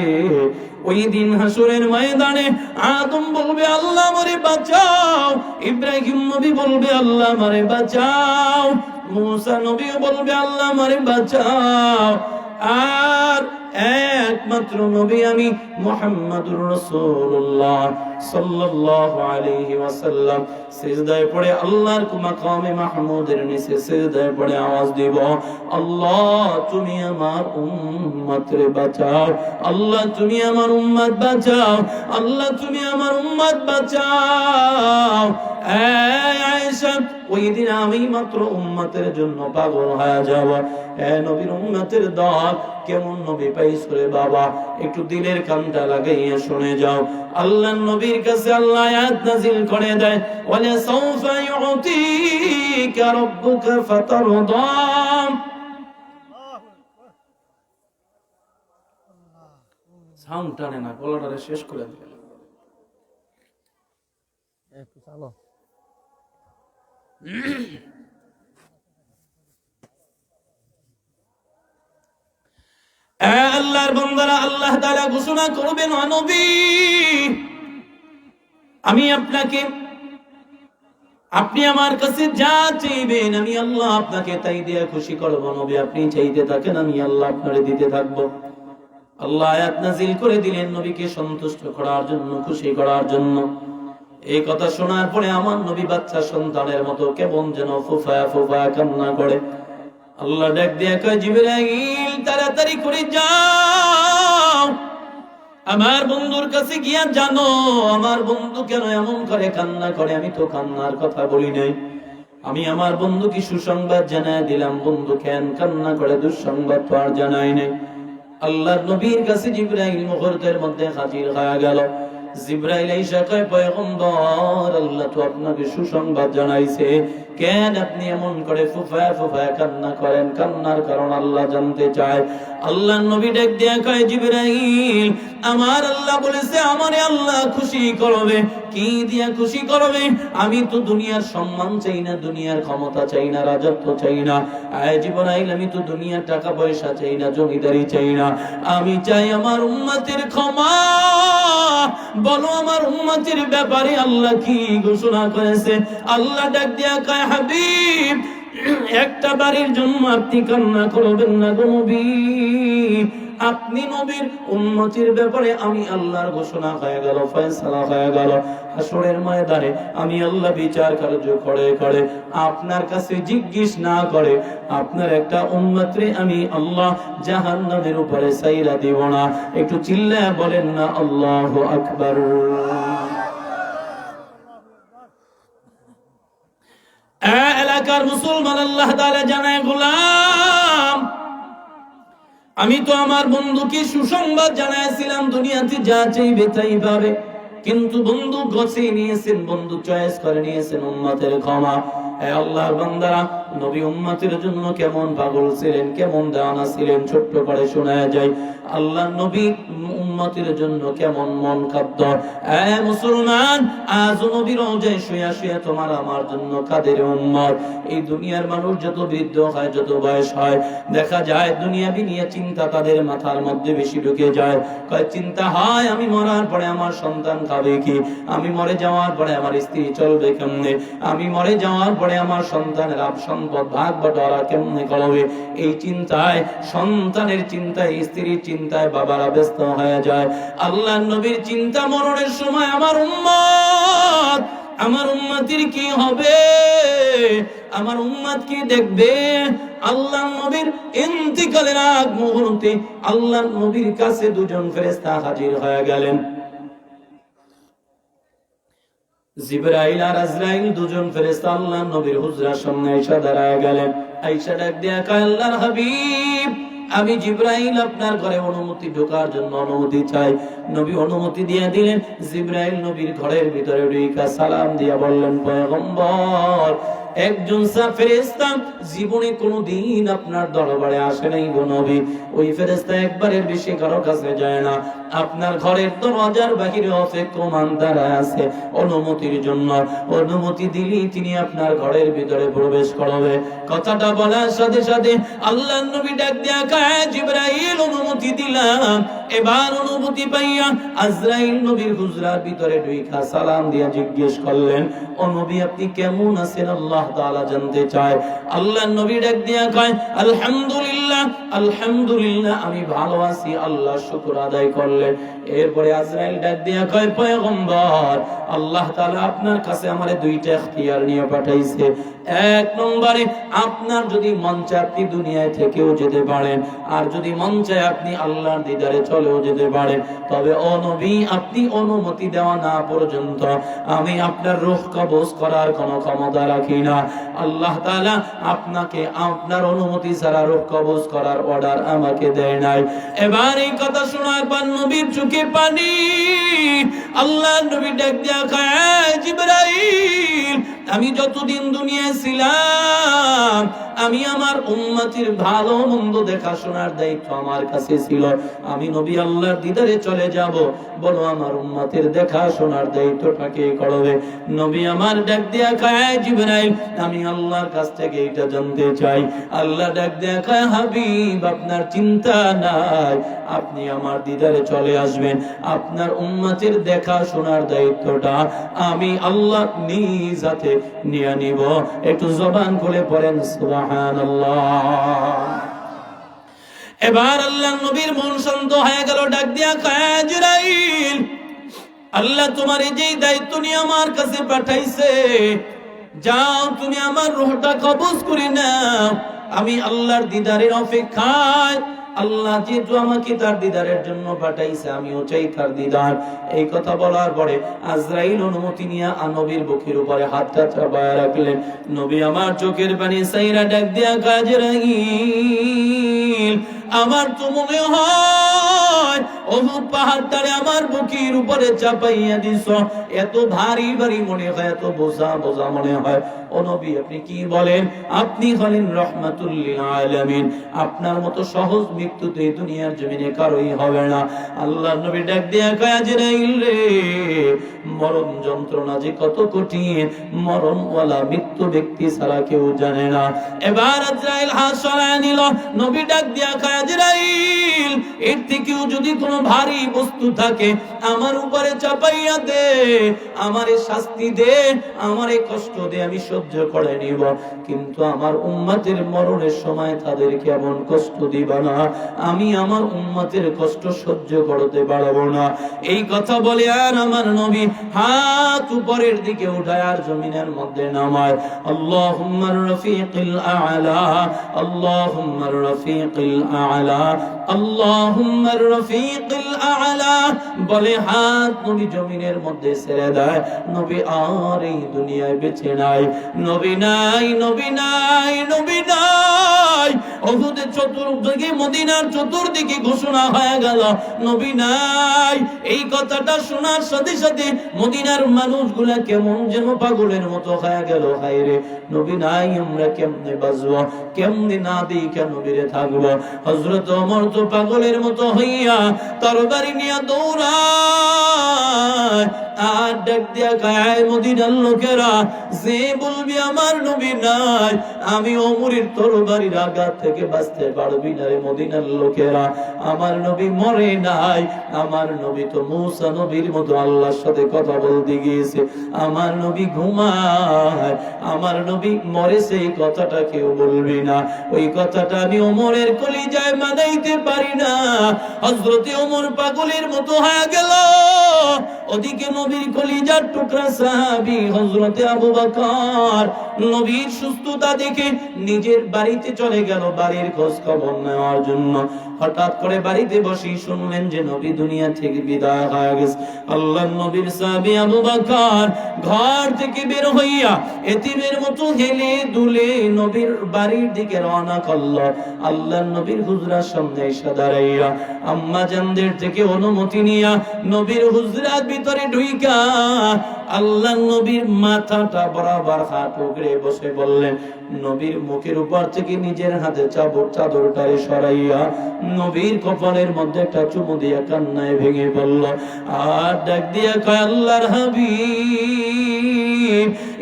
ওই দিন হাসরের ময়দানে আদম বলবে আল্লাহ আমারে বাঁচাও, ইব্রাহিম নবী বলবে আল্লাহ আমারে বাঁচাও, মুসা নবী বলবে আল্লাহ আমারে বাঁচাও, আর একমাত্র নবী আমি মুহাম্মদুর রাসূলুল্লাহ সাল্লাল্লাহু আলাইহি ওয়াসাল্লাম সিজদায় পড়ে আল্লাহর মাকামে মাহমুদের নিচে সিজদায় পড়ে আওয়াজ দিব, আল্লাহ তুমি আমার উম্মতরে বাঁচাও, আল্লাহ তুমি আমার উম্মত বাঁচাও, আল্লাহ তুমি আমার উম্মত বাঁচাও। আয়েশা, ওই দিন আমি মাত্র উম্মতের জন্য পাগল হয়ে যাব। নবীর উম্মতের দল কেমন নবী পাইছো রে বাবা, একটু দিলের কানটা লাগাইয়া শুনে যাও। আল্লাহর নবীর কাছে আল্লাহ আয়াত নাযিল করে দেয়, ওয়ালা সাউফা ইউতিকা রাব্বুকা ফাতারদা। সাউন্ড টানে না, গলাটারে শেষ করে দিল। একটু চালো। আল্লাহর বান্দারা, আল্লাহ তাআলা ঘোষণা করবেন, ও নবী, আমি আপনাকে, আপনি আমার কাছে যা চাইবেন আমি আল্লাহ আপনাকে তাই দিয়ে খুশি করব। নবী আপনি চাইতে থাকেন, আমি আল্লাহ আপনারে দিতে থাকবো। আল্লাহ আয়াত নাযিল করে দিলেন নবীকে সন্তুষ্ট করার জন্য, খুশি করার জন্য। এই কথা শোনার পরে আমার নবী বাচ্চা সন্তানের মতো কেমন যেন ফুফায়া ফুফায়া কান্না করে। আল্লাহ ডাক দিয়ে কয়, জিবরাইল তাড়াতাড়ি করে যাও, আমার বন্ধুর কাছে গিয়া জানো আমার বন্ধু কেন এমন করে কান্না করে। আমি তো কান্নার কথা বলি নাই, আমি আমার বন্ধুকে সুসংবাদ জানাই দিলাম। বন্ধু কেন কান্না করে দুঃসংবাদ তো আর জানাই নাই। আল্লাহর নবীর কাছে জিবরাইল মুহূর্তের মধ্যে হাজির হয়ে গেল। জিবরাইল আইসা কয়, পয়গম্বর, আল্লাহ তো আপনাকে সুসংবাদ জানাইছে, কেন আপনি এমন করে ফুফায়া ফুফায়া কান্না করেন? কান্নার কারণ আল্লাহ জানতে চায়। আল্লাহ নবী ডাক দিয়া কয়, জিবরাইল, আমার আল্লাহ বলেছে আমারে আল্লাহ খুশি করবে। কি দিয়া খুশি করবে? আমি তো দুনিয়ার সম্মান চাই না, দুনিয়ার ক্ষমতা চাই না, রাজত্ব চাই না। আয় জিবরাইল, আমি তো দুনিয়ার টাকা পয়সা চাই না, জমিদারি চাই না। আমি চাই আমার উম্মতের ক্ষমা। বলো আমার উম্মতের ব্যাপারে আল্লাহ কি ঘোষণা করেছে? আল্লাহ ডাক দিয়া কয়, হাবিব, একটা বাড়ির জন্য আপনি কান্না করবেন না গো নবী। আপনি নবীর উম্মতের ব্যাপারে আমি আল্লাহর ঘোষণা হয়ে গেল, ফয়সালা হয়ে গেল। হাসরের ময়দানে আমি আল্লাহ বিচার কার্য করে করে আপনার কাছে জিজ্ঞেস না করে আপনার একটা উম্মতরে আমি আল্লাহ জাহান্নামের উপরে ছাইরা দিব না। একটু চিল্লায়া বলেন না আল্লাহু আকবার। এলাকার মুসলমান, আল্লাহ তাআলা জানায়, গোলাম, আমি তো আমার বন্ধুকে সুসংবাদ জানাইছিলাম, দুনিয়াতে যা চাইবে তাই পাবে। কিন্তু বন্ধু গছে নিয়েছেন, বন্ধু চয়েস করে নিয়েছেন উম্মতের ক্ষমা। হে আল্লাহর বান্দারা, নবী উম্মতের জন্য কেমন পাগল ছিলেন, কেমন দেওয়ানা ছিলেন, ছোট্ট করে শোনা যায়। আল্লাহ নবী উম্মতের জন্য কেমন মন খাদ্য। এ মুসলমান, আজ নবীর রওজায় শুয়ে শুয়ে তোমার আমার জন্য কাদের উম্মত। এই দুনিয়ার মানুষ যত বৃদ্ধ হয়, যত বয়স হয়, দেখা যায় দুনিয়াবি নিয়ে চিন্তা তাদের মাথার মধ্যে বেশি ঢুকে যায়। কয় চিন্তা হয়, আমি মরার পরে আমার সন্তান খাবে কি, আমি মরে যাওয়ার পরে আমার স্ত্রী চলবে কেমনে, আমি মরে যাওয়ার পরে আমার সন্তানের সম্পদ ভাগ বাটোয়ারা কেমনে করবে। এই চিন্তায়, সন্তানের চিন্তায়, স্ত্রীর চিন্তায় বাবারা ব্যস্ত হয়ে যায়। আল্লাহ নবীর চিন্তা, মরণের সময় আমার উম্মত, আমার উম্মতের কি হবে, আমার উম্মত কি দেখবে। আল্লাহ নবীর ইন্তিকালের আগ মুহূর্তে আল্লাহ নবীর কাছে দুজন ফেরেশতা হাজির হয়ে গেলেন। জিবরাইল আর আজরাইল দুজন ফেরেশতা আল্লাহর নবীর হুজরার সামনে এসে দাঁড়ায় গেলেন। আয়েশা ডাক দিয়া কয়, আল্লাহর হাবিব, আমি জিবরাইল আপনার ঘরে অনুমতি ঢোকার জন্য অনুমতি চাই। নবী অনুমতি দিয়ে দিলেন। জিবরাইল নবীর ঘরের ভিতরে ঢুকে সালাম দিয়া বললেন, পয়গম্বর, একজন ফেরেশতা জীবনে কোনোদিন আপনার দরবারে আসে নাই গো নবী। ওই ফেরেশতা একবারের বেশি কারো কাছে যায় না। আপনার ঘরের দরজার বাহিরে অপেক্ষমান দাঁড়ায় আছে অনুমতির জন্য। অনুমতি দিলি তিনি আপনার ঘরের ভিতরে প্রবেশ করবে। কথাটা বলার সাথে সাথে আল্লাহর নবী ডাক দিয়া কয়, জিবরাইল অনুমতি দিলাম। এবার অনুমতি পাইয়া আজরাইল নবীর হুজরার ভিতরে ঢুইকা সালাম দিয়া জিজ্ঞেস করলেন, ও নবী আপনি কেমন আছেন আল্লাহ তাআলা জানতে চায়। আল্লাহর নবী ডাক দিয়া কয়, আলহামদুলিল্লাহ, আলহামদুলিল্লাহ, আমি ভালো আছি, আল্লাহর শুকর আদায় করলেন। এরপরে আজরাইল ডাক দিয়া কয়, পয়গম্বর, আল্লাহ তাআলা আপনার কাছে আমারে দুইটা ইখতিয়ার নিয়ে পাঠাইছে। এক নম্বরে আপনার যদি মন চায় আপনি দুনিয়ায় থেকেও যেতে পারেন, আর যদি মন চায় আপনি আল্লাহর দিদারে চলেও যেতে পারেন। তবে ও নবী, আপনি অনুমতি দেওয়া না পর্যন্ত আমি আপনার রূহ কবজ করার কোনো ক্ষমতা রাখি না। আল্লাহ তাআলা আপনাকে আপনার অনুমতি ছাড়া রূহ কবজ করার অর্ডার আমাকে দেয় নাই। এবার এই কথা শোনার পর নবীর চোখে পানি। আল্লাহ নবী ডাক দিয়া কয়, জিবরাইল, আমি যতদিন দুনিয়ায় ছিলাম আমি আমার উম্মতের ভালো মন্দ দেখাশোনার দায়িত্ব আমার কাছে ছিল। আমি নবী আল্লাহর দিদারে চলে যাব, বলো আমার উম্মতের দেখাশোনার দায়িত্বটা কে করবে? নবী আমার ডাক দিয়া কয়, জিবরাইল, আমি আল্লাহর কাছ থেকে এটা জানতে চাই। আল্লাহ ডাক দিয়া কয়, হাবিব, আপনার চিন্তা নাই, আপনি আমার দিদারে চলে আসবেন। আপনার উম্মতের দেখাশোনার দায়িত্বটা আমি আল্লাহ নিজ হাতে নিয়ে নিব। একটু জবান খুলে পড়েন সুবহানাল্লাহ। এবার আল্লাহর নবীর মন শান্ত হয়ে গেল। ডাক দিয়া কয়, জিবরাইল, আল্লাহ তোমার এই যে দায়িত্ব নিয়ে আমার কাছে পাঠাইছে, যাও তুমি আমার রূহটা কবজ করে নাও। আমি আল্লাহর দিদারের অপেক্ষায়। আল্লাহ যেহেতু আমাকে তার দিদারের জন্য পাঠাইছে, আমিও চাই তার দিদার। এই কথা বলার পরে আজরাইল অনুমতি নিয়ে নবীর বুকের উপরে হাতটা চাপায়া রাখলেন। নবী আমার চোখের পানি সাইরা ডাক দিয়া কয়, আজরাইল, আমার তো মনে হয় ওহুদ পাহাড়টারে আমার বুকের উপরে চাপাইয়া দিছ। এত ভারী ভারী মনে হয়, এত বোঝা বোঝা মনে হয়। ও নবী, আপনি কি বলেন? আপনি হলেন রাহমাতুল লিল আলামিন। আপনার মতো সহজ মৃত্যু তো এই দুনিয়ার জমিনে কারোই হবে না। আল্লাহর নবী ডাক দিয়া কয়, আজরাইল রে, মরণ যন্ত্রণা যে কত কঠিন, মরণওয়ালা মৃত্যু ব্যক্তি ছাড়া কেউ জানে না। এবার আজরাইল হাত সরায় নিল। নবী ডাক দিয়া কয়, আজরাইল, এর থেকেও যদি কোনো ভারী বস্তু থাকে আমার উপরে চাপাইয়া দে, আমারে শাস্তি দে, আমারে কষ্ট দে, আমি সহ্য করে নিব। কিন্তু আমার উম্মতের মরণের সময় তাদেরকে এমন কষ্ট দিবা না, আমি আমার উম্মতের কষ্ট সহ্য করতে পারবো না। এই কথা বলে আর আমার নবী হাত উপরের দিকে উঠায় আর জমিনের মধ্যে নামায়। আল্লাহুম্মার রফিকিল আ'লা, আল্লাহুম্মার রফিকিল আ'লা, আল্লাহুম্মার রফিকিল আ'লা বলে হাত নবী জমিনের মধ্যে ছেড়ে দেয়। নবী আর এই দুনিয়ায় বেঁচে নাই। নবী নাই, নবী নাই, নবী নাই। উহুদের চতুর্দিকে, মদিনার চতুর্দিকে ঘোষণা হয়ে গেল, নবী নাই। এই কথাটা শোনার সাথে সাথে মদিনার মানুষগুলা কেমন যেন পাগলের মতো হয়ে গেল। হায় রে, নবী নাই, আমরা কেমনে বাঁচবো, কেমনে না দেখে নবীরে থাকবো। হযরত ওমর তো পাগলের মতো হইয়া তরবারি নিয়ে দৌড়ায় আর ডাক দিয়া কয়, মদিনার লোকেরা, যে বলবি আমার নবী নাই, আমি ওমরের তরবারির আঘাত থেকে বাঁচতে পারবি না রে। মদিনার লোকেরা, আমার নবী মরে নাই, আমার নবী তো মুসা নবীর মতো আল্লাহর সাথে কথা বলতে গিয়েছে। আমার নবী ঘুমায়, আমার নবী মরেছে, এই কথাটা কেউ বলবি না। ওই কথাটা আমি ওমরের কলিজায় মানাইতে পারি না। হযরতে ওমর পাগলের মতো হয়ে গেল। ওদিকে নবীর কলিজার টুকরা সাহাবী হযরতে আবু বকর নবীর সুস্থতা দেখে নিজের বাড়িতে চলে গেল বাড়ির খোঁজ খবর নেওয়ার জন্য। হঠাৎ করে বাড়িতে বসে শুনলেন যে নবী দুনিয়া থেকে বিদায় হয়ে গেছে। আল্লাহর নবীর সাহাবী আবু বকর ঘর থেকে বের হইয়া এতিমের মতো হেলে দুলে নবীর বাড়ির দিকে রওনা করলো। আল্লাহর নবীর হুজরার সামনে এসে দাঁড়াইয়া আম্মা জানদের থেকে অনুমতি নিয়া নবীর হুজরার ভিতরে ঢুইকা আল্লাহর নবীর মাথাটা বরাবর হাত উগড়ে বসে বললেন, নবীর মুখের উপর থেকে নিজের হাতে চাদরটারে সরাইয়া নবীর কপালের মধ্যে একটা চুমু দিয়া কান্নায় ভেঙে পড়ল। আর ডাক দিয়া কয়, আল্লাহর হাবিব,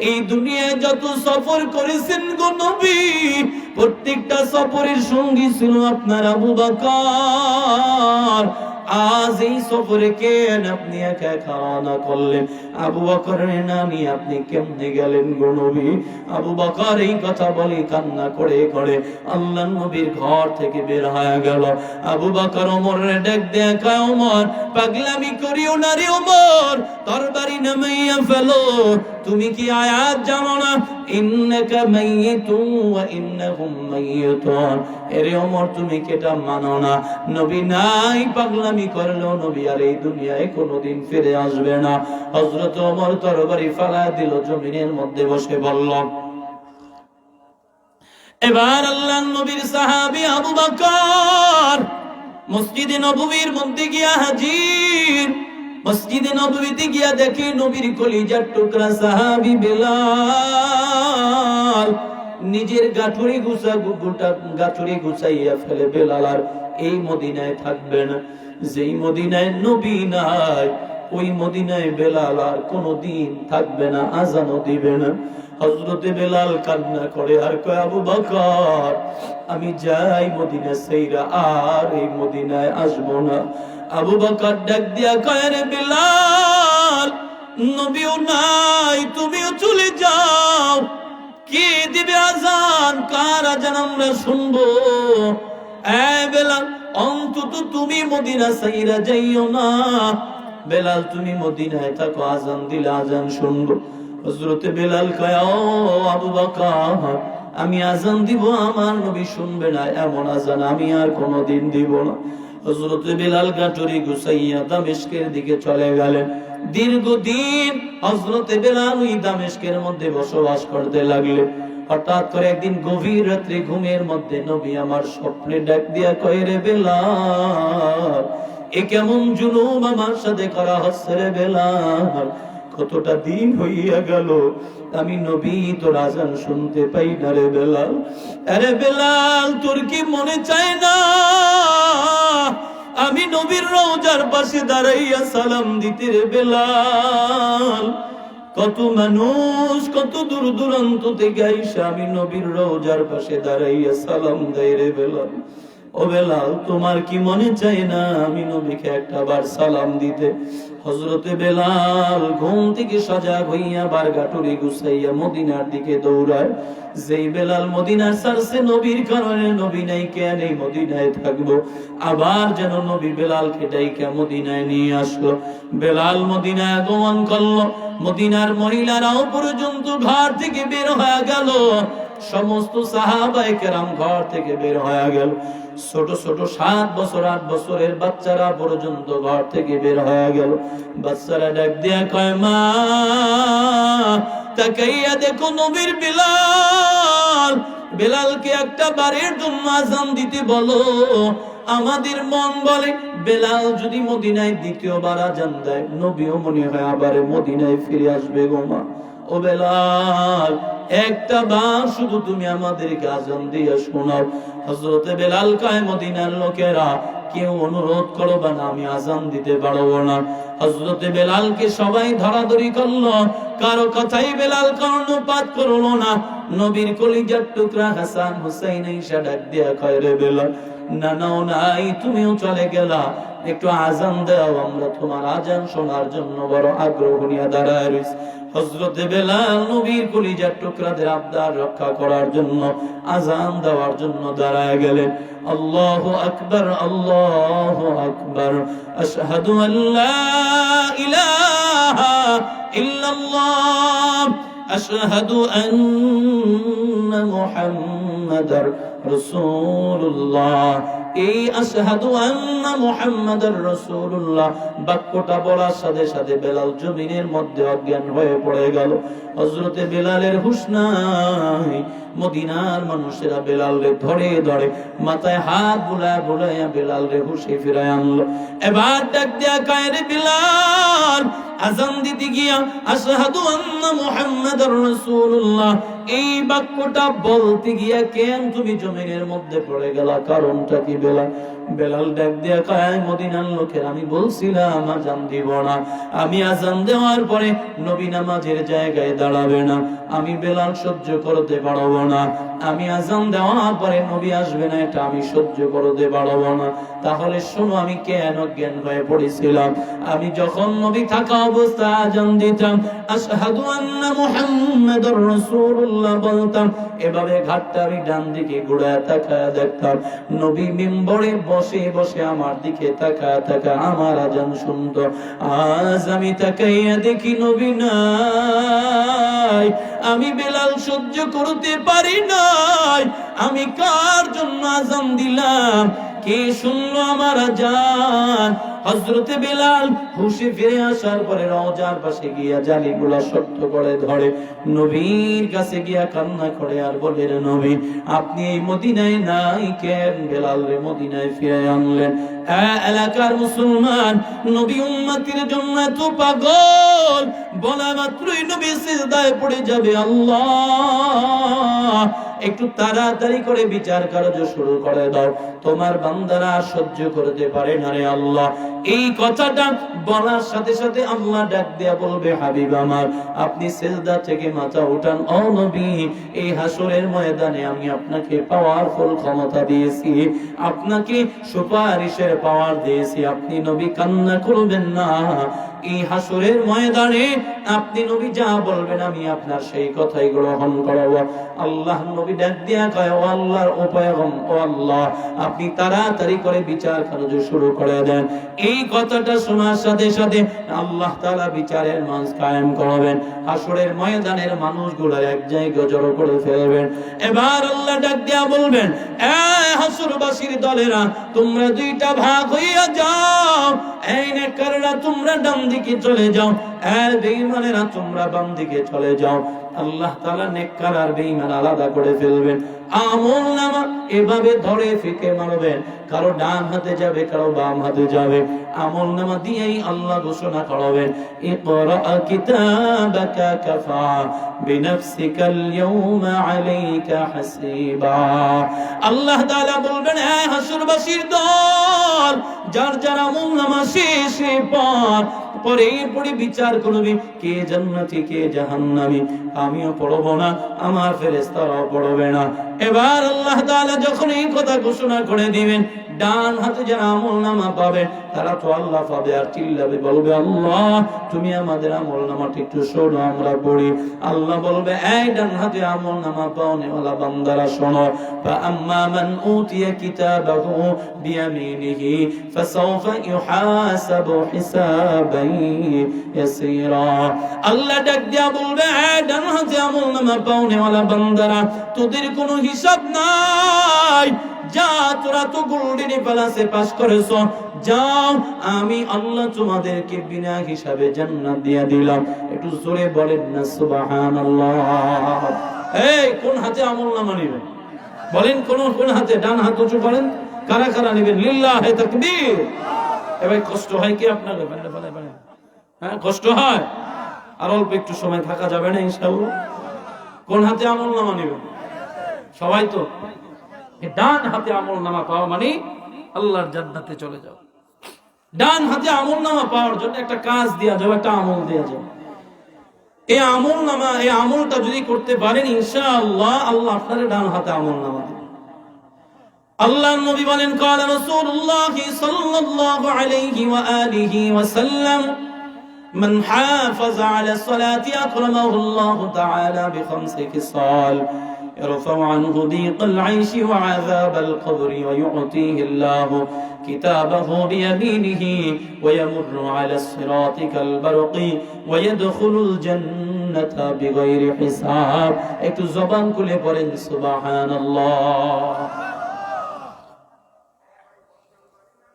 এই দুনিয়ায় যত সফর করেছেন গো নবী, প্রত্যেকটা সফরের সঙ্গী ছিল আপনার আবু বকর। আজ এই সফরে কেন আপনি একা খাওয়া করলেন? আবু বকরের নামি আপনি কেমনে গেলেন গো নবী? আবু বকর এই কথা বলে কান্না করে করে আল্লাহর নবীর ঘর থেকে বের হয়ে গেল। আবু বকর ওমরের ডাক দেয়া কয়, ওমর পাগলামি করিও না রে ওমর, তরবারি নামাইয়া ফেলো। তুমি কি আয়াত জানো না? ইন্নাকা মাইয়িতুন ওয়া ইন্নাহুম মাইয়িতুন। এরে ওমর তুমি কি এটা মানো না? নবী নাই পাগলামি করলো, নবী আর এই দুনিয়ায় কোনোদিন ফিরে আসবে না। হযরত ওমর তরবারি ফালা দিল, জমিনের মধ্যে বসে বলল। এবার আল্লাহর নবীর সাহাবী আবু বকর মসজিদে নববীর মধ্যে গিয়া হাজির। মসজিদে নববীতে গিয়া দেখে নবীর কলিজার টুকরা সাহাবী বেলাল নিজের গাঠুরি গুছাইয়া ফেলে। বেলাল আর এই মদিনায় থাকবে না। যেই মদিনায় নবী নাই, ওই মদিনায় বেলাল আর কোনদিন থাকবে না, আজানও দিবে না। হযরতে বেলাল কান্না করে আর কয়, আবু বকর আমি যাই মদিনা ছাইরা, আর এই মদিনায় আসবো না। আবু বকর ডাক দিয়া কয়, রে বেলাল, নবীও নাই, তুমিও চলে যাও, কে দিবে আজান? কার আজান আমরা শুনবো? বেলাল অন্তত তুমি মদিনা ছাইরা যাইও না। বেলাল তুমি মদিনায় থাকো, আজান দিলে আজান শুনবো। হযরতে বেলাল কয়, ও আবু বকর আমি আজান দিব, আমার নবী শুনবে না এমন আজান আমি আর কোনোদিন দিব না। হযরতে বেলাল গাটুরি গুছাইয়া দামেস্কের দিকে চলে গেলেন। দীর্ঘদিন হযরতে বেলাল ওই দামেস্কের মধ্যে বসবাস করতে লাগলেন। হঠাৎ করে একদিন গভীর রাত্রে ঘুমের মধ্যে নবী আমার স্বপ্নে ডাক দিয়া কয়, রে বেলাল, এ কেমন জুলুম আমার সাথে করা হচ্ছে রে বেলাল? কতটা দিন হইয়া গেল আমি নবী তোর আজান শুনতে পাই না রে বেলাল। আরে বেলাল, তোর কি মনে চায় না আমি নবীর রওজার পাশে দাঁড়াইয়া সালাম দিতে রে বেলাল? কত মানুষ কত দূর দূরান্ত থেকে আইসা আমি নবীর রওজার পাশে দাঁড়াইয়া সালাম দেয় রে বেলাল। ও বেলাল, তোমার কি মনে চায় না আমি নবীকে একটা বার সালাম দিতে? হযরতে বেলাল ঘুম থেকে সজাগ হইয়া বারগাটুরি গুছাইয়া মদিনার দিকে দৌড়ায়। যেই বেলাল মদিনার ছাড়ছে নবীর কারণে, নবী নাই কেন এই মদিনায় থাকবো, আবার যেন নবী বেলালকে ডাইকা মদিনায় নিয়ে আসলো। বেলাল মদিনায় আগমন করলো। মদিনার মহিলারাও পর্যন্ত ঘর থেকে বের হয়ে গেল। সমস্ত সাহাবায়ে কেরাম ঘর থেকে বের হয়ে গেল। ছোট ছোট 7 বছর 8 বছরের বাচ্চারা পর্যন্ত ঘর থেকে বের হয়ে গেল। বাচ্চারা ডাক দিয়া কয়, মা তাকাইয়া দেখো নবীর বেলাল। বেলালকে একটা বারের জন্য আজান দিতে বলো। আমাদের মন বলে বেলাল যদি মদিনায় দ্বিতীয়বার আজান দেয়, নবীও মনে হয় আবার মদিনায় ফিরে আসবে গো মা। ও বেলাল, একটা বার শুধু তুমি আমাদেরকে আজান দিয়ে শোনাও। হযরতে বেলাল কয়, মদিনার লোকেরা কেউ অনুরোধ করবে না, আমি আজান দিতে পারবো না। হযরতে বেলালকে সবাই ধরাধরি করলো, কারো কথাই বেলাল কর্ণপাত করলো না। নবীর কলিজার টুকরা হাসান হুসাইন ঈসা ডাক দিয়া কয়, রে বেলাল, না নাও নাই, তুমিও চলে গেলা, একটু আজান দাও, আমরা তোমার আজান শোনার জন্য বড় আগ্রহ নিয়ে দাঁড়ায় রয়েছি। হযরতে বেলাল নবীর কলিজার টুকরাদের আবদার রক্ষা করার জন্য আজান দেওয়ার জন্য দাঁড়ায় গেলেন। আল্লাহু আকবার, আল্লাহু আকবার, আশহাদু আল্লা ইলাহা ইল্লাল্লাহ আশহাদু আন্না মুহাম্মাদার রাসূলুল্লাহ। এই আশহাদু আন্না মুহাম্মাদার রাসূলুল্লাহ বাক্যটা বলার সাথে সাথে বেলাল জমিনের মধ্যে অজ্ঞান হয়ে পড়ে গেল। হযরতে বেলালের হুঁশ নাই। মদিনার মানুষেরা বেলালরে ধরে ধরে মাথায় হাত বুলায় বুলাইয়া বেলালরে হুঁশে ফিরায় আনলো। এবার ডাক দিয়া কয়, রে বেলাল, আযান দিতে গিয়া আশহাদু আন্না মুহাম্মাদার রাসূলুল্লাহ এই বাক্যটা বলতে গিয়া কেন তুমি জমিনের মধ্যে পড়ে গেলা? কারণটা কি বেলাল? বেলাল ডাক দিয়া কয়, মদিনার লোকের আমি বলছিলাম আযান দিব না। আমি আযান দেওয়ার পরে নবী নামাজের জায়গায় দাঁড়াবে না, আমি বেলাল সহ্য করতে পারবো না। আমি আযান দেওয়ার পরে নবী আসবে না, এটা আমি সহ্য করতে পারবো না। তাহলে শোনো, আমি কেন অজ্ঞান হয়ে পড়েছিলাম? আমি যখন নবী থাকা অবস্থায় আযান দিতাম, আশহাদু আন্না মুহাম্মাদুর রাসূলুল্লাহ বলতাম, এভাবে ঘাটটা আমি ডান দিকে ঘুরায় তাকায় দেখতাম, নবী মিম্বরে বসে বসে আমার দিকে তাকায় তাকায় আমার আযান শুনতো। আজ আমি তাকাইয়া দেখি নবী নাই, আমি বেলাল সহ্য করতে পারি নাই। আমি কার জন্য আযান দিলাম? কে শুনলো আমার আযান? হযরতে বেলাল হুশে ফিরে আসার পরে রওজার পাশে গিয়া জালিগুলা শক্ত করে ধরে নবীর কাছে গিয়া কান্না করে আর বলে, রে নবী, আপনি এই মদিনায় নাই কেন? বেলাল রে মদিনায় ফিরে আনলেন। এলাকার মুসলমান, নবী উম্মতের জন্য এত পাগল, বলা মাত্রই নবী সিজদায় পড়ে যাবে। আল্লাহ, একটু তাড়াতাড়ি করে বিচার কার্য শুরু করে দাও, তোমার বান্দারা সহ্য করতে পারে না রে আল্লাহ। এই কথাটা বলার সাথে সাথে আল্লাহ ডাক দেয়া বলবে, হাবিব আমার, আপনি সিজদা থেকে মাথা উঠান। ও নবী, এই হাসরের ময়দানে আমি আপনাকে পাওয়ারফুল ক্ষমতা দিয়েছি, আপনাকে সুপারিশের পাওয়ার দিয়েছি। আপনি নবী কান্না করবেন না। এই হাসরের ময়দানে আপনি নবী যা বলবেন আমি আপনার সেই কথাই গ্রহণ করব। আল্লাহ নবী ডাক দিয়া কয়, ও আল্লাহর পয়গম্বর, ও আল্লাহ, আপনি তাড়াতাড়ি করে বিচার কার্য শুরু করে দেন। এই কথাটা শোনার সাথে সাথে আল্লাহ তাআলা বিচারের মাঝ কায়েম করবেন, হাসরের ময়দানের মানুষগুলো এক জায়গায় জড়ো করে ফেলবেন। এবার আল্লাহ ডাক দিয়া বলবেন, এ হাসরবাসীর দলেরা, তোমরা দুইটা ভাগ হইয়া যাও। এই নেককাররা তোমরা ডান দিকে চলে যাও, আর বেঈমানেরা তোমরা বাম দিকে চলে যাও। আল্লাহ তাআলা নেককার আর বেঈমান আলাদা করে ফেলবেন। আমলনামা এভাবে ধরে ফিকে মারবেন, কারো ডান হাতে যাবে, কারো বাম হাতে যাবে। আমলনামা দিয়েই আল্লাহ ঘোষণা করবেন, ইকরা কিতাবাকা কাফা বিনাফসিকাল ইয়াউমা আলাইকা হাসিবা। আল্লাহ তাআলা বলবেন, হে হাসরবাসীর দল, যার যার আমলনামা শেষে পরে বিচার করবি, কে জান্নাতি কে জাহান্নামী। আমিও পড়ব না, আমার ফেরেশতারাও পড়বে না। এবার আল্লাহ তাআলা যখন এই কথা ঘোষণা করে দিবেন, ডান হাতে যারা আমলনামা পাবে তারা তো আল্লাহ পাবে, আর চিল্লাবে, বলবে, আল্লাহ তুমি আমাদের আমলনামাটা একটু শোনো, আমরা পড়ি। আল্লাহ বলবে, এই ডান হাতে আমলনামা পাওনেওয়ালা বান্দারা শোনো, ফাআম্মা মান উতিয়া কিতাবাহু বিয়ামিনিহি ফাসাউফা ইউহাসাবু হিসাবান ইয়াসীরা। আল্লাহ ডাক দিয়া বলবে, এই ডান হাতে আমলনামা পাওনেওয়ালা বান্দারা, তোদের কোনো হিসাব নাই, যা তোরা তো গোল্ডেন প্লাসে পাস করেছো, যাও, আমি আল্লাহ তোমাদেরকে বিনা হিসাবে জান্নাত দিয়ে দিলাম। একটু জোরে বলেন না সুবহানাল্লাহ। এই কোন হাতে আমলনামা নেবেন বলেন? কোন হাতে? ডান হাত উঁচু করেন। কারা কারা নেবেন? লিল্লাহি তাকবীর। এবার কষ্ট হয় কি আপনার? হ্যাঁ, কষ্ট হয়। আর অল্প একটু সময় থাকা যাবে না ইনশাআল্লাহ। কোন হাতে আমলনামা নেবেন? সবাই তো ডান হাতে আমলনামা পাওয়া মানে আল্লাহর জান্নাতে চলে যাও। ডান হাতে আমলনামা পাওয়ার জন্য একটা কাজ দেয়া যাবে, একটা আমল দেয়া যাবে। এই আমলনামা, এই আমলটা যদি করতে পারেন ইনশাআল্লাহ, আল্লাহ আপনার ডান হাতে আমলনামা দিবেন। আল্লাহর নবী বলেন, ক্বালা রাসূলুল্লাহ সাল্লাল্লাহু আলাইহি ওয়া আলিহি ওয়া সাল্লাম, মান হাফাযা আলা সালাতি আকরামাহু আল্লাহু তাআলা বিখামসি খিসাল। يرفع عنه ضيق العيش وعذاب القبر ويعطيه الله كتابه بيمينه ويمر على الصراط كالبرق ويدخل الجنة بغير حساب. একটু জবান খুলে পড়েন সুবহানাল্লাহ।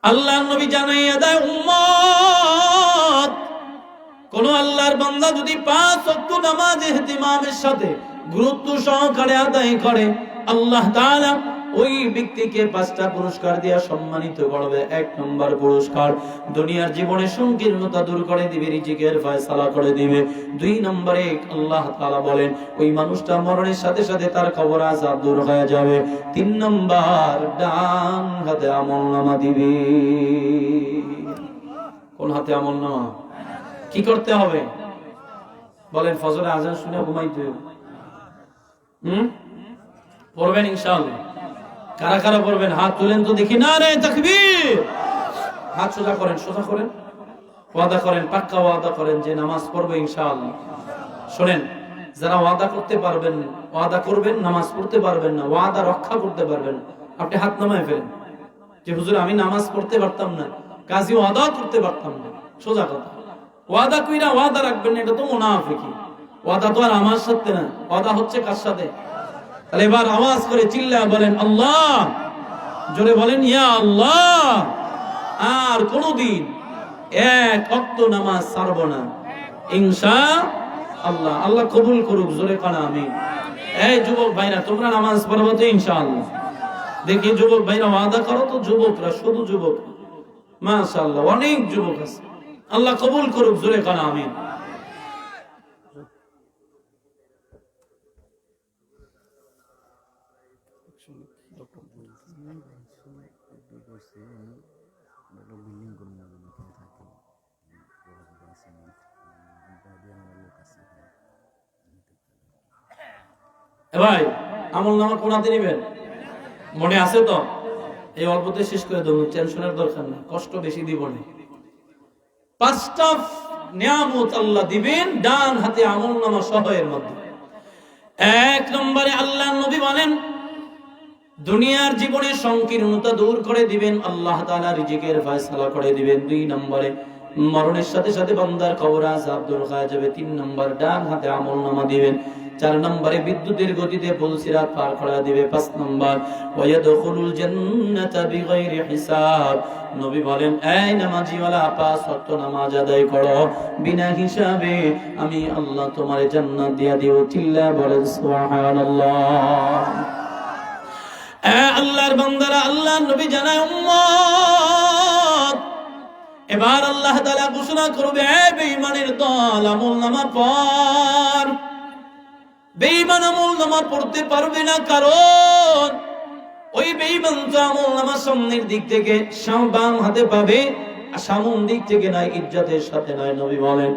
আল্লাহর নবী জানাইয়া দেয়, উম্মত, কোন আল্লাহর বান্দা যদি 5 ওয়াক্ত নামাজ ইহতিমামের সাথে গুরুত্ব সহকারে আদায় করে, আল্লাহ তাআলা ওই ব্যক্তিকে 5টা পুরস্কার দিয়ে সম্মানিত করবে। 1 নম্বর পুরস্কার, দুনিয়ার জীবনে সংকীর্ণতা দূর করে দিবে, রিজিকের ফয়সালা করে দিবে। 2 নম্বরে আল্লাহ তাআলা বলেন ওই মানুষটা মরণের সাথে সাথে তার কবর আযাব দূর হয়ে যাবে। 3 নম্বর, ডান হাতে আমলনামা দিবে। কোন হাতে আমলনামা? কি করতে হবে বলেন? ফজরের আজান শুনে ঘুমাইতে হবে। পড়বেন ইনশাআল্লাহ। কারা কারা পড়বেন হাত তুলেন তো দেখি। নারে তাকবীর। হাত সোজা করেন, সোজা করেন, ওয়াদা করেন, পাক্কা ওয়াদা করেন যে নামাজ পড়বে ইনশাআল্লাহ। শুনেন, যারা ওয়াদা করতে পারবেন, ওয়াদা করবেন, নামাজ পড়তে পারবেন না, ওয়াদা রক্ষা করতে পারবেন, আপনি হাত নামায় ফেলেন যে হুজুর আমি নামাজ পড়তে পারতাম না, কাজী ওয়াদা করতে পারতাম না। সোজা কথা, ওয়াদা কইরা ওয়াদা রাখবেন না, এটা তো মুনাফিকি। ওয়াদা তো আর আমার সাথে না, ওয়াদা হচ্ছে কার সাথে? তাহলে এবার আওয়াজ করে চিল্লা বলেন আল্লাহ, জোরে বলেন ইয়া আল্লাহ, আর কোনদিন 1 ওয়াক্ত নামাজ ছাড়ব না ইনশাআল্লাহ। আল্লাহ কবুল করুক, জোরে কানা আমিন। এই যুবক ভাইরা, তোমরা নামাজ পড়বে তো ইনশাআল্লাহ? দেখি যুবক ভাইরা ওয়াদা করো তো। যুবকরা, শুধু যুবক, মাশাআল্লাহ অনেক যুবক আছে। আল্লাহ কবুল করুক, জোরে কানা আমিন। ভাই আমলনামা কোন হাতে নিবেন? মনে আছে তো? এই অল্পতে শেষ করে দেব, টেনশনের দরকার নেই, কষ্ট বেশি দিব না। 5টা নিয়ামত আল্লাহ দিবেন ডান হাতে আমলনামা সহ এর মধ্যে। 1 নম্বরে আল্লাহ নবী বলেন দুনিয়ার জীবনে সংকীর্ণতা দূর করে দিবেন, আল্লাহ তাআলা রিজিকের ফয়সালা করে দিবেন। 2 নম্বরে মরণের সাথে সাথে বান্দার কবর আযাব দূর হয়ে যাবে। 3 নম্বর, ডান হাতে আমলনামা দিবেন। 4 নম্বরে বিদ্যুতের গতিতে পুলসিরাত পার করা দিবে। 5 নম্বর, ওয়ায়াদখুলুল জান্নাতা বিগাইরি হিসাব। নবী বলেন এই নামাজিওয়ালা 5 ওয়াক্ত নামাজ আদায় করো, বিনা হিসাবে আমি আল্লাহ তোমারে জান্নাত দিয়া দিব। চিল্লা বলেন সুবহানাল্লাহ। আল্লাহর বান্দারা, আল্লাহর নবী জানায় উম্মত, এবার আল্লাহ তাআলা ঘোষণা করবে এই বেঈমানের দল, আমলনামা পড়। বেঈমান আমলনামা পড়তে পারবে না, কারণ ওই বেঈমান তো আমলনামা সামনের দিক থেকে বাম হাতে পাবে, আর সামনের দিক থেকে নয়, ইজ্জতের সাথে নয়। নবী বলেন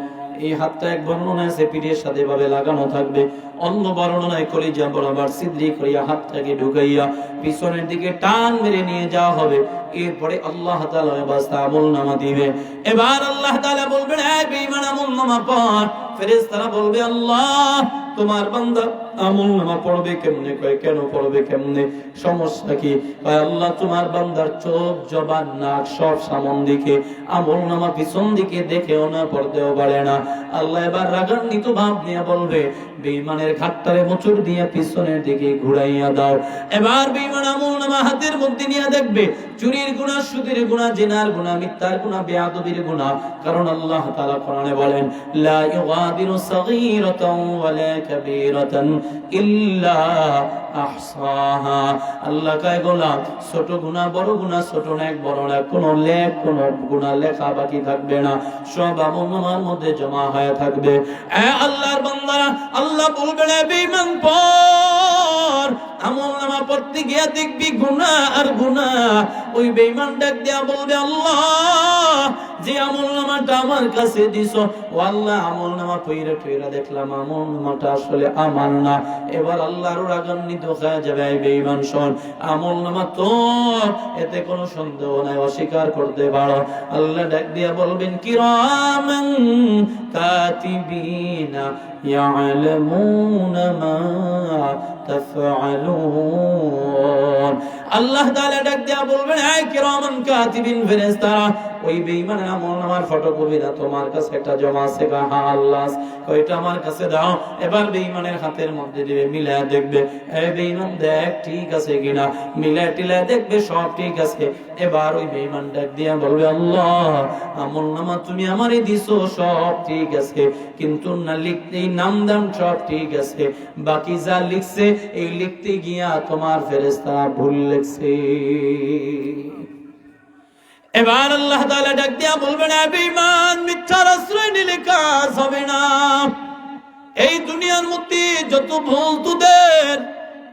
এই হাতটা এক বর্ণনায় আছে পিঠের সাথে ভাবে লাগানো থাকবে, অন্য বর্ণনায় কলিজা বরাবর সিদ্রি করিয়া হাতটাকে ঢুকাইয়া পিছনের দিকে টান মেরে নিয়ে যাওয়া হবে। এরপরে আল্লাহ তাআলা বাস্তা আমলনামা দিবে। এবার আল্লাহ তাআলা বলবেন এই বেঈমান আমলনামা পড়। ফেরেশতারা বলবে আল্লাহ তোমার বান্দা আমলনামা পড়বে কেমনে? কয় কেন পড়বে কেমনে, সমস্যা কি? কয় আল্লাহ তোমার বান্দার চোখ, জবান, নাক সব সামন দিকে, আমলনামা পিছন দিকে দেখেও না, পড়তেও পারে না। আল্লাহ এবার রাগান্বিত ভাব নিয়ে বলবে বেঈমানের ঘাটটারে মোচড় দিয়ে পিছনের দিকে ঘুরাইয়া দাও। এবার বেঈমান আমলনামা হাতের মধ্যে নিয়ে দেখবে চুরির গুনাহ, সুদের গুনাহ, জিনার গুনাহ, মিথ্যার গুনাহ, বেয়াদবির গুনাহ। কারণ আল্লাহ তাআলা কোরআনে বলেন লা ইউগাদিরু সাগীরাতান ওয়ালা কাবীরাতান ইল্লা আহসাহা। আল্লাহ কয় গোলাম ছোট গুনাহ, বড় গুনাহ, ছোট নেক, বড় নেক, কোন গুনাহ লেখা বাকি থাকবে না, সব আমলনামার মধ্যে জমা হয়ে থাকবে। আল্লাহর বান্দারা, আল্লাহ বলবেন বেঈমান পড়। আমলনামা পড়তে গিয়ে দেখবি গুনাহ আর গুনাহ, ওই বেঈমান ডাক দিয়া বলবে আল্লাহ যে আমলনামাটা আমার কাছে দিছো ও আল্লাহ আমলনামা কইরা কইরা দেখলাম আমলনামাটা আসলে আমার না। এবার আল্লাহর রাগান্বিত হয়ে যাবে এই বেঈমান শোন আমলনামা তো এতে কোনো সন্দেহ নাই অস্বীকার করতে পারো। আল্লাহ ডাক দিয়া বলবেন কিরামান কাতিবিনা ইয়ালামুনা মা তাফআলুন। আল্লাহ তাআলা ডাক দিয়া বলবেন হে কিরামান কাতিবিন ফেরেশতারা ওই বেঈমানের আমলনামার ফটোকপিটা তোমার কাছে একটা জমা আছে কা? হ্যাঁ আল্লাহ কইটা আমার কাছে দাও। এবার বেঈমানের হাতের মধ্যে দিবে মিলায়া দেখবে এই বেঈমান দেখ ঠিক আছে কিনা, মিলায়া টিলায়া দেখবে সব ঠিক আছে। এবার ওই বেঈমান ডাক দিয়া বলবে আল্লাহ আমলনামা তুমি আমারে দিছো সব ঠিক আছে কিন্তু না লিখতে নাম দাম সব ঠিক আছে, বাকি যা লিখছে এই লিখতে গিয়া তোমার ফেরেশতা ভুল লিখছে। এবার আল্লাহ তাআলা ডাক দিয়া বলবেন এ বেঈমান মিথ্যার আশ্রয় নিলে কাজ হবে না। এই দুনিয়ার মধ্যে যত ভুল তোদের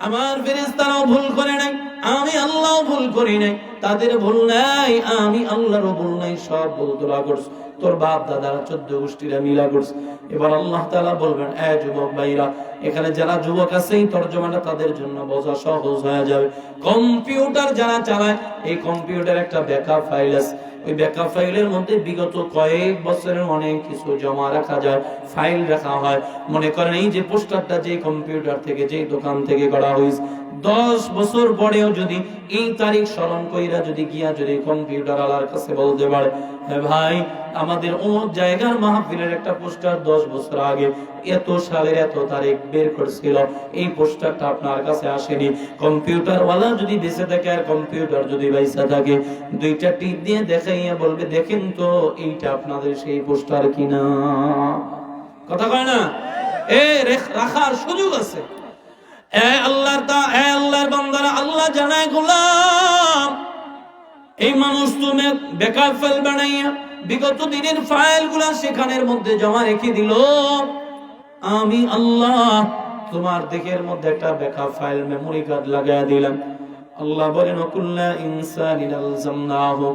আমার ফেরেশতারাও ভুল করে নাই, আমি আল্লাহও ভুল করি নাই, তাদের ভুল নাই আমি আল্লাহরও ভুল নাই, সব ভুল তোরা করছ, তোর বাপ দাদারা 14 গোষ্ঠীরা মিলা করছে। এবার আল্লাহ তাআলা বলবেন এ যুবক ভাইরা এখানে যারা যুবক আছে এই তরজমাটা তাদের জন্য বোঝা সহজ হয়ে যাবে। কম্পিউটার যারা চালায় এই কম্পিউটার একটা ব্যাকআপ ফাইল আছে, ওই ব্যাকআপ ফাইলের মধ্যে বিগত কয়েক বছরের অনেক কিছু জমা রাখা যায়, ফাইল রাখা হয়। মনে করেন এই যে পোস্টারটা যে কম্পিউটার থেকে যে দোকান থেকে করা হয়েছে 10 বছর পরেও যদি এই তারিখ স্মরণ কইরা যদি গিয়া যদি কম্পিউটার আলার কাছে বলতে পারে হ্যাঁ ভাই আমাদের অমুক জায়গার মাহফিলের একটা পোস্টার 10 বছর আগে এত সালের এত তারিখ বের করছিল, এই পোস্টারটা আপনার কাছে আসেনি, কম্পিউটার ওয়ালা যদি বেঁচে থাকে আর কম্পিউটার যদি বাইসা থাকে দুইটা টিপ দিয়ে দেখাইয়া বলবে দেখেন তো এইটা আপনাদের সেই পোস্টার কিনা। কথা কয় না? রাখার সুযোগ আছে। আল্লাহর বান্দারা আল্লাহ জানায় গোলাম এই মানুষ তুমি বেকার ফাইল বানাইয়া বিগত দিনের ফাইল গুলা সেখানের মধ্যে জমা রেখে দিল, আমি আল্লাহ তোমার দিকের মধ্যে একটা বেকার ফাইল মেমোরি কার্ড লাগাইয়া দিলাম। আল্লাহ বলেন কুল্লা ইনসানিন আলজামনাহু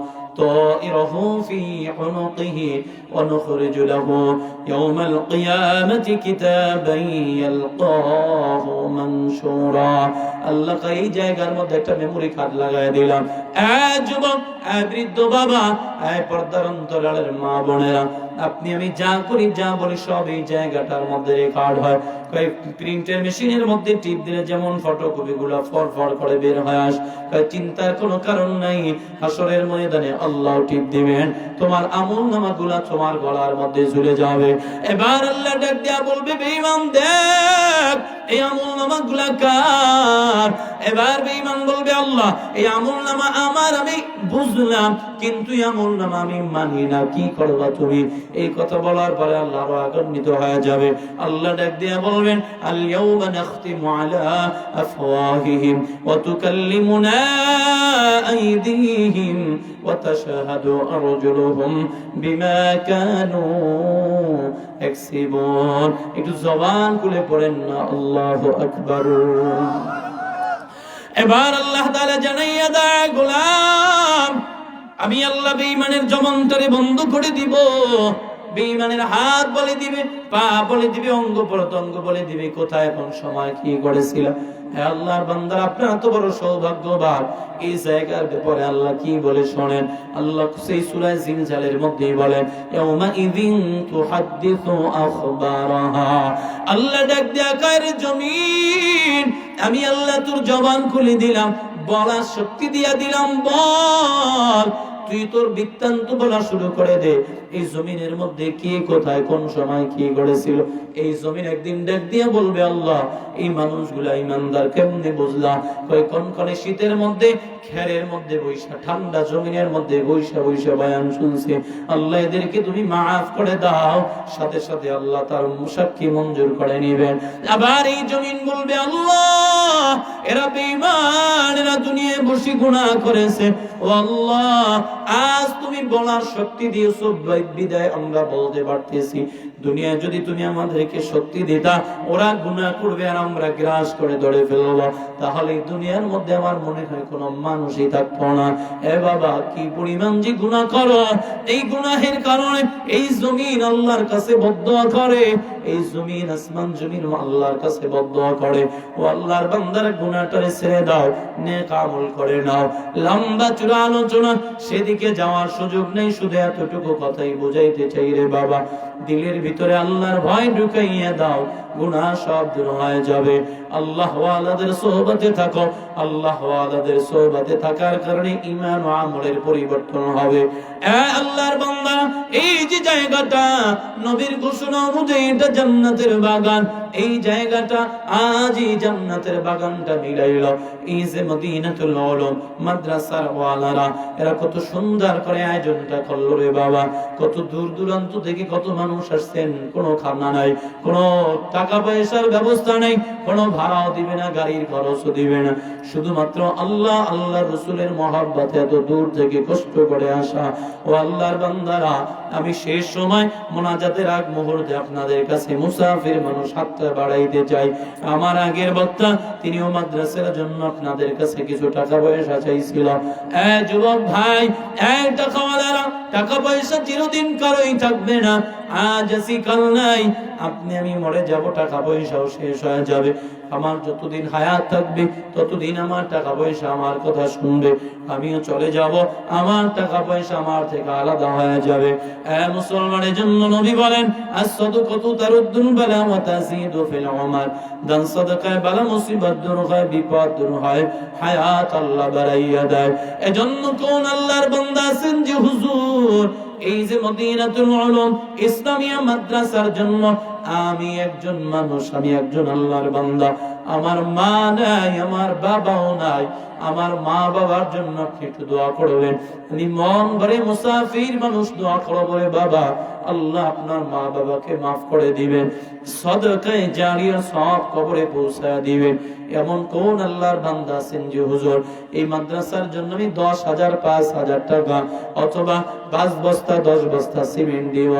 طائره في عنقه ونخرج له يوم القيامة كتابا يلقاه منشورا। আল্লাহ এই জায়গার মধ্যে একটা মেমোরি কার্ড লাগাই দিলাম। যুবক বৃদ্ধ বাবা পর্দার অন্তরালের মা বোনেরা আপনি আমি যা করি যা বলি সব এই জায়গাটার মধ্যে রেকর্ড হয়। প্রিন্টের মেশিনের মধ্যে টিপ দিলে যেমন ফটোকপি গুলা ফরফর করে বের হয় আস, চিন্তার কোনো কারণ নাই, হাসরের ময়দানে আল্লাহ টিপ দিবেন তোমার আমলনামা গুলা তোমার গলার মধ্যে ঝুলে যাবে। এবার আল্লাহ ডাক দিয়া বলবে বেঈমান দেখ এই আমলনামা গুলা কার? এবার বেঈমান বলবে আল্লাহ এই আমলনামা আমার, আমি বুঝলাম কিন্তু এই আমলনামা আমি মানি না, কি করবা তুমি? এই কথা বলার পরে আল্লাহ রাগান্বিত হয়ে যাবে। আল্লাহ ডাক দিয়া বলবেন আল ইয়াউমা নাখতিমু আলা আফওয়াহিহিম ওয়া তুকাল্লিমুনা আইদিহিম ওয়া তাশহাদু আরজুলুহুম বিমা কানু ইয়াকসিবুন। একটু জবান খুলে পড়েন না আল্লাহু আকবার। এবার আল্লাহ তাআলা জানাইয়া দেয় গোলাম আমি আল্লাহ বেঈমানের জবানটারে বন্ধ করে দিব, বেঈমানের হাত বলে দিবে, পা বলে দিবে, অঙ্গ প্রত্যঙ্গ বলে দিবে কোথায় কোন সময় কি করেছিল। হে আল্লাহর বান্দা আপনারা তো বড় সৌভাগ্যবান। এই জায়গার ব্যাপারে আল্লাহ কি বলে শোনেন। আল্লাহ সেই সূরা জিলজালের মধ্যে বলেন ইয়াউমা ইযিন তুহাদ্দিসু আখবারাহা। আল্লাহ ডাক দিয়া কয় জমিন আমি আল্লাহ তোর জবান খুলে দিলাম, বলার শক্তি দিয়া দিলাম, বল তুই তোর বৃত্তান্ত বলা শুরু করে দে। এই জমিনের মধ্যে কি কোথায় কোন সময় কি করেছিল এই জমিন একদিন ডাক দিয়ে বলবে আল্লাহ এই মানুষগুলা ইমানদার কেমনে বুঝলা? কয় কনকনে শীতের মধ্যে খেরের মধ্যে বৈশা, ঠান্ডা জমিনের মধ্যে বৈশা বৈশা বয়ান শুনছে, আল্লাহ এদেরকে তুমি মাফ করে দাও। সাথে সাথে আল্লাহ তার সাক্ষী মঞ্জুর করে নিবেন। আবার এই জমিন বলবে আল্লাহ এরা বেঈমান, এরা দুনিয়ায় বসে গুনাহ করেছে। ও আল্লাহ, আজ তুমি বলার শক্তি দিয়েছো বিদায় আমরা বলতে পারতেছি। দুনিয়ায় যদি তুমি আমাদেরকে শক্তি দিতা, ওরা গুনাহ করবে আর আমরা গ্রাস করে ধরে ফেলবো, তাহলে দুনিয়ার মধ্যে আমার মনে হয় কোনো মানুষই থাকতো না। এ বাবা, কি পরিমাণ যে গুনাহ করো, এই গুনাহের কারণে এই জমিন আল্লাহর কাছে বদদুয়া করে, এই জমিন আসমান জমিন আল্লাহর কাছে বদদুয়া করে। ও আল্লাহর বান্দার গুনাহটারে ছেড়ে দাও, নেক আমল করে নাও। লম্বা চূড়া আলোচনা সেদিকে যাওয়ার সুযোগ নেই, শুধু এতটুকু কথাই বুঝাইতে চাই রে বাবা, দিলের ভিতরে আল্লাহর ভয় ঢুকাইয়া দাও, গুনাহ সব দূর হয়ে যাবে। আল্লাহ ওয়ালাদের সোহবতে থাকো, আল্লাহ ওয়ালাদের সোহবতে থাকার কারণে ঈমান ও আমলের পরিবর্তন হবে। এ আল্লাহর বান্দা, এই যে জায়গাটা নবীর ঘোষণা অনুযায়ী এটা জান্নাতের বাগান, এই জায়গাটা আজ এই জান্নাতের বাগানটা মিলাইল। এই যে মদিনাতুল উলুম মাদ্রাসার ওয়ালারা, এরা কত সুন্দর করে আয়োজনটা করলো রে বাবা। কত দূর দূরান্ত থেকে কত মানুষ আসছেন, কোনো খানা নাই, কোনো টাকা পয়সার ব্যবস্থা নেই, কোনো ভাড়াও দিবে না, গাড়ির খরচও দিবে না, শুধুমাত্র আল্লাহ আল্লাহ রসুলের মহব্বতে এত দূর থেকে কষ্ট করে আসা। ও আল্লাহর বান্দারা, আমি শেষ সময় মোনাজাতের আগ মুহূর্তে আপনাদের কাছে মুসাফির মানুষ হাতটা বাড়াইতে চাই। আমার আগের বক্তা তিনিও মাদ্রাসার জন্য আপনাদের কাছে কিছু টাকা পয়সা চাইছিল। যুবক ভাই, টাকাওয়ালারা, টাকা পয়সা চিরদিন কারোই থাকবে না, আজ আছি কাল নাই, আপনি আমি মরে যাব, টাকা পয়সাও শেষ হয়ে যাবে। আমার যতদিন হায়াত থাকবে ততদিন আমার টাকা পয়সা আমার কথা শুনবে, আমিও চলে যাব, আমার টাকা পয়সা আমার থেকে আলাদা হয়ে যাবে। মুসলমানের জন্য নবী বলেন, as-সাদকাতু তারুদ্দুল বালা ওয়া তাযীদু ফিল উমার, দান সাদাকায় বালা মুসিবত দূর হয়, বিপদ দূর হয়, হায়াত আল্লাহ বাড়াইয়া দেয়। এজন্য কোন আল্লাহর বান্দা আছেন যে হুজুর এই যে মদিনাতুল উলুম ইসলামিয়া মাদ্রাসার জন্য আমি একজন মানুষ, আমি একজন আল্লাহর বান্দা, আমার মা নাই, আমার বাবাও নাই, আমার মা বাবার জন্য আপনি একটু দোয়া করবেন। আমি মন ভরে মুসাফির মানুষ দোয়া করব রে বাবা, আল্লাহ আপনার মা বাবাকে মাফ করে দিবেন, সদকায়ে জারিয়া সব কবরে পৌঁছায় দিবেন। এমন কোন আল্লাহর বান্দা আছেন যে হুজুর এই মাদ্রাসার জন্য আমি 10,000 5,000 টাকা অথবা 5 বস্তা 10 বস্তা সিমেন্ট দিব,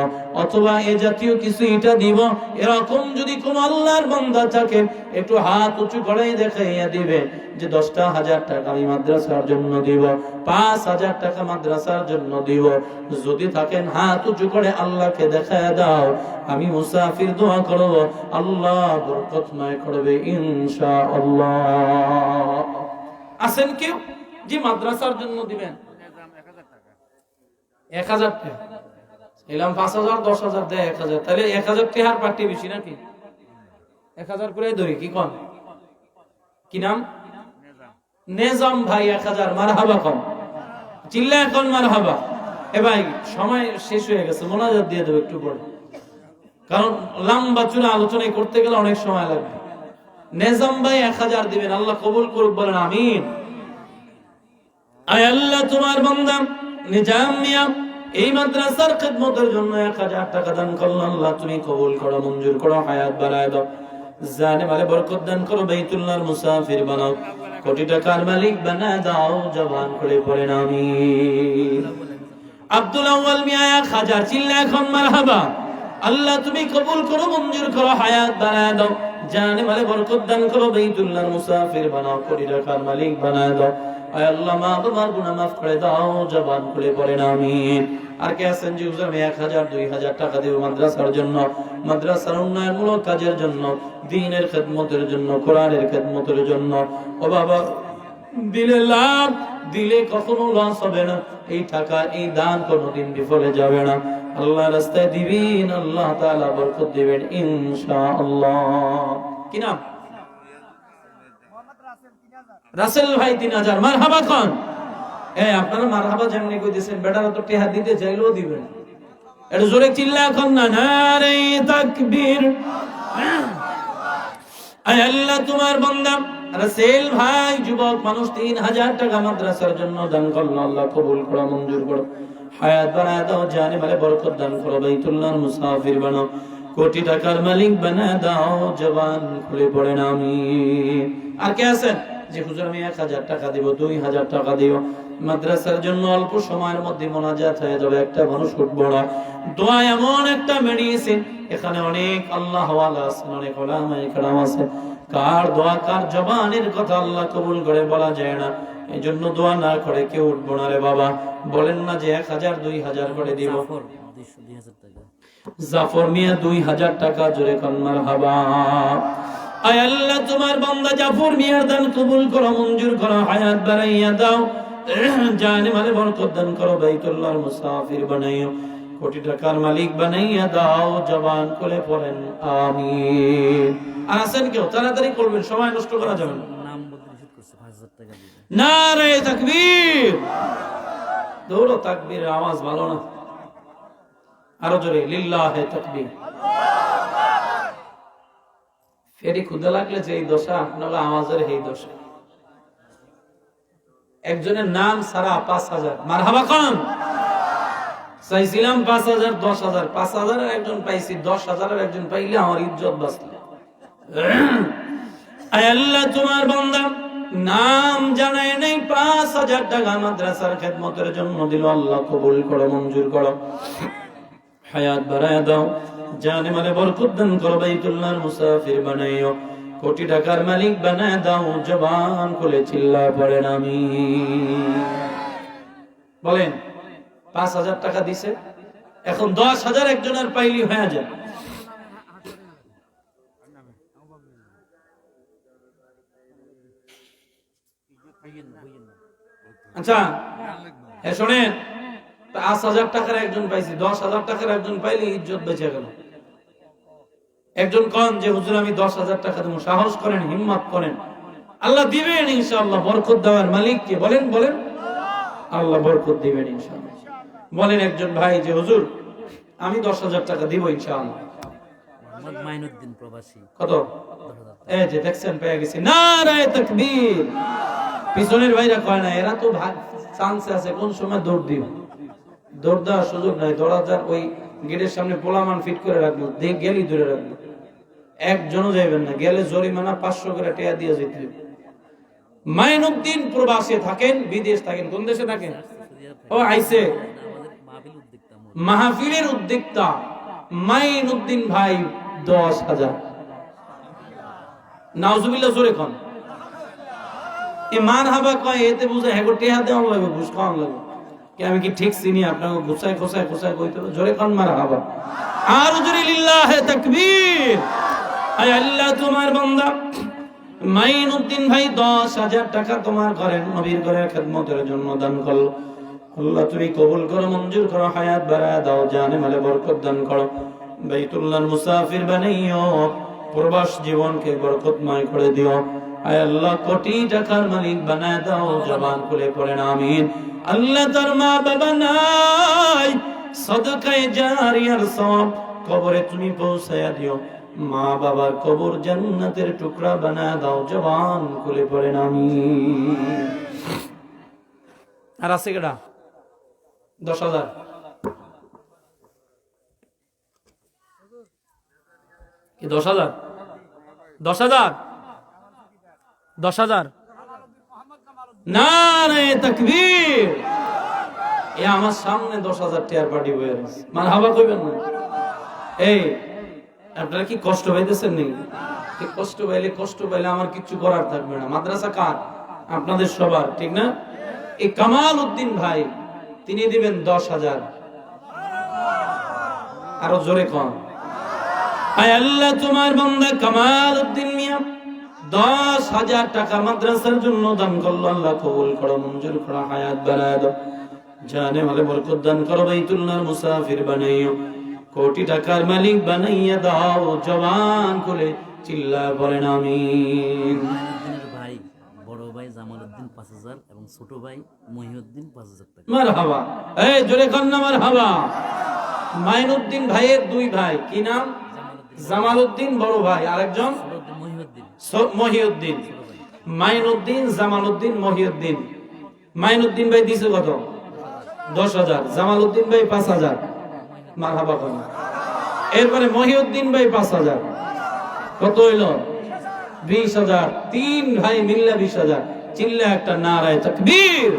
অথবা এ জাতীয় কিছু ইটা দিব, এরকম যদি কোন আল্লাহর বান্দা থাকে একটু হাত উঁচু করে দেখাইয়া দিবে যে 10,000 টাকা আমি মাদ্রাসার জন্য দিব, 5,000 টাকা মাদ্রাসার জন্য দিব। যদি থাকেন হাত উঁচু করে আল্লাহকে দেখায় দাও, আমি মুসাফির দোয়া করব, আল্লাহ বরকতময় করবে ইনশাআল্লাহ। আছেন কেউ যে মাদ্রাসার জন্য দিবেন? 1,000 টাকা এলাম, 5,000 10,000 দেয় 1,000, তাহলে 1,000 টাকার পার্টি বেশি নাকি? 1,000 করে ধরি, কি কম? কি নাম? নেজাম ভাই 1,000, মারহাবা কম, চিল্লা এখন মারহাবা। এ ভাই সময় শেষ হয়ে গেছে, মোনাজাত দিয়ে দেবো একটু পরে, কারণ লম্বা চূড়া আলোচনা করতে গেলে অনেক সময় লাগবে। নেজাম ভাই 1,000 দিবেন, আল্লাহ কবুল করুক, বলেন আমিন। আয় আল্লাহ, তোমার বান্দা নিজাম মিয়া এই মাদ্রাসার খিদমতের জন্য 1,000 টাকা দান করলো, আল্লাহ তুমি কবুল করো, মঞ্জুর করো, হায়াত বাড়ায় দাও, জানে মালে বরকত দান করো, বাইতুল্লাহর মুসাফির বানাও, কোটি টাকার মালিক বানায় দাও, জবান করে পড়েন আমিন। আব্দুল আউয়াল মিয়া 1,000, চিল্লা এখন মারহাবা। আল্লাহ তুমি কবুল করো, মঞ্জুর করো, হায়াত বাড়ায় দাও, জানে মালে বরকত দান করো, বাইতুল্লাহর মুসাফির বানাও, কোটি টাকার মালিক বানায় দাও। আয় আল্লাহ, মা বাবার গুনাহ মাফ করে দাও, জবান খুলে পড়েন আমিন। আর কে আছেন যে হুজুর আমি 1,000 2,000 টাকা দেব মাদ্রাসার জন্য, মাদ্রাসার উন্নয়নমূলক কাজের জন্য, দ্বীনের খেদমতের জন্য, কোরআনের খেদমতের জন্য? ও বাবা, দিলে লাভ, দিলে কখনো লস হবে না, এই টাকা এই দান কোনোদিন বিফলে যাবে না। আল্লাহ রাস্তায় দিবেন, আল্লাহ তাআলা বরকত দিবেন ইনশাআল্লাহ। কি নাম? রাসেল ভাই 3,000, মারহাবা খান। আপনারা মারহাবা যেমনি কইতেছেন, বেটারা তো টেহা দিতে চাইলেও দিবেন, এটা জোরে চিল্লা এখন না, নারে তাকবীর। আয় আল্লাহ, তোমার বান্দা রাসেল ভাই যুবক মানুষ 3,000 টাকা মাদ্রাসার জন্য দান করলো, আল্লাহ কবুল করো, মঞ্জুর করো, হায়াত বাড়ায় দাও, জানে মালে বরকত দান করো, বাইতুল্লাহর মুসাফির বানাও। কোটি টাকার মালিক বানায় দাও, জবান খুলে পড়েন আমিন। আর কে আছেন যে হুজুর আমি 1000 টাকা দিব, 2000 টাকা দিব? মাদ্রাসার জন্য অল্প সময়ের মধ্যে মোনাজাত হয়ে যাবে, একটা মানুষ উঠবো না। দোয়া এমন একটা মেডিসিন, এখানে অনেক আল্লাহ ওয়ালা আছেন, অনেক ওলামায়ে কেরাম আছেন, কার দোয়া কার জবানের কথা আল্লাহ কবুল করে বলা যায় না। এই জন্য দোয়া না করে কেউ উঠবো না রে বাবা। বলেন না যে 1000 2000 করে দিব। জাফর মিয়া 2000 টাকা, জোরে কান মারহাবা। আয় আল্লাহ তোমার বান্দা জাফর মিয়ার দান কবুল করো, মঞ্জুর করো, হায়াত বাড়াইয়া দাও, জানে মালে বরকত দান করো, বাইতুল্লাহর মুসাফির বানাইও, কোটি টাকার মালিক বানাইয়া দাও, জবান খুলে পড়েন আমিন। আর আছেন কেউ? তাড়াতাড়ি করবেন, সময় নষ্ট করা যাবে না। নারে তাকবীর! দৌড়ো, তাকবীরের আওয়াজ ভালো না, আরো জোরে লিল্লাহে তাকবীর। ফেরি ক্ষুধা লাগলে যে এই দশা, নাহলে আমাদের এই দশা। একজনের নাম সারা 5000, মারহাবা খান। চাইছিলাম 5000 10,000, 5000 এর একজন পাইছি, 10,000 এর একজন পাইলে আমার ইজ্জত বাঁচল। আয় আল্লাহ তোমার বান্দা নাম জানায় নাই, 5000 টাকা মাদ্রাসার খেদমতের জন্য দিল, আল্লাহ কবুল করো, মঞ্জুর করো, হায়াত বাড়ায় দাও, জানে মালে বরকত দান করো, বাইতুল্লাহর মুসাফির বানাইও, কোটি টাকার মালিক বানায় দাও, জবান খুলে চিল্লা পড়েন আমিন। বলেন 5000 টাকা দিছে, এখন 10,000 একজনের পাইলি হয়ে যায়। আচ্ছা শোনেন, 5000 টাকার একজন পাইছি, 10,000 টাকার একজন পাইলে ইজ্জত বেঁচে গেল। একজন কন যে হুজুর আমি 10,000 টাকা দেবো, সাহস করেন, হিম্মত করেন, আল্লাহ দিবেন ইনশাআল্লাহ। বরকত দেওয়ার মালিক কে? বলেন বলেন, আল্লাহ বরকত দিবেন ইনশাআল্লাহ। বলেন একজন ভাই যে হুজুর আমি 10,000 টাকা দিব ইনশাআল্লাহ। মাইনুদ্দিন প্রবাসী। কত? এই যে দেখছেন পেয়ে গেছি, নারে তাকবীর। পিছনের ভাইরা কয় না, এরা তো ভাগ চান্সে আছে, কোন সময় দৌড় দিও, দৌড় দেওয়ার সুযোগ নাই। দৌড়া যার ওই গেটের সামনে পোলামান ফিট করে রাখবো, গেলি ধরে রাখবো, একজনও যাইবেন না, গেলে জরিমানা 500 করে টাকা দিয়ে যেতে হবে। মাইনুদ্দিন প্রবাসে থাকেন, বিদেশ থাকেন, কোন দেশে থাকেন? ও আইছে মাহফিলের উদ্যোক্তা মাইনুদ্দিন ভাই 10,000। নাউজুবিল্লাহ, জোরে কোন ইমান হাবা কয়, এতে বুঝে হ্যাঁ টেহা দেওয়া লাগবে, ঘুষ খাওয়ানো লাগবে। আমি কি ঠিক চিনি আপনাকে? গুছাই খোসাই খোসাই কইতে হবে, জোরে কোন মারহাবা। আর জোরে লিল্লাহে তাকবীর। আয় আল্লাহ তোমার বান্দা মাইনুদ্দিন ভাই 10,000 টাকা তোমার ঘরের নবীর ঘরের খেদমতের জন্য দান করলো, আল্লাহ তুমি কবুল করো, মঞ্জুর করো, হায়াত বাড়ায় দাও, জানে মালে বরকত দান করো, বাইতুল্লাহর মুসাফির বানাইও, প্রবাস জীবনকে বরকতময় করে দিও। আয় আল্লাহ কোটি টাকার মালিক বানায় দাও, জবান খুলে পড়েন আমিন। আল্লাহ তার মা বাবা নাই, সদকায়ে জারিয়ার সওয়াব কবরে তুমি পৌঁছায়া দিও, মা বাবার কবর জান্নাতের টুকরা বানায় দাও, জবান খুলে পড়েন আমিন। আর আছে কেডা? 10,000। কি 10,000? 10,000? 10,000? নারে তাকবীর! এ আমার সামনে 10,000 টাকার পার্টি বয়ে আছে, মারহাবা কইবেন না? এই আপনারা কি কষ্ট পাইতেছেন নাকি? কষ্ট পাইলে আমার কিছু করার থাকবে না। মাদ্রাসা কার? আপনাদের সবার, ঠিক না? এই কামাল উদ্দিন ভাই তিনি দিবেন 10,000। আরো জোরে কন। আয় আল্লাহ তোমার বান্দা কামাল উদ্দিন মিয়া 10,000 টাকা মাদ্রাসার জন্য দান করলো, আল্লাহ কবুল করো, মঞ্জুর করো, হায়াত বাড়ায় দাও, জানে মালে বরকত দান করো, বাইতুল্লাহর মুসাফির বানাইও, কোটি টাকার মালিক বানাইয়া দাও, জবান খুলে চিল্লা পড়েন আমিন। ভাই বড় ভাই জামালউদ্দিন 5,000 এবং ছোট ভাই মহিউদ্দিন 5,000 টাকা। মারহাবা। এই জোরে কন না মারহাবা। মাইনুদ্দিন ভাইয়ের 2 ভাই, কি নাম? জামালউদ্দিন বড় ভাই, আরেকজন মহিউদ্দিন। মাইনুদ্দিন, জামালউদ্দিন, মহিউদ্দিন। মাইনুদ্দিন ভাই দিছে কত? 10,000। জামালউদ্দিন ভাই 5,000। মারহাবা কোন? এরপরে মহিউদ্দিন ভাই 5,000। কত হইল? 20,000। 3 ভাই মিল্লা 20,000। চিল্লা একটা নারায়ে তাকবীর।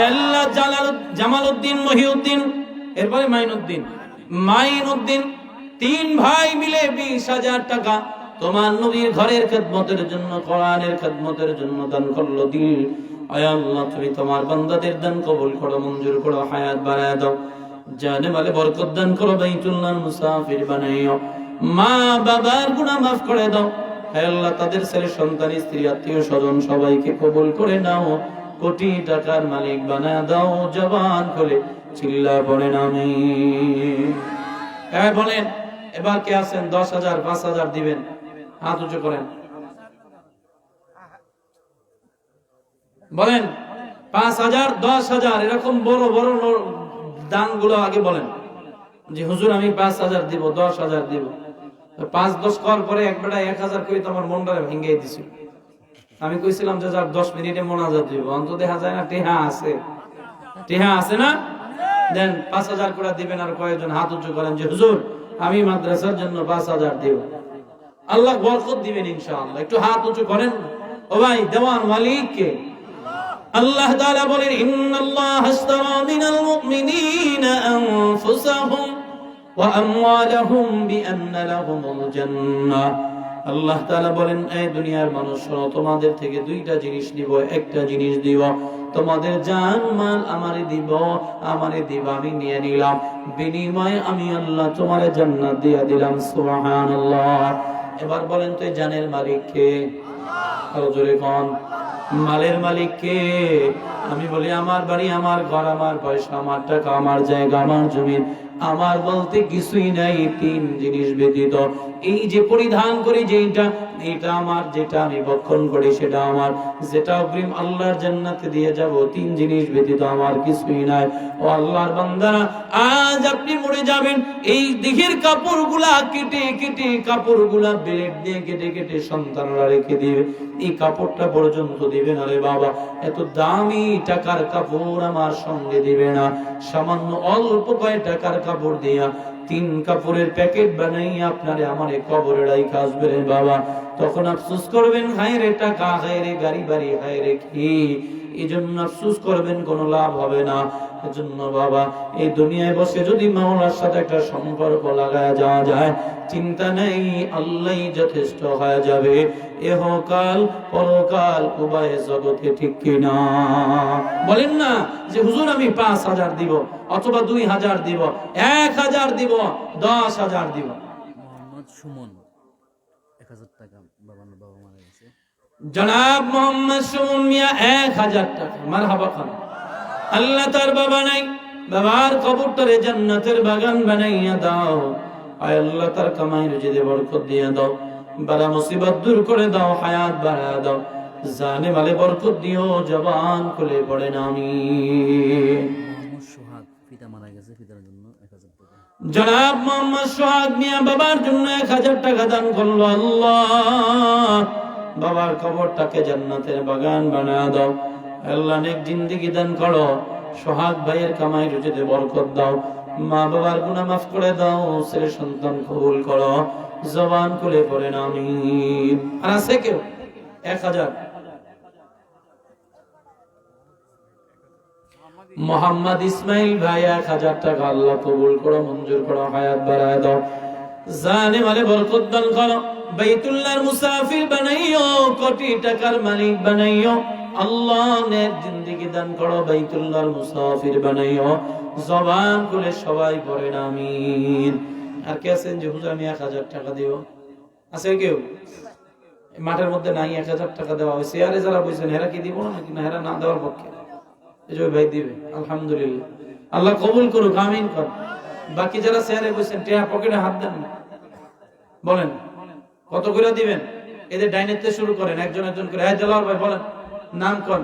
আল্লাহ জামালউদ্দিন, মহিউদ্দিন, এরপরে মাইনুদ্দিন 3 ভাই মিলে 20,000 টাকা তোমার নবীর ঘরের খেদমতের জন্য, কোরআনের খেদমতের জন্য দান করলো। দিল আয় আল্লাহ, তুমি তোমার বান্দাদের দান কবুল করো, মঞ্জুর করো, হায়াত বাড়ায় দাও, জানে মালে বরকত দান করো, বাইতুল্লাহর মুসাফির বানাইও, মা বাবার গুনাহ মাফ করে দাও। হে আল্লাহ, তাদের ছেলে সন্তান, স্ত্রী, আত্মীয় স্বজন সবাইকে কবুল করে নাও, কোটি টাকার মালিক বানায় দাও। জবান খুলে চিল্লা পড়েন আমিন। বলেন এবার কে আছেন 10,000 5,000 দিবেন? হাত উঁচু করেন, বলেন 5,000 10,000 এরকম বড় বড় দান গুলো আগে বলেন যে হুজুর আমি 5,000 দিব, 10,000 দিব। 5-10 কর পরে একবারে 1,000 করে তোমার মনটা ভেঙে দিছিল। আমি কইছিলাম যে যার 10 মিনিটে মোনাজাত দিব, অন্তত দেখা যায় না টেহা আছে না? দেন 5,000 করে দিবেন। আর কয়েকজন হাত উঁচু করেন যে হুজুর আমি মাদ্রাসার জন্য 5,000 দিব, আল্লাহ বরকত দিবেন ইনশাআল্লাহ। একটু হাত উঁচু করেন। ও ভাই, দেওয়ান মালিক কে? আল্লাহ তাআলা বলেন ইন্নাল্লাহা আশতারা মিনাল মুমিনিনা আনফুসাহুম ওয়া আমওয়ালাহুম বিআন্না লাহুমুল জান্নাহ। আল্লাহ তাআলা বলেন, এই দুনিয়ার মানুষ শোনো, তোমাদের থেকে 2টা জিনিস নিব, একটা জিনিস দিব, তোমাদের জান মাল আমারে দিব, আমি নিয়ে নিলাম, বিনিময়ে আমি আল্লাহ তোমারে জান্নাত দিয়ে দিলাম। সুবহানাল্লাহ। এবার বলেন তো এই জানের মালিক কে? আরো জোরে কোন? মালের মালিক কে? আমি বলি আমার বাড়ি, আমার ঘর, আমার পয়সা, আমার টাকা, আমার জায়গা, আমার জমি, আমার বলতে কিছুই নাই 3 জিনিস ব্যতীত। এই যে পরিধান করি যেটা, এটা আমার, যেটা আমি ভক্ষণ করি সেটা আমার, যেটা অগ্রিম আল্লাহর জান্নাতে দিয়ে যাব, 3 জিনিস ব্যতীত আমার কিছুই নাই। ও আল্লাহর বান্দারা, আজ আপনি মরে যাবেন, এই দেহের কাপড়গুলা কেটে কেটে, কাপড়গুলা ব্লেড দিয়ে কেটে কেটে সন্তানরা রেখে দিবে, এই কাপড়টা পর্যন্ত দিবে না রে বাবা। এত দামি টাকার কাপড় আমার সঙ্গে দিবে না, সামান্য অল্প কয়েক টাকার কাপড় দিয়া 3 কাপড়ের প্যাকেট বানাই আপনারে আমারে কবরে রাইখা আসবে রে বাবা। তখন আফসোস করবেন, হায় রে টাকা, হায় রে গাড়ি বাড়ি, হায় রে কি। এই জন্য আফসোস করবেন, কোনো লাভ হবে না। এজন্য বাবা, এই দুনিয়ায় বসে যদি মাওলার সাথে একটা সম্পর্ক লাগায় যাওয়া যায়, চিন্তা নেই, আল্লাহই যথেষ্ট হয়ে যাবে ইহকাল পরকাল উভয় জগতে, ঠিক কিনা? বলেন না যে হুজুর আমি 5,000 দিব, অথবা 2,000 দিব, 1,000 দিব, 10,000 দিব। মোহাম্মদ সুমন 1,000 টাকা বাবা মারা গেছে। জনাব মোহাম্মদ সুমন মিয়া 1,000 টাকা। মারহাবা খান। আল্লাহ তার বাবা নাই, বাবার কবরটারে জান্নাতের বাগান বানাইয়া দাও। আয় আল্লাহ তার কামাই রুজিতে বরকত দিয়ে দাও, বালা মুসিবত দূর করে দাও, হায়াত বাড়ায় দাও, জানে মালে বরকত দিও। জবান খুলে পড়েন আমিন। মোহাম্মদ সোহাগ পিতা মারা গেছে, পিতার জন্য 1,000 টাকা। জনাব মোহাম্মদ সোহাগ মিয়া বাবার জন্য 1,000 টাকা দান করলো। আল্লাহ বাবার কবরটাকে জান্নাতের বাগান বানায় দাও। আল্লাহ নেক জিন্দেগি দান করো, সোহাগ ভাইয়ের কামাই রুজিতে বরকত দাও, মা বাবার গুনাহ মাফ করে দাও, ছেলে সন্তান কবুল করো। জবান খুলে পড়েন আমিন। আর আছে কেউ? 1,000। মোহাম্মদ ইসমাইল ভাই 1,000 টাকা। আল্লাহ কবুল করো, মঞ্জুর করো, হায়াত বাড়ায় দাও, জানে মালে বরকত দান করো, বাইতুল্লাহর মুসাফির বানাইও, কোটি টাকার মালিক বানাইও। আল্লাহ নেক জিন্দেগি দান করো, বাইতুল্লাহর মুসাফির বানাইও। জবান খুলে সবাই পড়েন আমিন। আর কে আছেন যে হুজুর আমি 1,000 টাকা দিব? আছে কেউ? মাঠের মধ্যে নাই 1,000 টাকা দেওয়া হয়েছে, আরে যারা বলছেন হেরা কি দিব নাকি না? হেরা না দেওয়ার পক্ষে, এই যে ভাই দিবে, আলহামদুলিল্লাহ, আল্লাহ কবুল করুক, আমিন কর। বাকি যারা চেয়ারে বসেন, টেয়া পকেটে হাত দেন না, বলেন কত করে দিবেন? এদের ডাইনেতে শুরু করেন, একজন একজন করে। হ্যাঁ দেলাওয়ার ভাই বলেন, নাম কোন?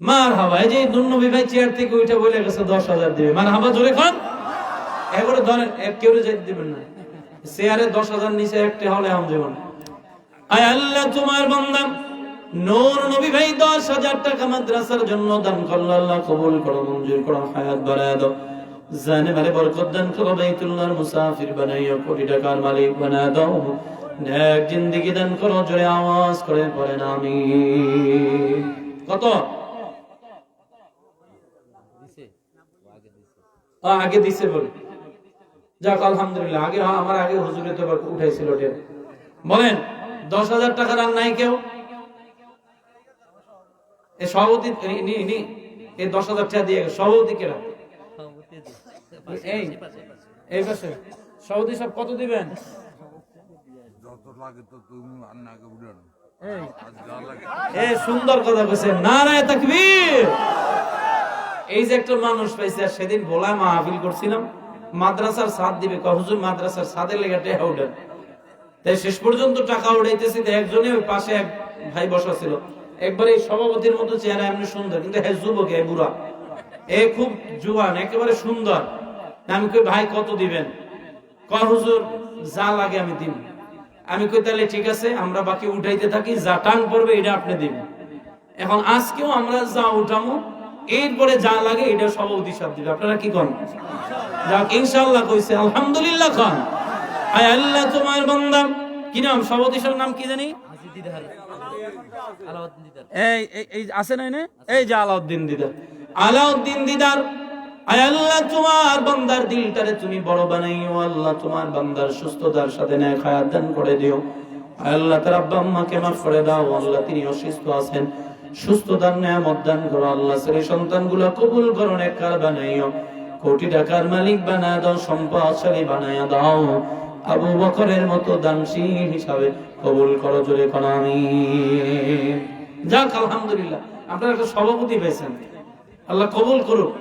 মারহাবা। এই যে নুননবী ভাই চেয়ার থেকে উঠে বলে গেছে 10,000 দিবে। মারহাবা জোরে খান। এবারে ধরেন কেউ যেতে দিবেন না, চেয়ারে 10,000 নিচে একটা হলে আম জীবন। আয় আল্লাহ তোমার বান্দা নূর নবী ভাই 10,000 টাকা মাদ্রাসার জন্য দান করলো, আল্লাহ কবুল করো, মঞ্জুর করো, হায়াত বাড়ায় দাও, জানে মালে বরকত দান করো, বাইতুল্লাহর মুসাফির বানাইও, কোটি টাকার মালিক বানায় দাও, নেক জিন্দেগি দান করো, জোরে আওয়াজ করে পড়েন আমিন। কত আগে দিছে বলে যাক আলহামদুলিল্লাহ। আগে আমার আগে হুজুরে তো উঠাইছিল টের। বলেন 10,000 টাকার আর নাই কেউ? এই সভাপতি এই 10,000 টাকা দিয়ে সভাপতি কেরা? এই পাশে সভাপতি সব কত দিবেন? এই সুন্দর কথা কইছেন, নারায়ে তাকবীর। এই যে একটা মানুষ পাইছে, সেদিন ভোলা মাহফিল করছিলাম, মাদ্রাসার ছাদ দিবে, হুজুর মাদ্রাসার ছাদের লেগে টাকা উঠেন, তাই শেষ পর্যন্ত টাকা উঠাইতেছি। একজনে ওই পাশে এক ভাই বসা ছিল, একবারে এই সভাপতির মতো চেহারা, এমনি সুন্দর, কিন্তু হ্যাঁ যুবক, হ্যাঁ বুড়া, এ খুব জুয়ান, একেবারে সুন্দর। আমি কই ভাই কত দিবেন? কয় হুজুর যা লাগে আমি দিব। আমি কই তাহলে ঠিক আছে, আমরা বাকি উঠাইতে থাকি, যা টান পড়বে এটা আপনি দিবেন। এখন আজকেও আমরা যা উঠামো, এরপরে যা লাগে এটা সভাপতি সাহেব দিবে। আপনারা কি করেন? যাক ইনশাআল্লাহ কইছে, আলহামদুলিল্লাহ খান। আয় আল্লাহ তোমার বান্দা, কি নাম সভাপতি সাহেবের নাম কি জানি? এই এই আছে না এনে? এই যে আলাউদ্দিন দিদার, আলাউদ্দিন দিদার। আয় আল্লাহ তোমার বান্দার দিলটারে তুমি বড় বানাইও, আল্লাহ তোমার বান্দার সুস্থতার সাথে নেক হায়াত দান করে দিও। আয় আল্লাহ তার আব্বা আম্মাকে মাফ করে দাও, আল্লাহ তিনি অসুস্থ আছেন, সুস্থতার নিয়ামত দান করো, আল্লাহ ছেলে সন্তানগুলো কবুল করো, নেককার বানাইও, কোটি টাকার মালিক বানায় দাও, সম্পদশালী বানায় দাও, আবু বকরের মতো দানশীল হিসাবে কবুল করো, জোরে কোন আমিন। যাক আলহামদুলিল্লাহ, আপনারা একটা সভাপতি পেয়েছেন, আল্লাহ কবুল করুক,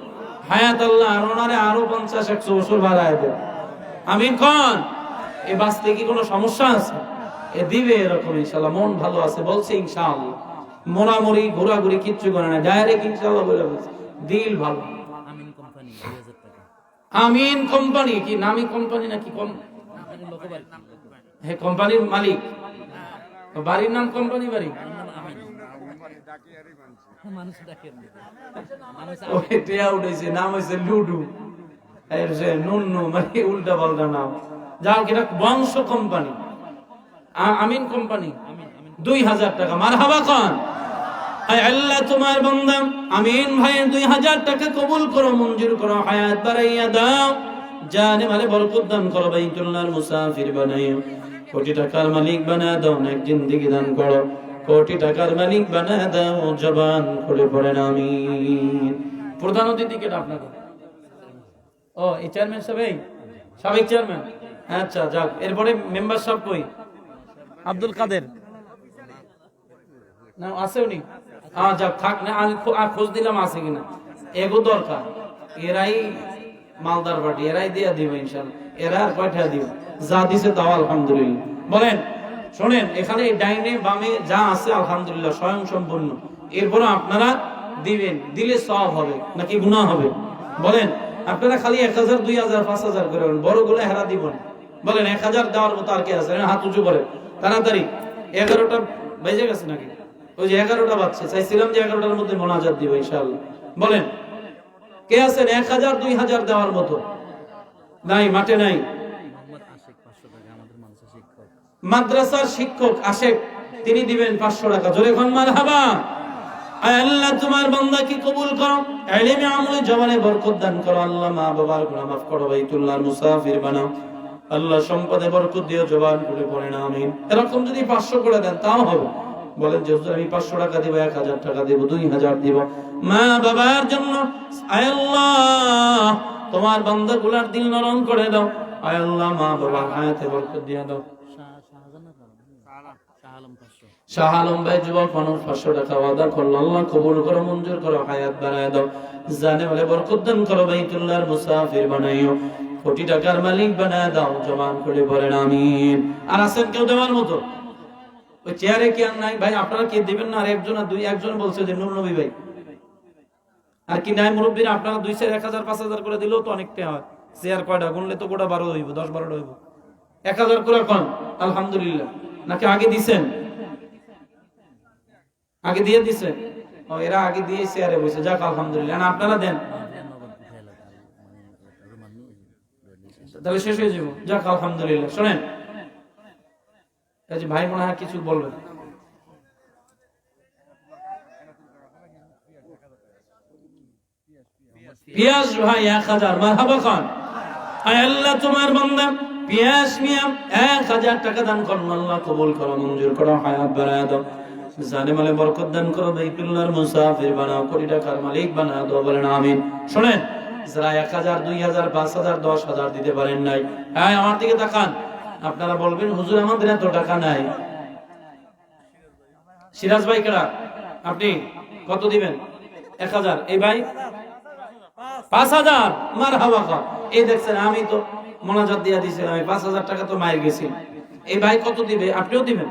হায়াত আল্লাহ আর ওনারে আরো 50-100 বছর বাড়ায় দেয়, আমিন কোন। এ বাঁচতে কি কোনো সমস্যা আছে? এ দিবে এরকম ইনশাআল্লাহ, মন ভালো আছে বলছে ইনশাআল্লাহ, মোড়ামুড়ি ঘোরাঘুরি কিচ্ছু করে না, ডাইরেক্ট ইনশাআল্লাহ বলে বলছে, দিল ভালো। আমিন কোম্পানি 2000 টাকা। আমিন কোম্পানি কি নামি কোম্পানি নাকি? হ্যাঁ কোম্পানির মালিক, বাড়ির নাম কোম্পানি বাড়ি, মানুষ ডাকে নাম হয়েছে লুডু, নুন্নু, মানে উল্টা পাল্টা নাম। যাও কিনা বংশ কোম্পানি, আমিন কোম্পানি 2,000 টাকা, মারহাবা খান। আল্লাহ তোমার বান্দা আমিন ভাইয়ের 2,000 টাকা কবুল করো, মঞ্জুর করো, হায়াত বাড়াইয়া দাও, জানে মালে বরকত দান করো, বাইতুল্লাহর মুসাফির বানাইও, কোটি টাকার মালিক বানায় দাও, নেক জিন্দেগি দান করো, কোটি টাকার মালিক বানায় দাও, জবান খুলে পড়েন আমিন। প্রধান অতিথি কেটা আপনাদের? ও এই চেয়ারম্যান সাহেব, সাবেক চেয়ারম্যান। আচ্ছা যাক, এরপরে মেম্বার সাহেব কই? আব্দুল কাদের না আছে উনি? যাক থাক না, আমি খোঁজ দিলাম আছে কিনা, এগো দরকার, এরাই মালদার পার্টি, এরাই দিয়া দিব ইনশাআল্লাহ, এরা আর কয়টা দিব, যা দিছে তাও আলহামদুলিল্লাহ। বলেন শোনেন, এখানে ডাইনে বামে যা আছে আলহামদুলিল্লাহ স্বয়ং সম্পূর্ণ, এরপরে আপনারা দিবেন, দিলে সওয়াব হবে নাকি গুনাহ হবে? বলেন আপনারা খালি 1,000 2,000 5,000 করে বড়গুলো হেরা দিবেন। বলেন 1,000 দেওয়ার মতো আর কে আছে? হাত উঁচু করে তাড়াতাড়ি। 11টা বেজে গেছে নাকি? ওই যে 11টা বাজছে, চাইছিলাম যে 11টার মধ্যে মোনাজাত দিব ইনশাআল্লাহ। বলেন কে আছেন 1,000 2,000 দেওয়ার মতো? নাই, মাঠে নাই। মাদ্রাসার শিক্ষক আশেক, তিনি দিবেন 500 টাকা, জোরে কোন মারহাবা। আল্লাহ তোমার বান্দাকে কবুল করো, ইলমে আমলে জবানে বরকত দান করো, আল্লাহ মা বাবার গুনাহ মাফ করো, বাইতুল্লাহর মুসাফির বানাও, আল্লাহ সম্পদে বরকত দিও, জবান খুলে পড়েন আমিন। এরকম যদি 500 করে দেন তাও হবে। বলেন যে হুজুর আমি 500 টাকা দিব, 1,000 টাকা দিব, 2,000 দিব, মা বাবার জন্য। আয় আল্লাহ তোমার বান্দাগুলোর দিল নরম করে দাও, আয় আল্লাহ মা বাবার হায়াতে বরকত দিয়ে দাও। শাহ আলম ভাই যুবক মানুষ 500 টাকা ওয়াদা করলো, আল্লাহ কবুল করো, মঞ্জুর করো, হায়াত বাড়ায় দাও, জানে বলে বরকত দান করো, বাইতুল্লাহর মুসাফির বানাইও, কোটি টাকার মালিক বানায় দাও, জবান করে বলেন আমিন। আর আছেন কেউ দেওয়ার মতো? ওই চেয়ারে কি আর নাই ভাই? আপনারা কে দিবেন না? আর একজন বলছে যে নূর নবী ভাই, আর কি নাই মুরব্বীরা? আপনারা 200 1,000 5,000 করে দিলেও তো অনেকটা হয়। চেয়ার কয়টা গুনলে তো গোটা 12 হইব, 10-12টা হইব। 1,000 করে কোন আলহামদুলিল্লাহ, নাকি আগে দিছেন? আগে দিয়ে দিছে? ও, এরা আগে দিয়ে চেয়ারে বসে, যাক আলহামদুলিল্লাহ। না, আপনারা দেন, নগদ উঠে এলাকা মানে রুমান নিয়ে তাহলে শেষ হয়ে যাবো। যাক আলহামদুলিল্লাহ। শোনেন, এই যে ভাই মনে হয় কিছু বলবেন। পিয়াস ভাই 1000, মারহাবা খান। আয় আল্লাহ, তোমার বান্দা পিয়াস মিয়া 1000 টাকা দান করুন, আল্লাহ কবুল করো, মঞ্জুর করো, হায়াত বাড়ায় দাও, জানে মালে বরকত দান করো, বাইতুল্লাহর মুসাফির বানাও, কোটি টাকার মালিক বানাও দাও, বলেন আমিন। শুনেন, যারা 1000, 2000, 5000, 10000 দিতে পারেন নাই, হ্যাঁ আমার দিকে তাকান। আপনারা বলবেন, হুজুর আমাদের এত টাকা নাই। সিরাজ ভাই কেডা? আপনি কত দিবেন? 1000। এই ভাই 5000, মারহাবা খান। এই দেখছেন, আমি তো মোনাজাত দিয়া দিছিলাম, আমি 5000 টাকা তো মায়ের গেছি। এই ভাই কত দিবে? আপনিও দিবেন?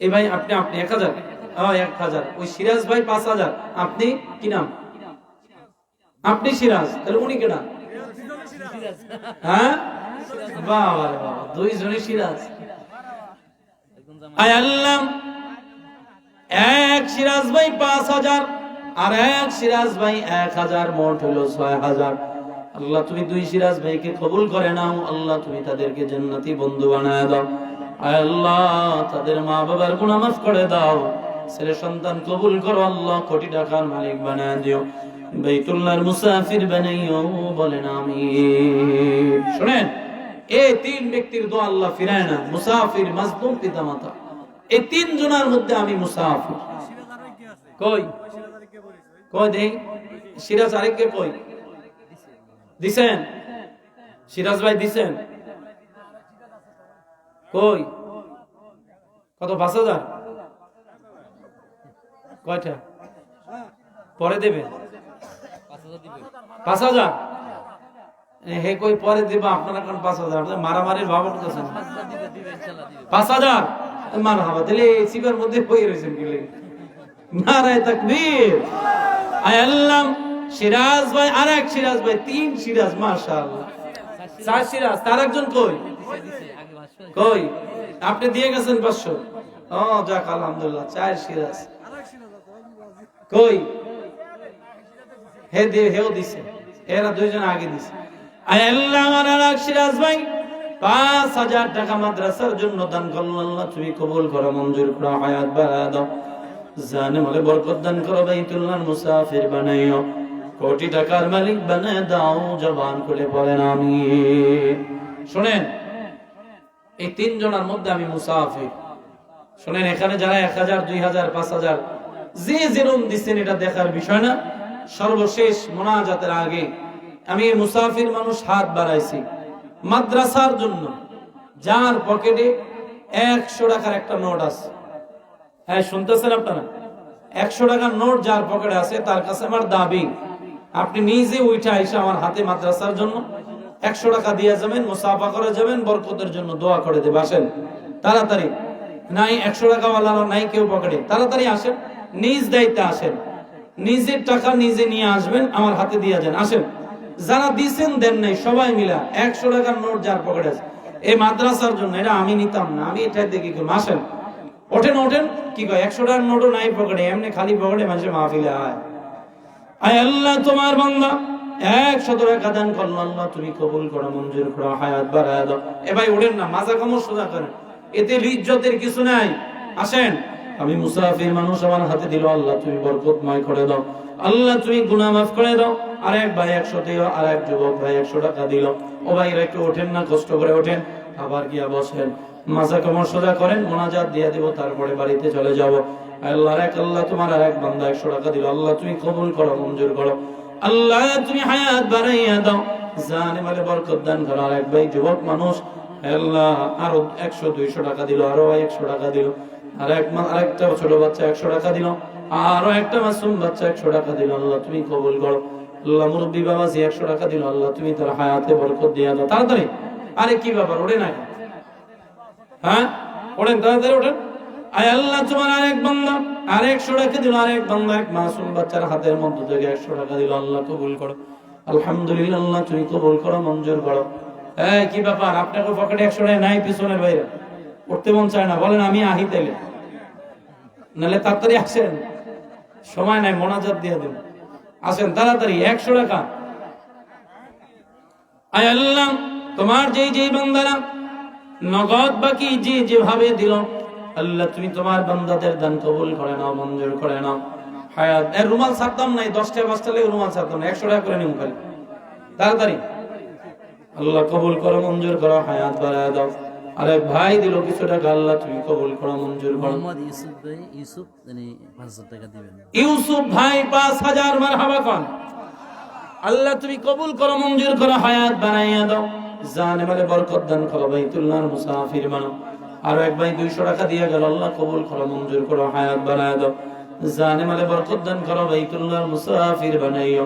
এই ভাই আপনি 1000। 1000। ওই সিরাজ ভাই 5000। আপনি কি নাম? আপনি সিরাজ, তাহলে উনি কেডা? হ্যাঁ, বাবা রে বাবা, দুইজনই সিরাজ। আয় আল্লাহ, এক সিরাজ ভাই 5000 আর এক সিরাজ ভাই 1000, মোট হলো 6000। আল্লাহ তুমি দুই সিরাজ ভাইকে কবুল করে নাও, আল্লাহ তুমি তাদেরকে জান্নাতি বন্ধু বানায় দাও। আয় আল্লাহ, তাদের মা বাবার গুনাহ মাফ করে দাও, ছেলে সন্তান কবুল করো, আল্লাহ কোটি টাকার মালিক বানায় দিও, বাইতুল্লাহর মুসাফির বানাইও, বলেন আমিন। শুনেন, এই তিন ব্যক্তির দোয়া আল্লাহ ফিরায় না। মুসাফির, মাজলুম, পিতামাতা, এই তিন জনের মধ্যে আমি মুসাফির। কই কই দেই? সিরাজ আরেককে কই দিছেন? সিরাজ ভাই দিছেন? কই? কত? 5000? কয়টা? পরে দেবে? 5000? হে কই পরে দিবা? আপনারা কোন 5000? মারামারির ভাব করতেছেন। 5000 মারহাবা। তাহলে এই সিবার মধ্যে পড়ে রয়েছেন কি লাগে? নারায়ে তাকবীর। আয় আল্লাহ, সিরাজ ভাই আর এক সিরাজ ভাই, তিন সিরাজ, মাশাআল্লাহ। 4 সিরাজ। তার একজন কই? কই? আপনি দিয়ে গেছেন 500। ও যাক আলহামদুলিল্লাহ, 4 সিরাজ। কই? হে দে, হেও দিছে, এরা দুইজন আগে দিছে। আয় আল্লাহ, আমার আর এক সিরাজ ভাই 5000 টাকা মাদ্রাসার জন্য দান করলেন, আল্লাহ তুমি কবুল করো, মঞ্জুর করো, হায়াত বাড়ায় দাও, জানে মালে বরকত দান করো, বাইতুল্লাহর মুসাফির বানাইও, কোটি টাকার মালিক বানায় দাও, জবান খুলে বলেন আমিন। শুনেন, এই তিন জনের মধ্যে আমি মুসাফির। শুনেন, এখানে যারা 1000, 2000, 5000 যে যেরকম দিচ্ছেন এটা দেখার বিষয় না। সর্বশেষ মোনাজাতের আগে আমি মুসাফির মানুষ হাত বাড়াইছি মাদ্রাসার জন্য, যার পকেটে 100 টাকার একটা নোট আছে। হ্যাঁ, শুনতেছেন আপনারা? 100 টাকার নোট যার পকেটে আছে, তার কাছে আমার দাবি, আপনি নিজে উঠে আইসা আমার হাতে মাদ্রাসার জন্য 100 টাকা দিয়ে যাবেন, মুসাফা করে যাবেন, বরকতের জন্য দোয়া করে দেবে। আসেন তাড়াতাড়ি। নাই 100 টাকা ওয়ালা নাই কেউ পকেটে, তাড়াতাড়ি আসেন, নিজ দায়িত্বে আসেন, নিজের টাকা নিজে নিয়ে আসবেন, আমার হাতে দিয়ে যান। আসেন, যারা দিচ্ছেন দেন নাই, সবাই মিলা 100 টাকার নোট যার পকেটে আছে এই মাদ্রাসার জন্য, এটা আমি নিতাম না, আমি এটা দেখি। আসেন, ওঠেন ওঠেন। কি কয়? 100 টাকার নোটও নাই পকেটে, এমনি খালি পকেটে মানুষের মাহফিলে আয়। আয় আল্লাহ, তোমার বান্দা 100 টাকা দান করলো, আল্লাহ তুমি কবুল করো, মঞ্জুর করো, হায়াত বাড়ায় দাও। এ ভাই ওঠেন না, মাজা কামড় সোজা করেন, এতে ইজ্জতের কিছু নাই। আসেন, আমি মুসাফির মানুষ, আমার হাতে দিল, আল্লাহ তুমি বরকতময় করে দাও, আল্লাহ তুমি গুনাহ মাফ করে দাও। আরেক ভাই 100 দিল, আর এক যুবক ভাই 100 টাকা দিল। ও ভাইরা একটু ওঠেন না, কষ্ট করে ওঠেন, আবার গিয়া বসেন, মাজা কামড় সোজা করেন, মোনাজাত দিয়ে দিব, তারপরে বাড়িতে চলে যাব। আল্লাহ আল্লাহ তোমার আর এক বান্দা 100 টাকা দিল, আল্লাহ তুমি কবুল করো, মঞ্জুর করো, আল্লাহ তুমি হায়াত বাড়াইয়া দাও, জানে মালে বরকত দান করো। আর এক ভাই যুবক মানুষ, আল্লাহ আরো 100, 200 টাকা দিল, আরো ভাই 100 টাকা দিল, আরেকটা ছোট বাচ্চা 100 টাকা দিল, আরো একটা মাসুম বাচ্চা 100 টাকা দিল, আল্লাহ তুমি কবুল করো। আল্লাহ মুরব্বী বাবাজি 100 টাকা দিল, আল্লাহ তুমি তার হায়াতে বরকত দিয়া দাও। তাড়াতাড়ি। আরে কি ব্যাপার, ওঠে না? হ্যাঁ ওঠেন, তাড়াতাড়ি ওঠেন। আয় আল্লাহ, তোমার আরেক বান্দা আর 100 টাকা দিল, আরেক বান্দা এক মাসুম বাচ্চার হাতের মধ্য থেকে 100 টাকা দিল, আল্লাহ কবুল করো, আলহামদুলিল্লাহ, আল্লাহ তুমি কবুল করো, মঞ্জুর করো। কি ব্যাপার, আপনাকে পকেটে 100 টাকা নাই, পিছনে বাইরে উঠতে মন চায় না, বলেন আমি আহি তাইলে। নাহলে তাড়াতাড়ি আসেন, সময় নাই, মোনাজাত দিয়ে দেন। আসেন তাড়াতাড়ি, 100 টাকা। আয় আল্লাহ, তোমার যেই যেই বান্দারা নগদ বাকি যে যেভাবে দিল, আল্লাহ তুমি তোমার বান্দাদের দান কবুল করে নাও, মঞ্জুর করে নাও। হায়াত এর রুমাল ছাড়তাম নাই, 10টা 5টা লেগে রুমাল ছাড়তাম না, 100 টাকা করে নিম খালি, তাড়াতাড়ি। আল্লাহ কবুল করো, মঞ্জুর করো, হায়াত বাড়ায় দাও। আরে ভাই দিল কিছু টাকা, আল্লাহ তুমি কবুল করো, মঞ্জুর করো। মোহাম্মদ ইউসুফ ভাই, ইউসুফ 5,000 টাকা দিবেন। ইউসুফ ভাই 5000 মারহাবা কোন। আল্লাহ তুমি কবুল করো, মঞ্জুর করো, হায়াত বানাইয়া দাও, জানে মালে বরকত দান করো, বাইতুল্লাহর মুসাফির বানাও। আর এক ভাই 200 টাকা দিয়ে গেল, আল্লাহ কবুল করো, মঞ্জুর করো, হায়াত বানাইয়া দাও, জানে মালে বরকত দান করো, বাইতুল্লাহর মুসাফির বানাইও,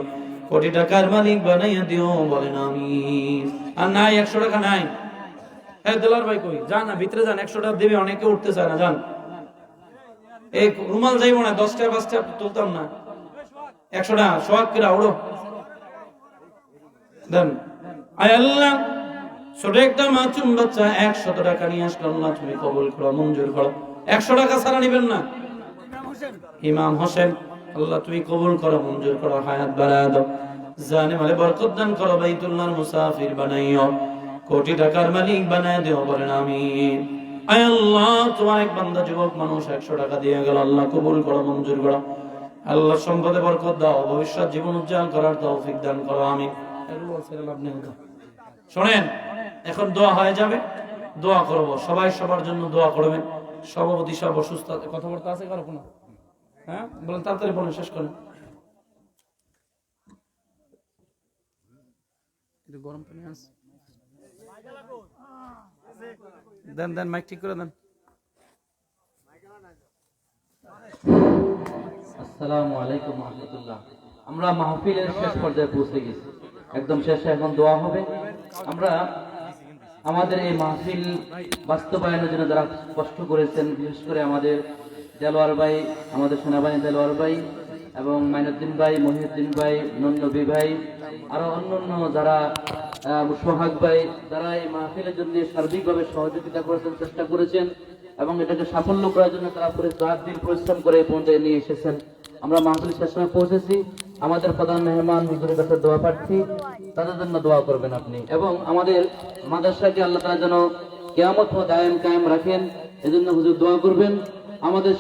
কোটি টাকার মালিক বানাইয়া দিও, বলেন আমিন। আর নাই 100 টাকা নাই। হ্যাঁ দেলার ভাই কই যান না, ভিতরে যান, 100 টাকা দেবে, অনেকে উঠতে চায় না, যান। এই রুমাল যাইবো না, 10টা 5টা তুলতাম না, 100 টাকা সোয়াগ কিরা উড়ো দেন। আয় আল্লাহ, ছোট একটা মাসুম বাচ্চা 100 টাকা নিয়ে আসলো, আল্লাহ তুমি কবুল করো, মঞ্জুর করো। 100 টাকা ছাড়া নিবেন না। ইমাম হোসেন, আল্লাহ তুমি কবুল করো, মঞ্জুর করো, হায়াত বাড়ায় দাও, জানে মালে বরকত দান করো, বাইতুল্লাহর মুসাফির বানাইও, কোটি টাকার মালিক বানায় দিও, বলেন আমিন। আয় আল্লাহ, তোমার এক বান্দা যুবক মানুষ 100 টাকা দিয়ে গেল, আল্লাহ কবুল করো, মঞ্জুর করো। আল্লাহ সম্পদে বরকত দাও, ভবিষ্যৎ জীবন উজ্জ্বল করার তৌফিক দান করো, আমিন। শোনেন, এখন দোয়া হয়ে যাবে, দোয়া করব, সবাই সবার জন্য দোয়া করবেন। সভাপতি সব অসুস্থ, কথাবার্তা আছে কারো কোনো? হ্যাঁ বলেন, তাড়াতাড়ি বলেন, শেষ করেন। গরম পানি আছে, দেন দেন, মাইক ঠিক করে দেন। আসসালামু আলাইকুম ওয়া রাহমাতুল্লাহ। আমরা মাহফিলের শেষ পর্যায়ে পৌঁছে গেছি, একদম শেষে এখন দোয়া হবে। আমরা আমাদের এই মাহফিল বাস্তবায়নের জন্য যারা কষ্ট করেছেন, বিশেষ করে আমাদের দেলোয়ার ভাই, আমাদের সেনাবাহিনী দেলোয়ার ভাই এবং মাইনুদ্দিন ভাই, মহিউদ্দিন ভাই, নন্নবী ভাই, আরো অন্যান্য যারা সোহাগ ভাই, যারা এই মাহফিলের জন্য সার্বিকভাবে সহযোগিতা করেছেন, চেষ্টা করেছেন এবং এটাকে সাফল্য করার জন্য তারা রাত দিন পরিশ্রম করে এই পর্যায়ে নিয়ে এসেছেন। আমরা মাহফিল শেষ সময় পৌঁছেছি। আমাদের প্রধান মেহমান হুজুরের কাছে দোয়া প্রার্থী, তাদের জন্য দোয়া করবেন আপনি, এবং আমাদের মাদ্রাসাকে আল্লাহ তাআলা যেন কিয়ামত পর্যন্ত দায়েম কায়েম রাখেন, এজন্য হুজুর দোয়া করবেন। আমাদের